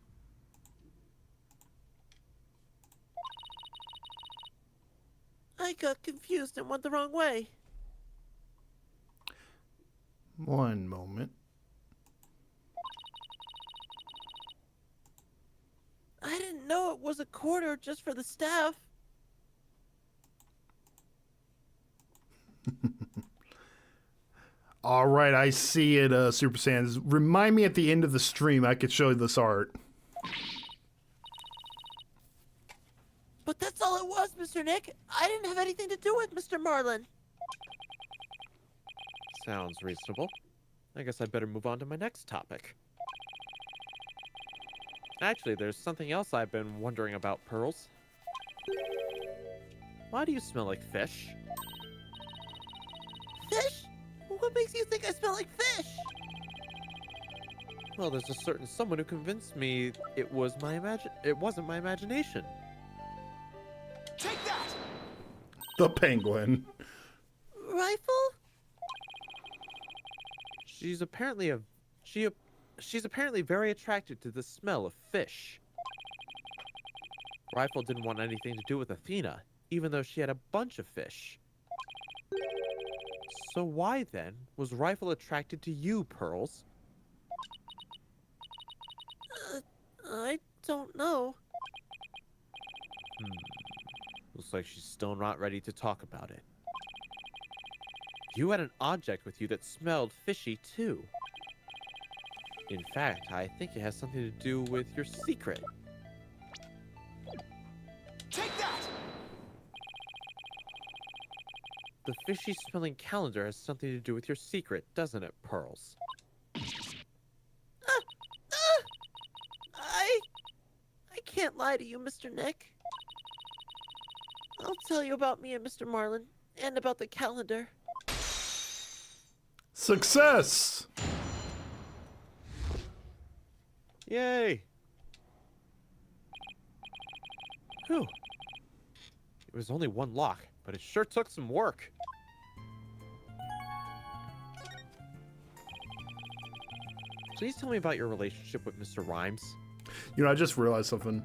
I got confused and went the wrong way. One moment. I didn't know it was a corridor just for the staff. All right, I see it, Super Sans. Remind me at the end of the stream, I could show you this art. But that's all it was, Mr. Nick. I didn't have anything to do with Mr. Marlin. Sounds reasonable. I guess I'd better move on to my next topic. Actually, there's something else I've been wondering about, Pearls. Why do you smell like fish? Fish? What makes you think I smell like fish? Well, there's a certain someone who convinced me it wasn't my imagination. Take that! The penguin. Rifle? She's apparently a She's apparently very attracted to the smell of fish. Rifle didn't want anything to do with Athena, even though she had a bunch of fish. So why then was Rifle attracted to you, Pearls? I don't know. Looks like she's still not ready to talk about it. You had an object with you that smelled fishy too. In fact, I think it has something to do with your secret. Take that! The fishy smelling calendar has something to do with your secret, doesn't it, Pearls? I can't lie to you, Mr. Nick. I'll tell you about me and Mr. Marlin, and about the calendar. Success! Yay! Whew. It was only one lock, but it sure took some work. Please tell me about your relationship with Mr. Rhymes. You know, I just realized something.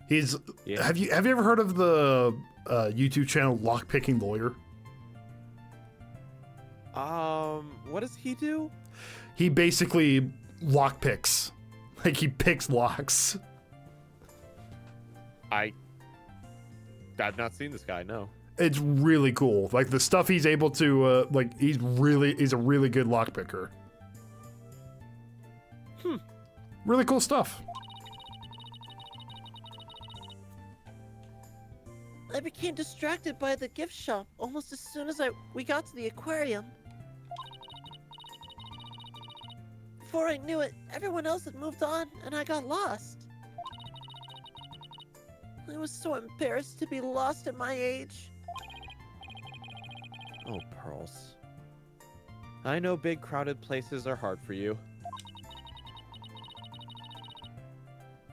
He's Yeah. Have you ever heard of the YouTube channel Lockpicking Lawyer? What does he do? He basically lockpicks. Like he picks locks. I've not seen this guy, no. It's really cool. Like the stuff he's able to he's a really good lockpicker. Really cool stuff. I became distracted by the gift shop almost as soon as we got to the aquarium. Before I knew it, everyone else had moved on, and I got lost. I was so embarrassed to be lost at my age. Oh, Pearls. I know big crowded places are hard for you.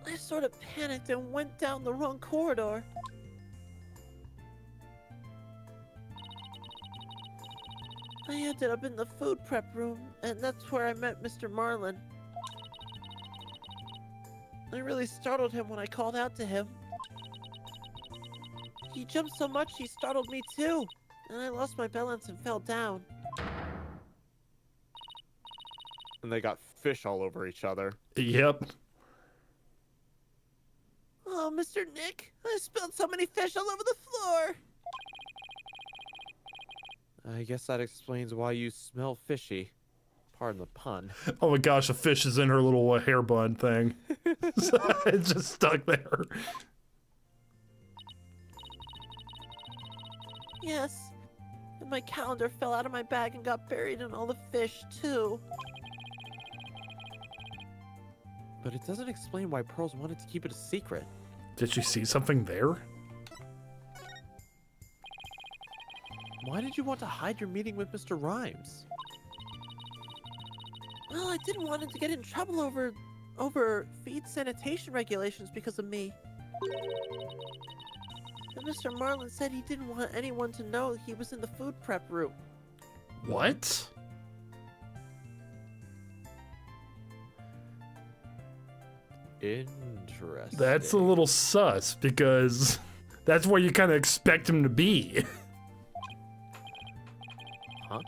I sort of panicked and went down the wrong corridor. I ended up in the food prep room, and that's where I met Mr. Marlin. I really startled him when I called out to him. He jumped so much he startled me too, and I lost my balance and fell down. And they got fish all over each other. Yep. Oh, Mr. Nick, I spilled so many fish all over the floor. I guess that explains why you smell fishy. Pardon the pun. Oh my gosh, a fish is in her little hair bun thing. So it's just stuck there. Yes, and my calendar fell out of my bag and got buried in all the fish too. But it doesn't explain why Pearls wanted to keep it a secret. Did she see something there? Why did you want to hide your meeting with Mr. Rhymes? Well, I didn't want him to get in trouble over feed sanitation regulations because of me. And Mr. Marlin said he didn't want anyone to know he was in the food prep room. What? Interesting. That's a little sus because that's where you kind of expect him to be. Huh?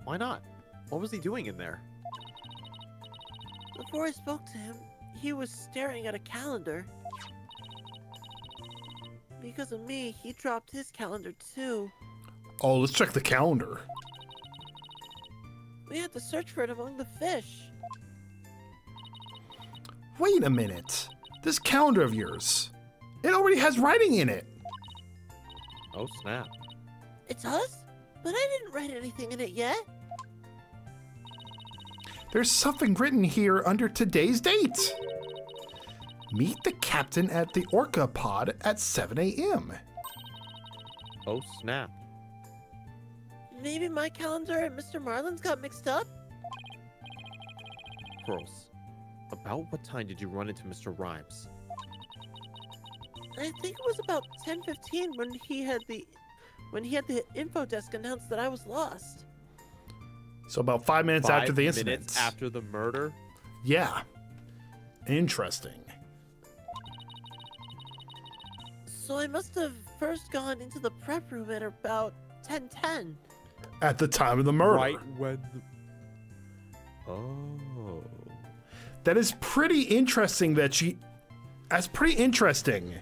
Why not? What was he doing in there? Before I spoke to him, he was staring at a calendar. Because of me, he dropped his calendar too. Oh, let's check the calendar. We had to search for it among the fish. Wait a minute. This calendar of yours, it already has writing in it. Oh, snap. It's us? But I didn't write anything in it yet. There's something written here under today's date. Meet the captain at the Orca pod at 7 a.m. Oh, snap. Maybe my calendar and Mr. Marlin's got mixed up? Pearls, about what time did you run into Mr. Rhymes? I think it was about 10:15 when he had the info desk announce that I was lost. So about 5 minutes after the 5 incident. minutes after the murder? Yeah. Interesting. So I must have first gone into the prep room at about 10:10. At the time of the murder. Right when the... Oh. That is pretty interesting That's pretty interesting.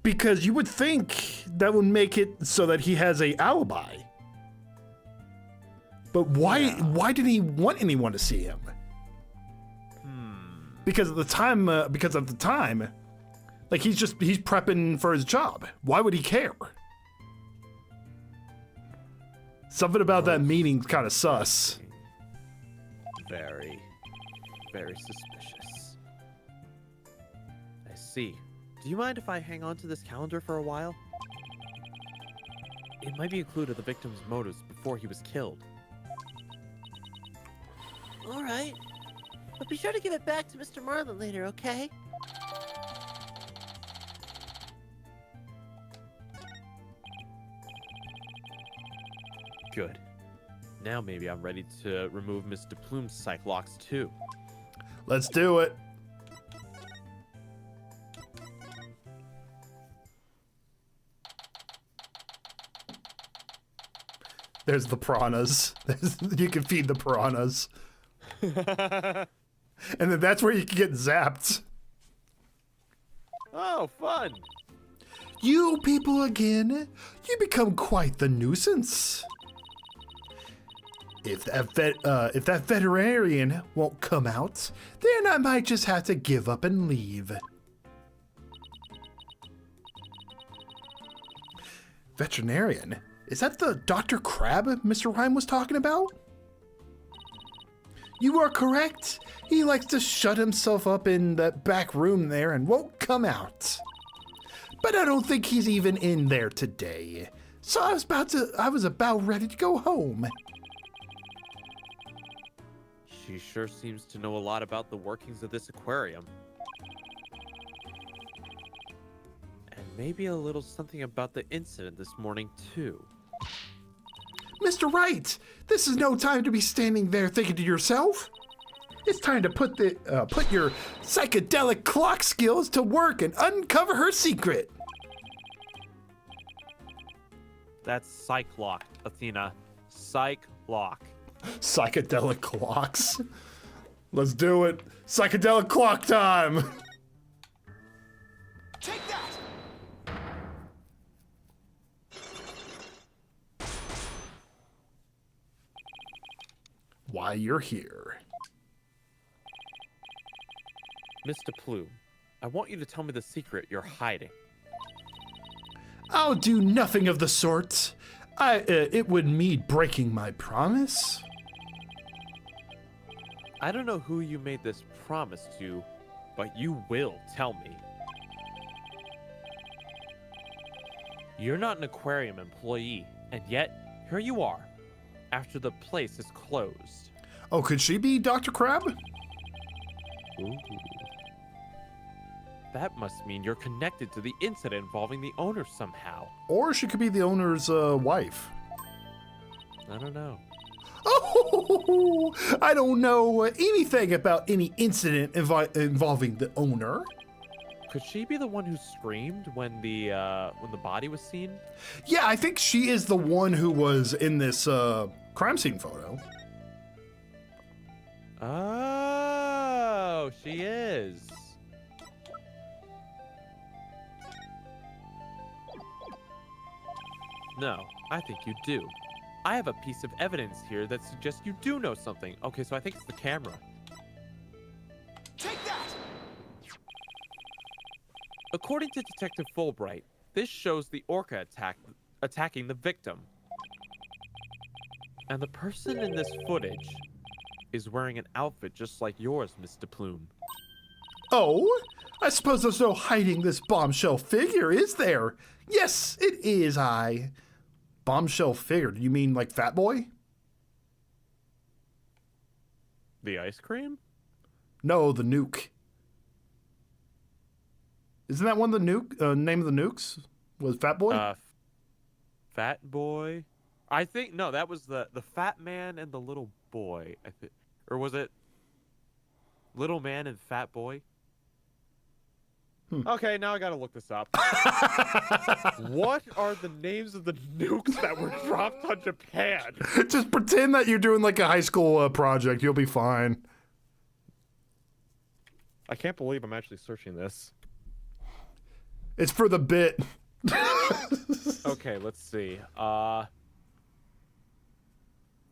Because you would think that would make it so that he has a alibi. But why did he want anyone to see him? Because at the time, like he's prepping for his job. Why would he care? Something about that meeting's kind of sus. Very, very suspicious. I see. Do you mind if I hang on to this calendar for a while? It might be a clue to the victim's motives before he was killed. All right. But be sure to give it back to Mr. Marlin later, okay? Good. Now maybe I'm ready to remove Mr. Plume's psych locks too. Let's do it. There's the piranhas. You can feed the piranhas. And then that's where you can get zapped. Oh, fun! You people again? You become quite the nuisance. If that veterinarian won't come out, then I might just have to give up and leave. Veterinarian? Is that the Dr. Crab Mr. Rhyme was talking about? You are correct. He likes to shut himself up in that back room there and won't come out. But I don't think he's even in there today. So I was about ready to go home. She sure seems to know a lot about the workings of this aquarium. And maybe a little something about the incident this morning, too. Mr. Wright, this is no time to be standing there thinking to yourself. It's time to put your psychedelic clock skills to work and uncover her secret. That's psych lock, Athena. Psych lock. Psychedelic clocks. Let's do it. Psychedelic clock time. Take that! Why you're here. Mr. Plume, I want you to tell me the secret you're hiding. I'll do nothing of the sort. It would mean breaking my promise. I don't know who you made this promise to, but you will tell me. You're not an aquarium employee, and yet, here you are, after the place is closed. Oh, could she be Dr. Crab? Ooh. That must mean you're connected to the incident involving the owner somehow. Or she could be the owner's wife. I don't know. Oh, I don't know anything about any incident involving the owner. Could she be the one who screamed when the body was seen? Yeah, I think she is the one who was in this crime scene photo. Oh, she is. No, I think you do. I have a piece of evidence here that suggests you do know something. Okay, so I think it's the camera. Take that! According to Detective Fulbright, this shows the orca attacking the victim. And the person in this footage is wearing an outfit just like yours, Mr. Plume. Oh, I suppose there's no hiding this bombshell figure, is there? Yes, it is I. Bombshell figure, do you mean like Fat Boy? The ice cream? No, the nuke. Isn't that one of the name of the nukes? Was Fat Boy? Fat Boy? I think no, that was the fat man and the little boy. I think, or was it little man and fat boy? Okay, now I gotta look this up. What are the names of the nukes that were dropped on Japan? Just pretend that you're doing like a high school project. You'll be fine. I can't believe I'm actually searching this. It's for the bit. Okay, let's see.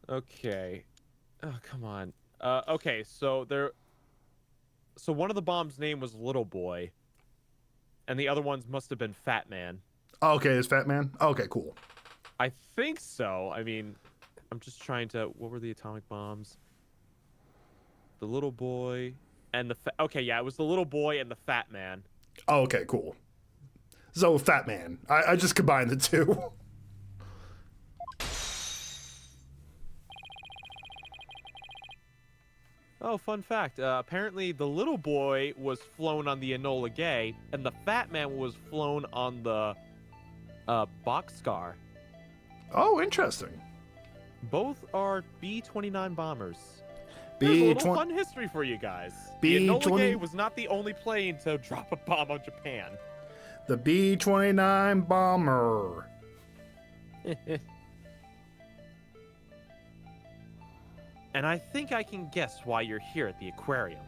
Okay. Oh, come on. Okay, so one of the bombs' name was Little Boy, and the other ones must have been Fat Man. Okay, it's Fat Man? Okay, cool. I think so. I mean, I'm just trying to... What were the atomic bombs? The Little Boy and the... Okay, yeah, it was the Little Boy and the Fat Man. Oh, okay, cool. So, Fat Man. I just combined the two. Oh, fun fact. Apparently, the Little Boy was flown on the Enola Gay, and the Fat Man was flown on the Boxcar. Oh, interesting. Both are B-29 bombers. B- There's a little twen- fun history for you guys. B- The Enola 20 Gay was not the only plane to drop a bomb on Japan. The B-29 bomber. And I think I can guess why you're here at the aquarium.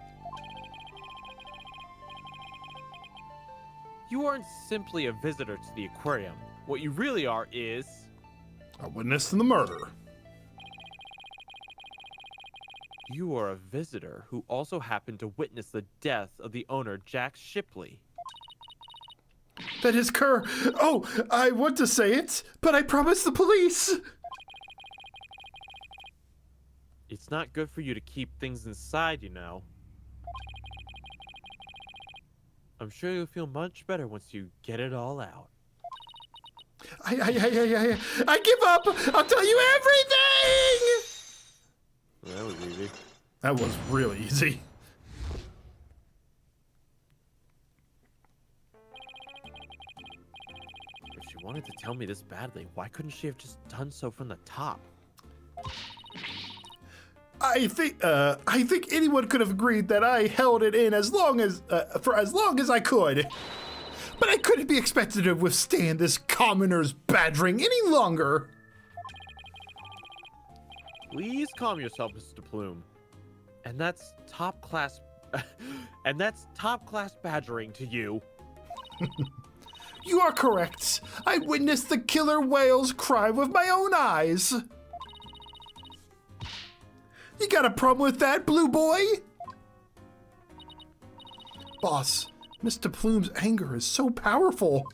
You aren't simply a visitor to the aquarium. What you really are is... A witness to the murder. You are a visitor who also happened to witness the death of the owner, Jack Shipley. That is Kerr. Oh, I want to say it, but I promised the police. It's not good for you to keep things inside, you know. I'm sure you'll feel much better once you get it all out. I give up. I'll tell you everything. That was easy. That was really easy. If she wanted to tell me this badly, why couldn't she have just done so from the top? I think anyone could have agreed that I held it in for as long as I could. But I couldn't be expected to withstand this commoner's badgering any longer. Please calm yourself, Mr. Plume. And that's top class badgering to you. You are correct. I witnessed the killer whale's crime with my own eyes. You got a problem with that, Blue Boy? Boss, Mr. Plume's anger is so powerful.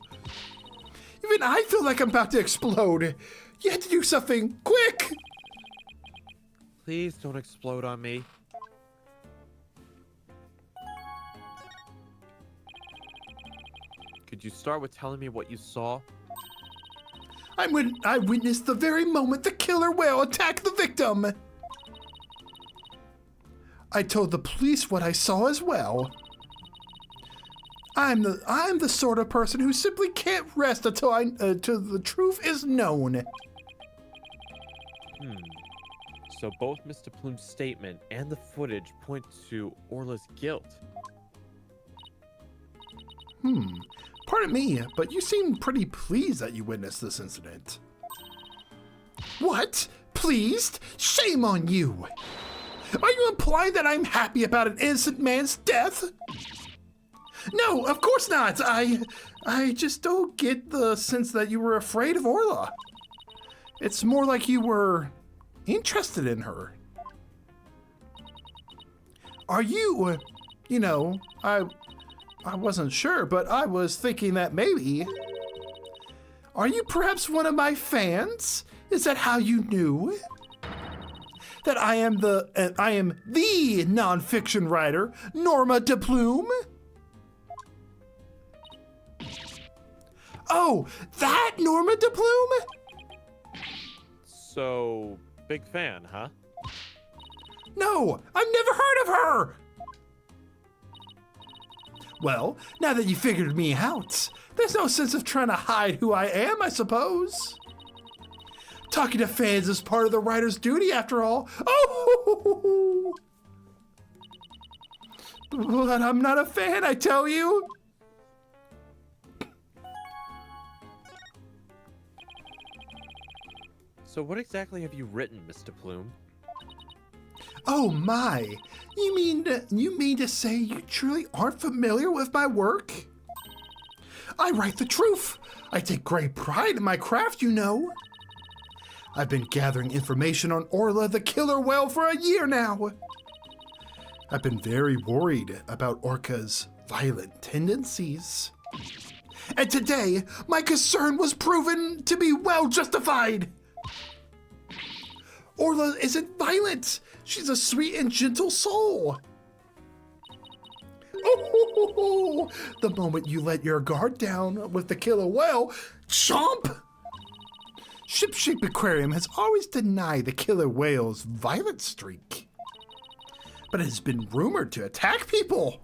Even I feel like I'm about to explode. You have to do something quick. Please don't explode on me. Could you start with telling me what you saw? I witnessed the very moment the killer whale attacked the victim. I told the police what I saw as well. I'm the sort of person who simply can't rest until the truth is known. So both Mr. Plume's statement and the footage point to Orla's guilt. Pardon me, but you seem pretty pleased that you witnessed this incident. What? Pleased? Shame on you! Are you implying that I'm happy about an innocent man's death? No, of course not. I just don't get the sense that you were afraid of Orla. It's more like you were interested in her. Are you, I wasn't sure, but I was thinking that maybe. Are you perhaps one of my fans? Is that how you knew? That I am the nonfiction writer, Norma de Plume? Oh, that Norma de Plume? So, big fan, huh? No, I've never heard of her! Well, now that you figured me out, there's no sense of trying to hide who I am, I suppose. Talking to fans is part of the writer's duty, after all. Oh! But I'm not a fan, I tell you. So what exactly have you written, Mr. Plume? Oh my! You mean to say you truly aren't familiar with my work? I write the truth. I take great pride in my craft, you know. I've been gathering information on Orla the killer whale for a year now. I've been very worried about Orca's violent tendencies. And today, my concern was proven to be well justified. Orla isn't violent. She's a sweet and gentle soul. Oh, the moment you let your guard down with the killer whale, chomp! Shipshape Aquarium has always denied the killer whale's violent streak, but it has been rumored to attack people.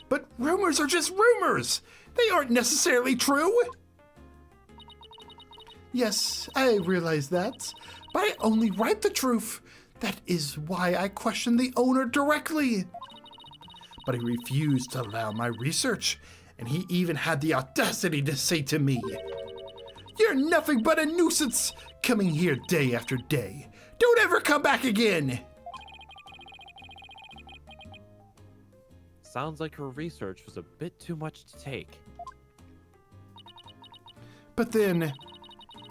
But rumors are just rumors. They aren't necessarily true. Yes, I realize that, but I only write the truth. That is why I questioned the owner directly. But he refused to allow my research, and he even had the audacity to say to me, "You're nothing but a nuisance, coming here day after day. Don't ever come back again." Sounds like her research was a bit too much to take. But then,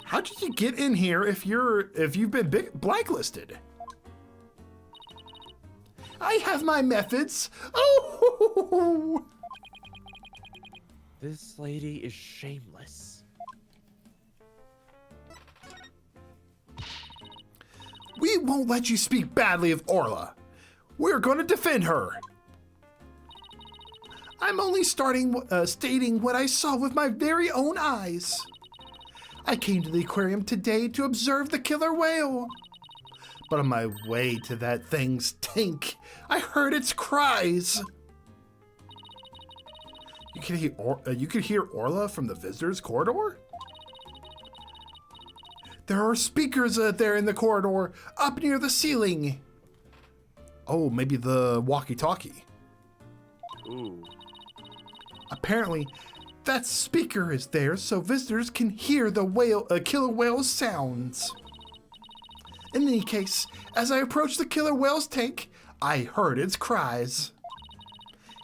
how did you get in here if you've been blacklisted? I have my methods. Oh! This lady is shameless. We won't let you speak badly of Orla. We're going to defend her. I'm only stating what I saw with my very own eyes. I came to the aquarium today to observe the killer whale. But on my way to that thing's tank, I heard its cries. You could hear Orla from the visitors' corridor? There are speakers there in the corridor, up near the ceiling. Oh, maybe the walkie-talkie. Ooh. Apparently, that speaker is there so visitors can hear the killer whale's sounds. In any case, as I approached the killer whale's tank, I heard its cries.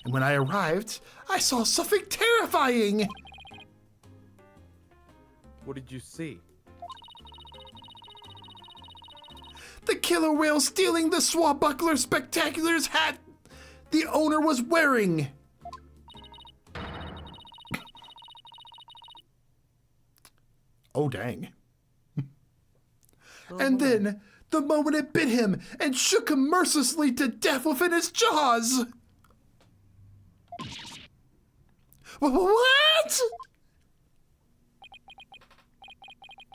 And when I arrived, I saw something terrifying. What did you see? The killer whale stealing the swashbuckler spectacular's hat the owner was wearing. Oh, dang. And then, the moment it bit him and shook him mercilessly to death within its jaws. What?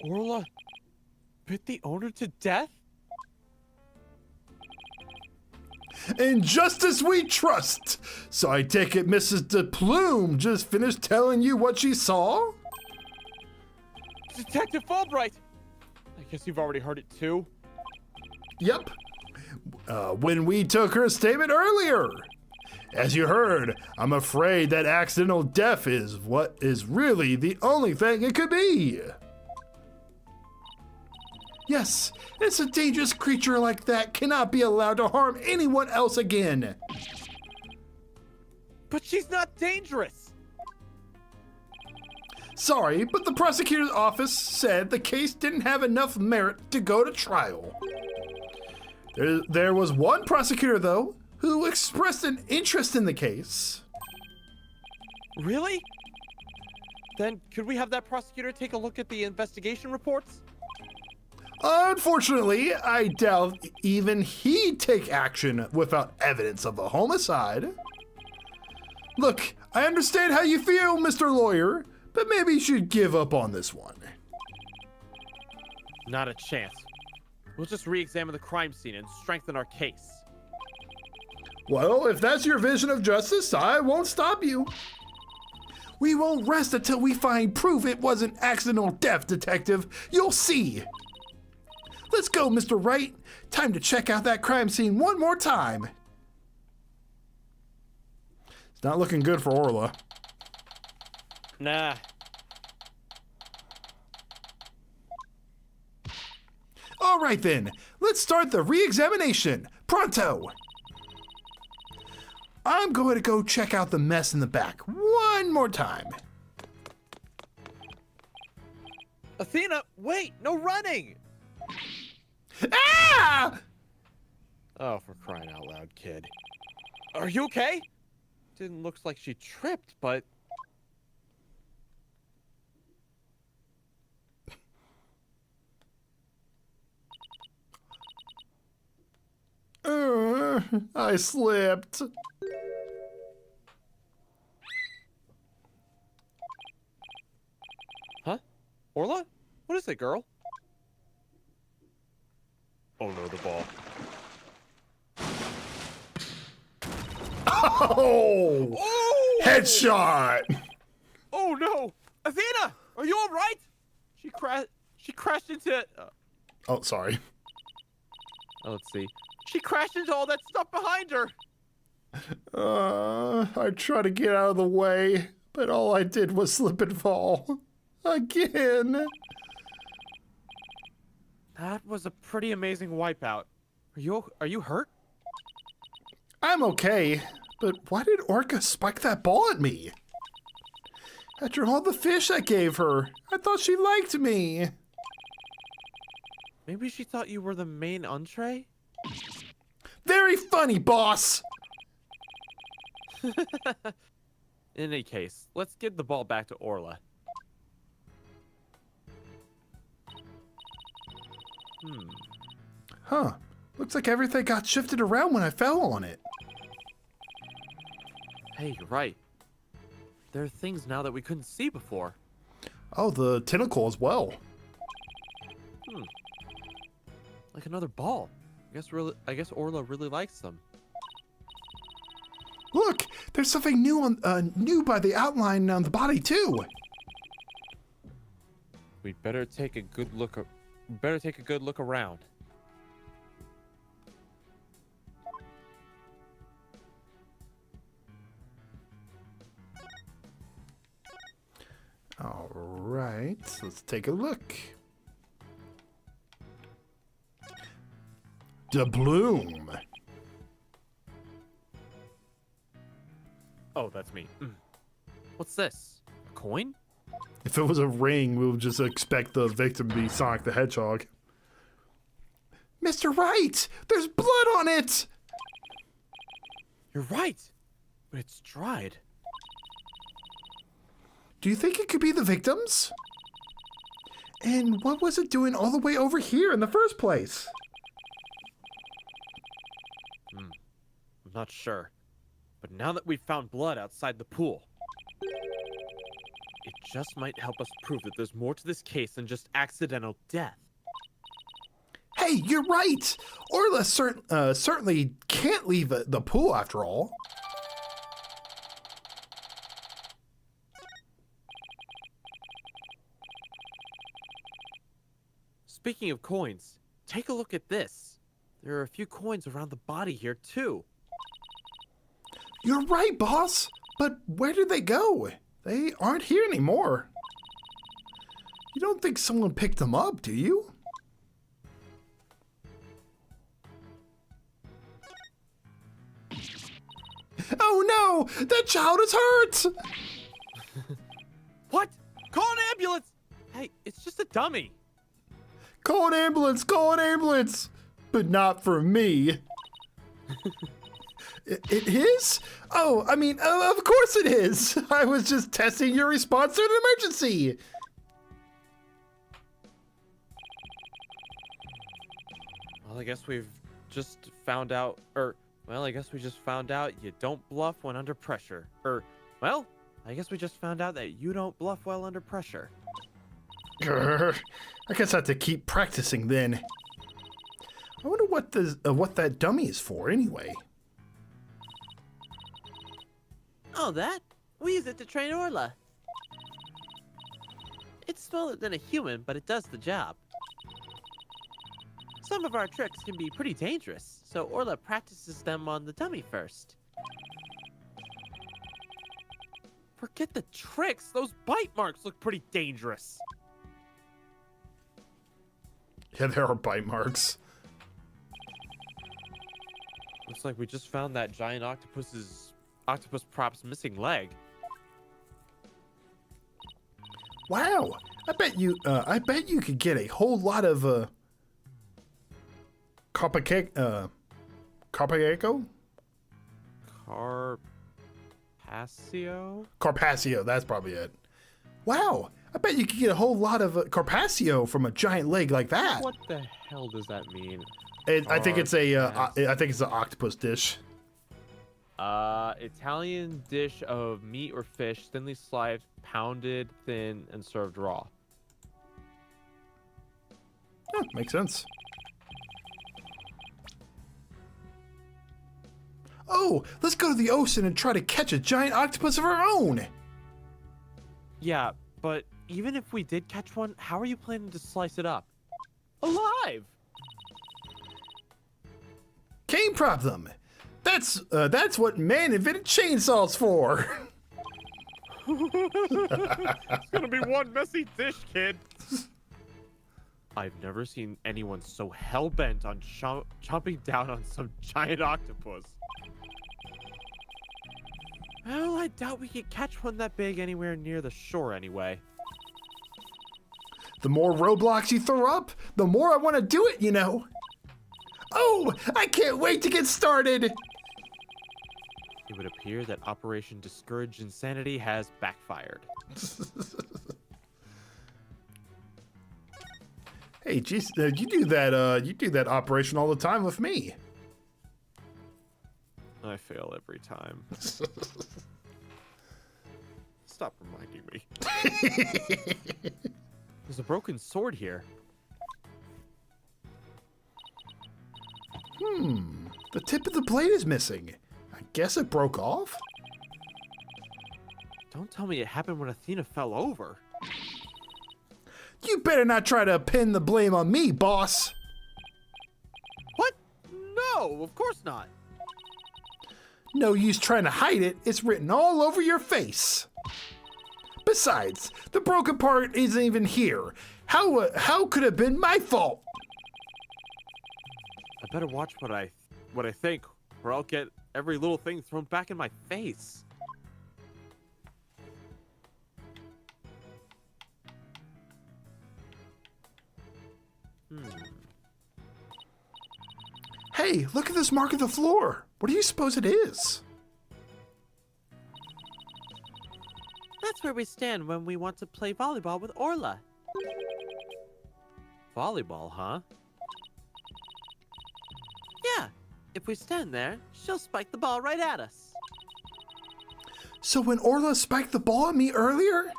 Orla bit the owner to death? In justice we trust. So I take it Mrs. De Plume just finished telling you what she saw? Detective Fulbright! I guess you've already heard it too. Yep. When we took her statement earlier. As you heard, I'm afraid that accidental death is what is really the only thing it could be. Yes, it's a dangerous creature like that cannot be allowed to harm anyone else again. But she's not dangerous! Sorry, but the prosecutor's office said the case didn't have enough merit to go to trial. There was one prosecutor, though, who expressed an interest in the case. Really? Then could we have that prosecutor take a look at the investigation reports? Unfortunately, I doubt even he'd take action without evidence of a homicide. Look, I understand how you feel, Mr. Lawyer, but maybe you should give up on this one. Not a chance. We'll just re-examine the crime scene and strengthen our case. Well, if that's your vision of justice, I won't stop you. We won't rest until we find proof it wasn't accidental death, Detective. You'll see. Let's go, Mr. Wright. Time to check out that crime scene one more time. It's not looking good for Orla. Nah. All right then, let's start the re-examination. Pronto! I'm going to go check out the mess in the back one more time. Athena, wait! No running! Ah! Oh, for crying out loud, kid. Are you okay? Didn't look like she tripped, but... I slipped. Huh? Orla? What is it, girl? Oh no, the ball. Oh! Oh! Headshot! Oh no! Athena! Are you alright? She crashed into... Oh, sorry. Let's see. She crashed into all that stuff behind her! I tried to get out of the way, but all I did was slip and fall. Again. That was a pretty amazing wipeout. Are you hurt? I'm okay, but why did Orca spike that ball at me? After all the fish I gave her, I thought she liked me. Maybe she thought you were the main entree? Very funny, boss. In any case, let's give the ball back to Orla. Huh. Looks like everything got shifted around when I fell on it. Hey, you're right. There are things now that we couldn't see before. Oh, the tentacle as well. Like another ball. I guess Orla really likes them. Look, there's something new on new by the outline on the body too. We'd better take a good look. Better take a good look around. All right, let's take a look. Doubloon. Oh, that's me. What's this? A coin? If it was a ring, we would just expect the victim to be Sonic the Hedgehog. Mr. Wright, there's blood on it! You're right, but it's dried. Do you think it could be the victim's? And what was it doing all the way over here in the first place? I'm not sure. But now that we've found blood outside the pool, it just might help us prove that there's more to this case than just accidental death. Hey, you're right! Orla certainly can't leave the pool after all. Speaking of coins, take a look at this. There are a few coins around the body here, too. You're right, boss. But where did they go? They aren't here anymore. You don't think someone picked them up, do you? Oh no! That child is hurt! What? Call an ambulance! Hey, it's just a dummy. Call an ambulance! Call an ambulance! But not for me. It is? Oh, I mean, of course it is. I was just testing your response to an emergency. Well, I guess we've just found out, I guess we just found out you don't bluff when under pressure. I guess we just found out that you don't bluff well under pressure. Grr. I guess I have to keep practicing then. I wonder what that dummy is for anyway. Oh, that? We use it to train Orla. It's smaller than a human, but it does the job. Some of our tricks can be pretty dangerous, so Orla practices them on the dummy first. Forget the tricks. Those bite marks look pretty dangerous. Yeah, there are bite marks. Looks like we just found that giant octopus prop's missing leg. Wow, I bet you could get a whole lot of Carpaceco? Carpaccio, that's probably it. Wow, I bet you could get a whole lot of Carpaccio from a giant leg like that. What the hell does that mean? I think it's an octopus dish. Italian dish of meat or fish, thinly sliced, pounded thin, and served raw. Oh, makes sense. Oh, let's go to the ocean and try to catch a giant octopus of our own. Yeah, but even if we did catch one, how are you planning to slice it up? Alive! Cane prop them. That's what man invented chainsaws for. It's gonna be one messy dish, kid. I've never seen anyone so hell-bent on chomping down on some giant octopus. Well, I doubt we could catch one that big anywhere near the shore anyway. The more roadblocks you throw up, the more I want to do it, you know. Oh, I can't wait to get started. It would appear that Operation Discourage Insanity has backfired. Hey, geez, you do that operation all the time with me. I fail every time. Stop reminding me. There's a broken sword here. The tip of the blade is missing. I guess it broke off? Don't tell me it happened when Athena fell over. You better not try to pin the blame on me, boss. What? No, of course not. No use trying to hide it. It's written all over your face. Besides, the broken part isn't even here. How could it have been my fault? I better watch what I think, or I'll get every little thing thrown back in my face. Hey, look at this mark on the floor. What do you suppose it is? That's where we stand when we want to play volleyball with Orla. Volleyball, huh? Yeah, if we stand there, she'll spike the ball right at us. So when Orla spiked the ball at me earlier,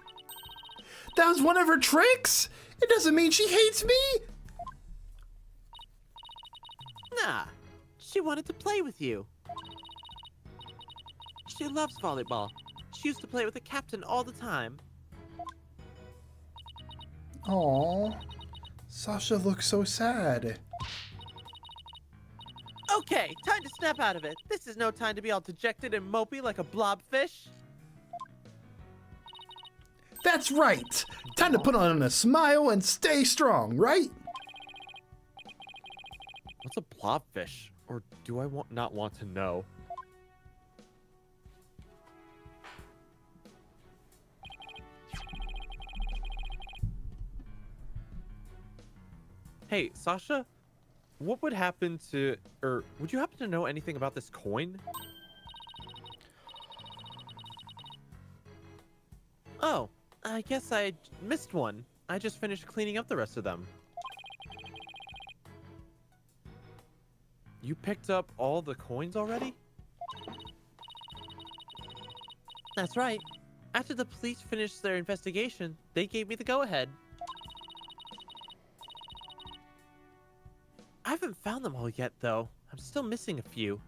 that was one of her tricks? It doesn't mean she hates me? Nah, she wanted to play with you. She loves volleyball. She used to play with the captain all the time. Aww, Sasha looks so sad. Okay, time to snap out of it. This is no time to be all dejected and mopey like a blobfish. That's right. Time to put on a smile and stay strong, right? What's a blobfish? Or do I not want to know? Hey, Sasha, what would happen to, or would you happen to know anything about this coin? Oh, I guess I missed one. I just finished cleaning up the rest of them. You picked up all the coins already? That's right. After the police finished their investigation, they gave me the go-ahead. I haven't found them all yet, though. I'm still missing a few.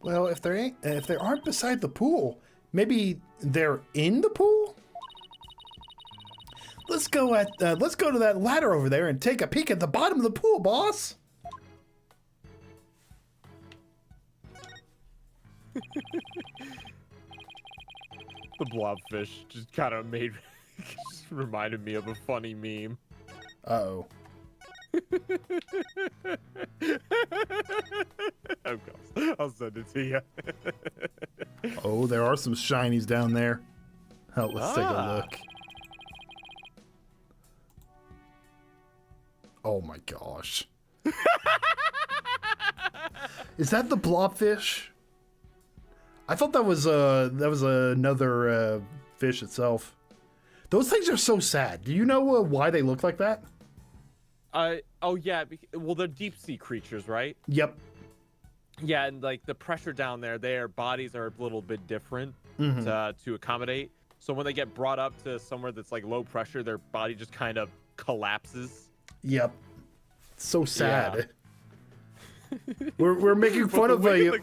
Well, if they aren't beside the pool, maybe they're in the pool? let's go to that ladder over there and take a peek at the bottom of the pool, boss. The blobfish just kind of just reminded me of a funny meme. Uh-oh. I'll send it to you. Oh, there are some shinies down there. Oh, let's take a look. Oh my gosh. Is that the blobfish? I thought that was another fish itself. Those things are so sad. Do you know why they look like that? Oh yeah, well they're deep sea creatures, right? Yep. Yeah, and like the pressure down there, their bodies are a little bit different to accommodate. So when they get brought up to somewhere that's like low pressure, their body just kind of collapses. Yep. So sad. Yeah. We're making fun of a.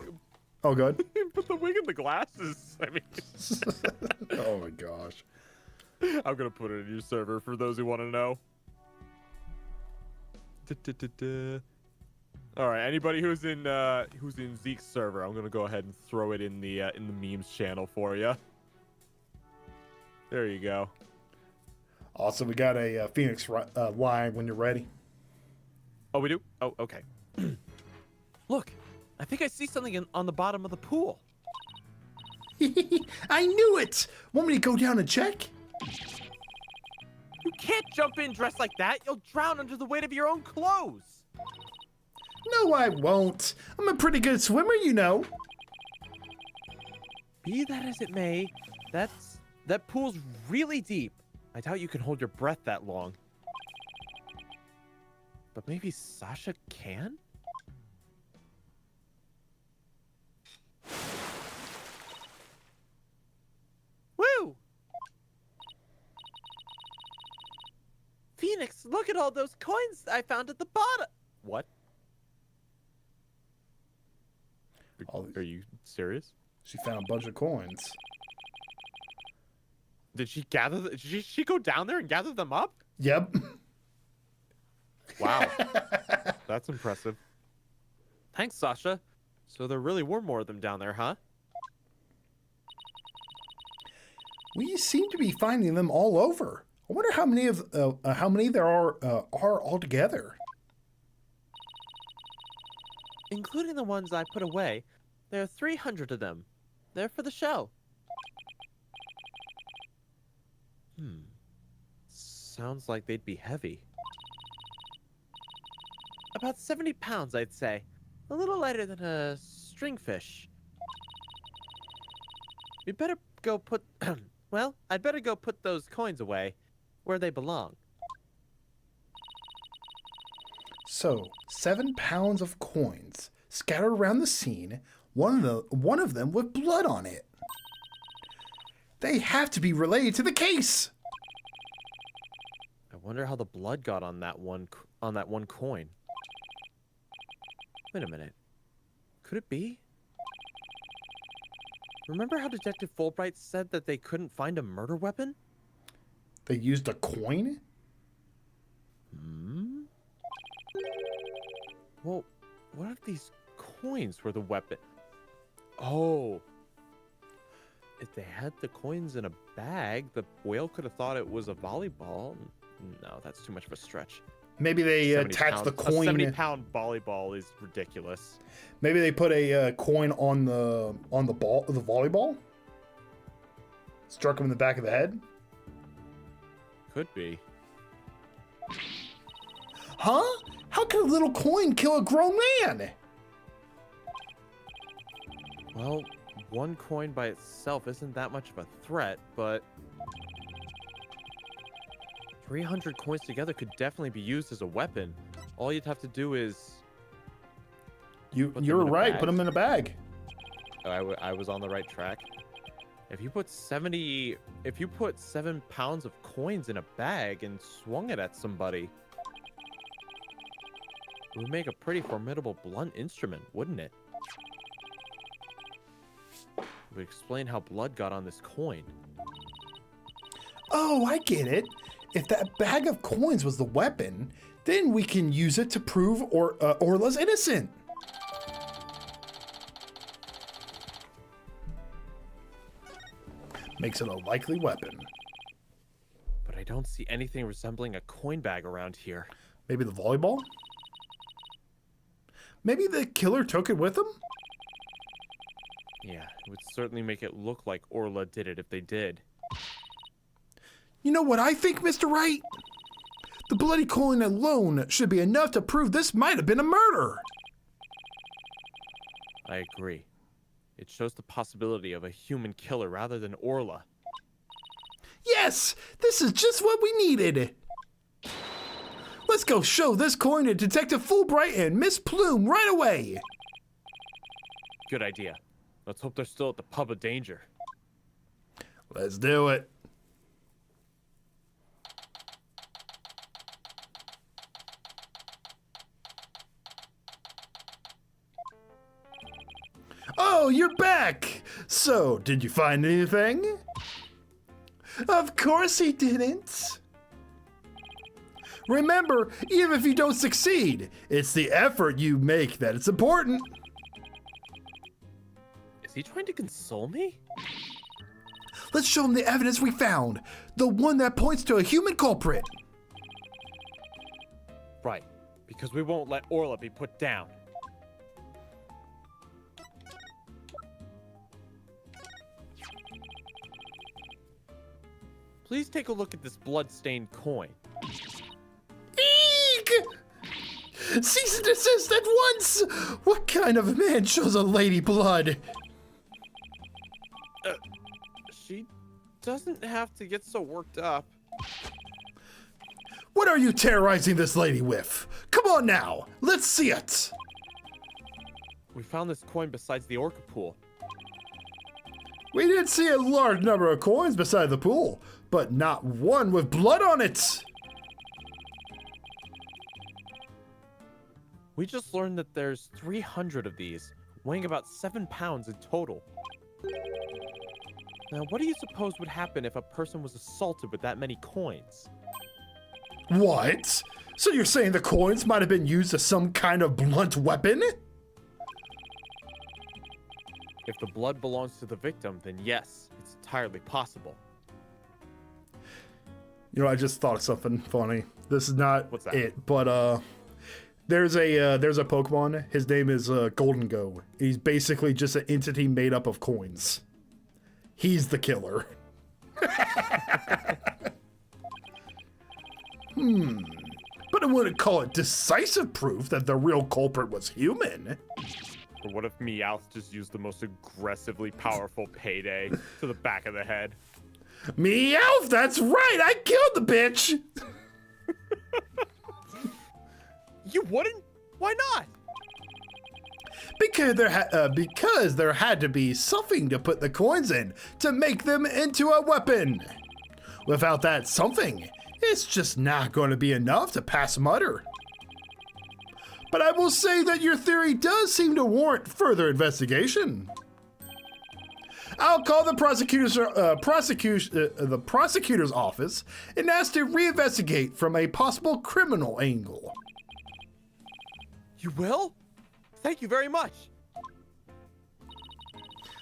Oh, good. Put the wig in the glasses. I mean. Oh my gosh. I'm gonna put it in your server for those who want to know. All right, anybody who's in Zeke's server, I'm gonna go ahead and throw it in the memes channel for you. There you go. Also, we got a Phoenix line when you're ready. Oh, we do? Oh, okay. Look, I think I see something on the bottom of the pool. I knew it! Want me to go down and check? You can't jump in dressed like that. You'll drown under the weight of your own clothes. No, I won't. I'm a pretty good swimmer, you know. Be that as it may, that pool's really deep. I doubt you can hold your breath that long. But maybe Sasha can? Woo! Phoenix, look at all those coins I found at the bottom. What? Are you serious? She found a bunch of coins. Did she gather? Did she go down there and gather them up? Yep. Wow, that's impressive. Thanks, Sasha. So there really were more of them down there, huh? We seem to be finding them all over. I wonder how many there are altogether. Including the ones I put away, there are 300 of them. They're for the show. Sounds like they'd be heavy. About 70 pounds, I'd say. A little lighter than a stringfish. We'd better go put... well, I'd better go put those coins away where they belong. So, 7 pounds of coins scattered around the scene, one of them with blood on it. They have to be related to the case. I wonder how the blood got on that one coin. Wait a minute. Could it be? Remember how Detective Fulbright said that they couldn't find a murder weapon? They used a coin? Well, what if these coins were the weapon? Oh. If they had the coins in a bag, the whale could have thought it was a volleyball. No, that's too much of a stretch. Maybe they attached the coin. A 70-pound volleyball is ridiculous. Maybe they put a coin on the volleyball. Struck him in the back of the head. Could be. Huh? How can a little coin kill a grown man? Well, one coin by itself isn't that much of a threat, but 300 coins together could definitely be used as a weapon. All you'd have to do is... You're right. Put them in a bag. Oh, I was on the right track. If you put 7 pounds of coins in a bag and swung it at somebody, it would make a pretty formidable blunt instrument, wouldn't it? It would explain how blood got on this coin. Oh, I get it. if that bag of coins was the weapon, then we can use it to prove Orla's innocent. Makes it a likely weapon. But I don't see anything resembling a coin bag around here. Maybe the volleyball? Maybe the killer took it with him? Yeah, it would certainly make it look like Orla did it if they did. You know what I think, Mr. Wright? The bloody coin alone should be enough to prove this might have been a murder. I agree. It shows the possibility of a human killer rather than Orla. Yes, this is just what we needed. Let's go show this coin to Detective Fulbright and Miss Plume right away. Good idea. Let's hope they're still at the pub of danger. Let's do it. Oh, you're back! So, did you find anything? Of course he didn't. Remember, even if you don't succeed, it's the effort you make that it's important. Is he trying to console me? Let's show him the evidence we found. The one that points to a human culprit. Right, because we won't let Orla be put down. Please take a look at this blood-stained coin. Eek! Cease and desist at once! What kind of man shows a lady blood? She doesn't have to get so worked up. What are you terrorizing this lady with? Come on now, let's see it. We found this coin besides the orca pool. We did see a large number of coins beside the pool, but not one with blood on it. We just learned that there's 300 of these, weighing about 7 pounds in total. Now, what do you suppose would happen if a person was assaulted with that many coins? What? So you're saying the coins might have been used as some kind of blunt weapon? If the blood belongs to the victim, then yes, it's entirely possible. You know, I just thought of something funny. This is not What's that? it, but there's a Pokemon. His name is Golden Go. He's basically just an entity made up of coins. He's the killer. But I wouldn't call it decisive proof that the real culprit was human. Or what if Meowth just used the most aggressively powerful payday to the back of the head? Meowth, that's right, I killed the bitch. You wouldn't? Why not? Because there had to be something to put the coins in to make them into a weapon. Without that something, it's just not going to be enough to pass muster. But I will say that your theory does seem to warrant further investigation. I'll call the prosecutor's office and ask to reinvestigate from a possible criminal angle. You will? Thank you very much.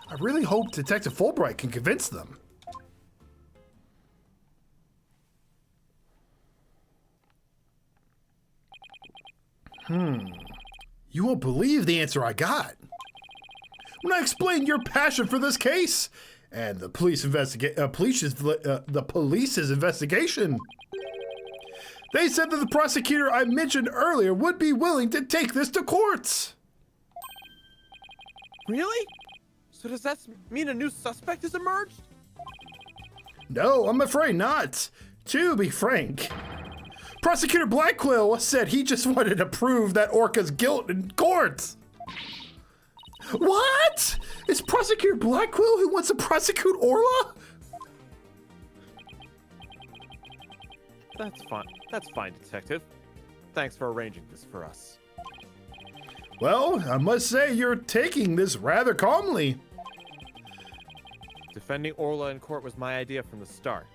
I really hope Detective Fulbright can convince them. You won't believe the answer I got. When I explained your passion for this case and the police's investigation, they said that the prosecutor I mentioned earlier would be willing to take this to court. Really? So does that mean a new suspect has emerged? No, I'm afraid not. To be frank, Prosecutor Blackquill said he just wanted to prove that Orca's guilt in court. What? It's Prosecutor Blackquill who wants to prosecute Orla? That's fine. That's fine, Detective. Thanks for arranging this for us. Well, I must say you're taking this rather calmly. Defending Orla in court was my idea from the start.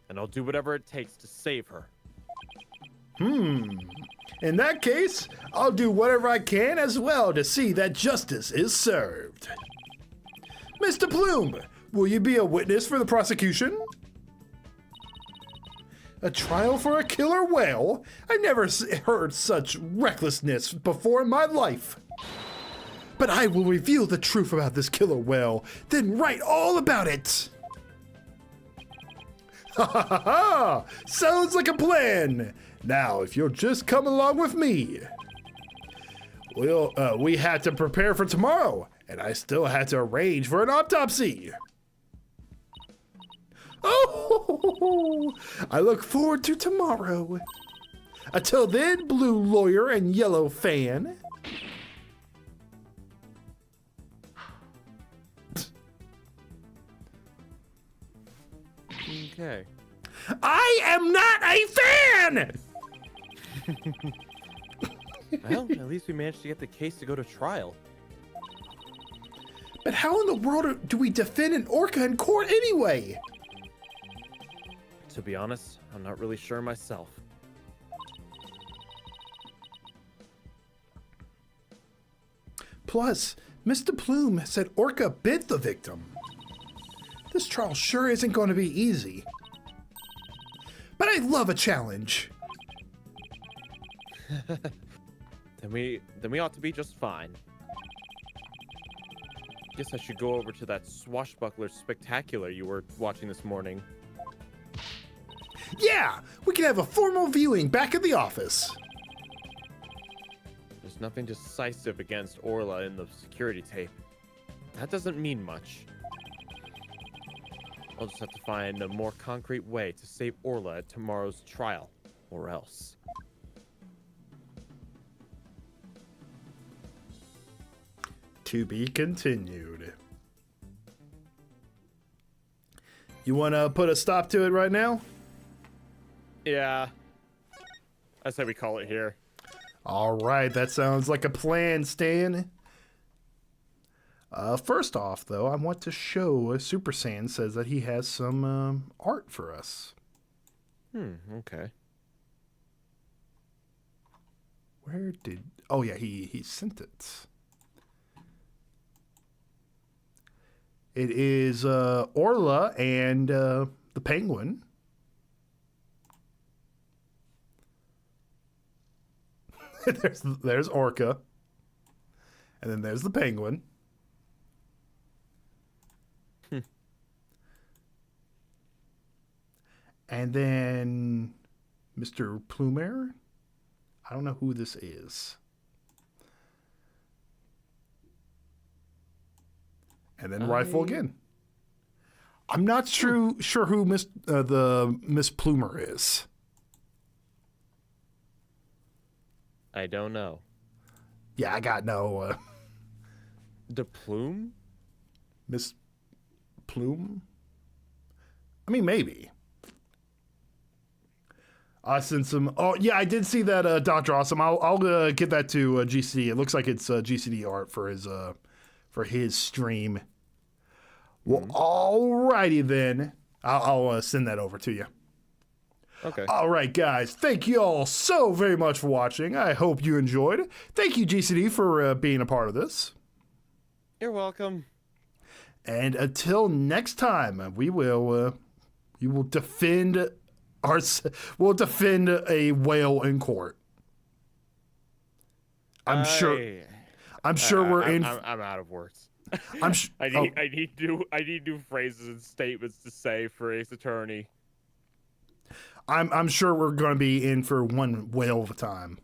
and I'll do whatever it takes to save her. In that case, I'll do whatever I can as well to see that justice is served. Mr. Plume, will you be a witness for the prosecution? A trial for a killer whale? I never heard such recklessness before in my life. But I will reveal the truth about this killer whale, then write all about it. Ha ha ha ha! Sounds like a plan. Now, if you'll just come along with me. We had to prepare for tomorrow, and I still had to arrange for an autopsy. Oh, I look forward to tomorrow. Until then, blue lawyer and yellow fan. Okay. I am not a fan! Well, at least we managed to get the case to go to trial. But how in the world do we defend an orca in court anyway? To be honest, I'm not really sure myself. Plus, Mr. Plume said orca bit the victim. This trial sure isn't going to be easy. But I love a challenge. Then we ought to be just fine. Guess I should go over to that swashbuckler spectacular you were watching this morning. Yeah, we can have a formal viewing back at the office. There's nothing decisive against Orla in the security tape. That doesn't mean much. I'll just have to find a more concrete way to save Orla at tomorrow's trial, or else. To be continued. You want to put a stop to it right now? Yeah. I say we call it here. All right, that sounds like a plan, Stan. First off, though, I want to show Super Saiyan says that he has some art for us. Okay. Where did... Oh, yeah, he sent it. It is Orla and the penguin. there's Orca. And then there's the penguin. And then Mr. Plumer. I don't know who this is. And then Rifle again. I'm not sure who Miss Plumer is. I don't know. Yeah, I got no The plume? Miss Plume. I mean, maybe. I sent some. Oh yeah, I did see that. Dr. Awesome. I'll get that to GCD. It looks like it's GCD art for his stream. Well, alrighty then. I'll send that over to you. Okay. All right, guys. Thank you all so very much for watching. I hope you enjoyed. Thank you, GCD, for being a part of this. You're welcome. And until next time, we will defend we'll defend a whale in court. I'm sure we're in. I'm out of words. I need new phrases and statements to say for his attorney. I'm sure we're going to be in for one whale of a time.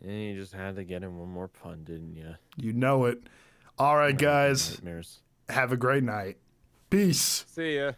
And you just had to get in one more pun, didn't you? You know it. All right, guys. Nightmares. Have a great night. Peace. See ya.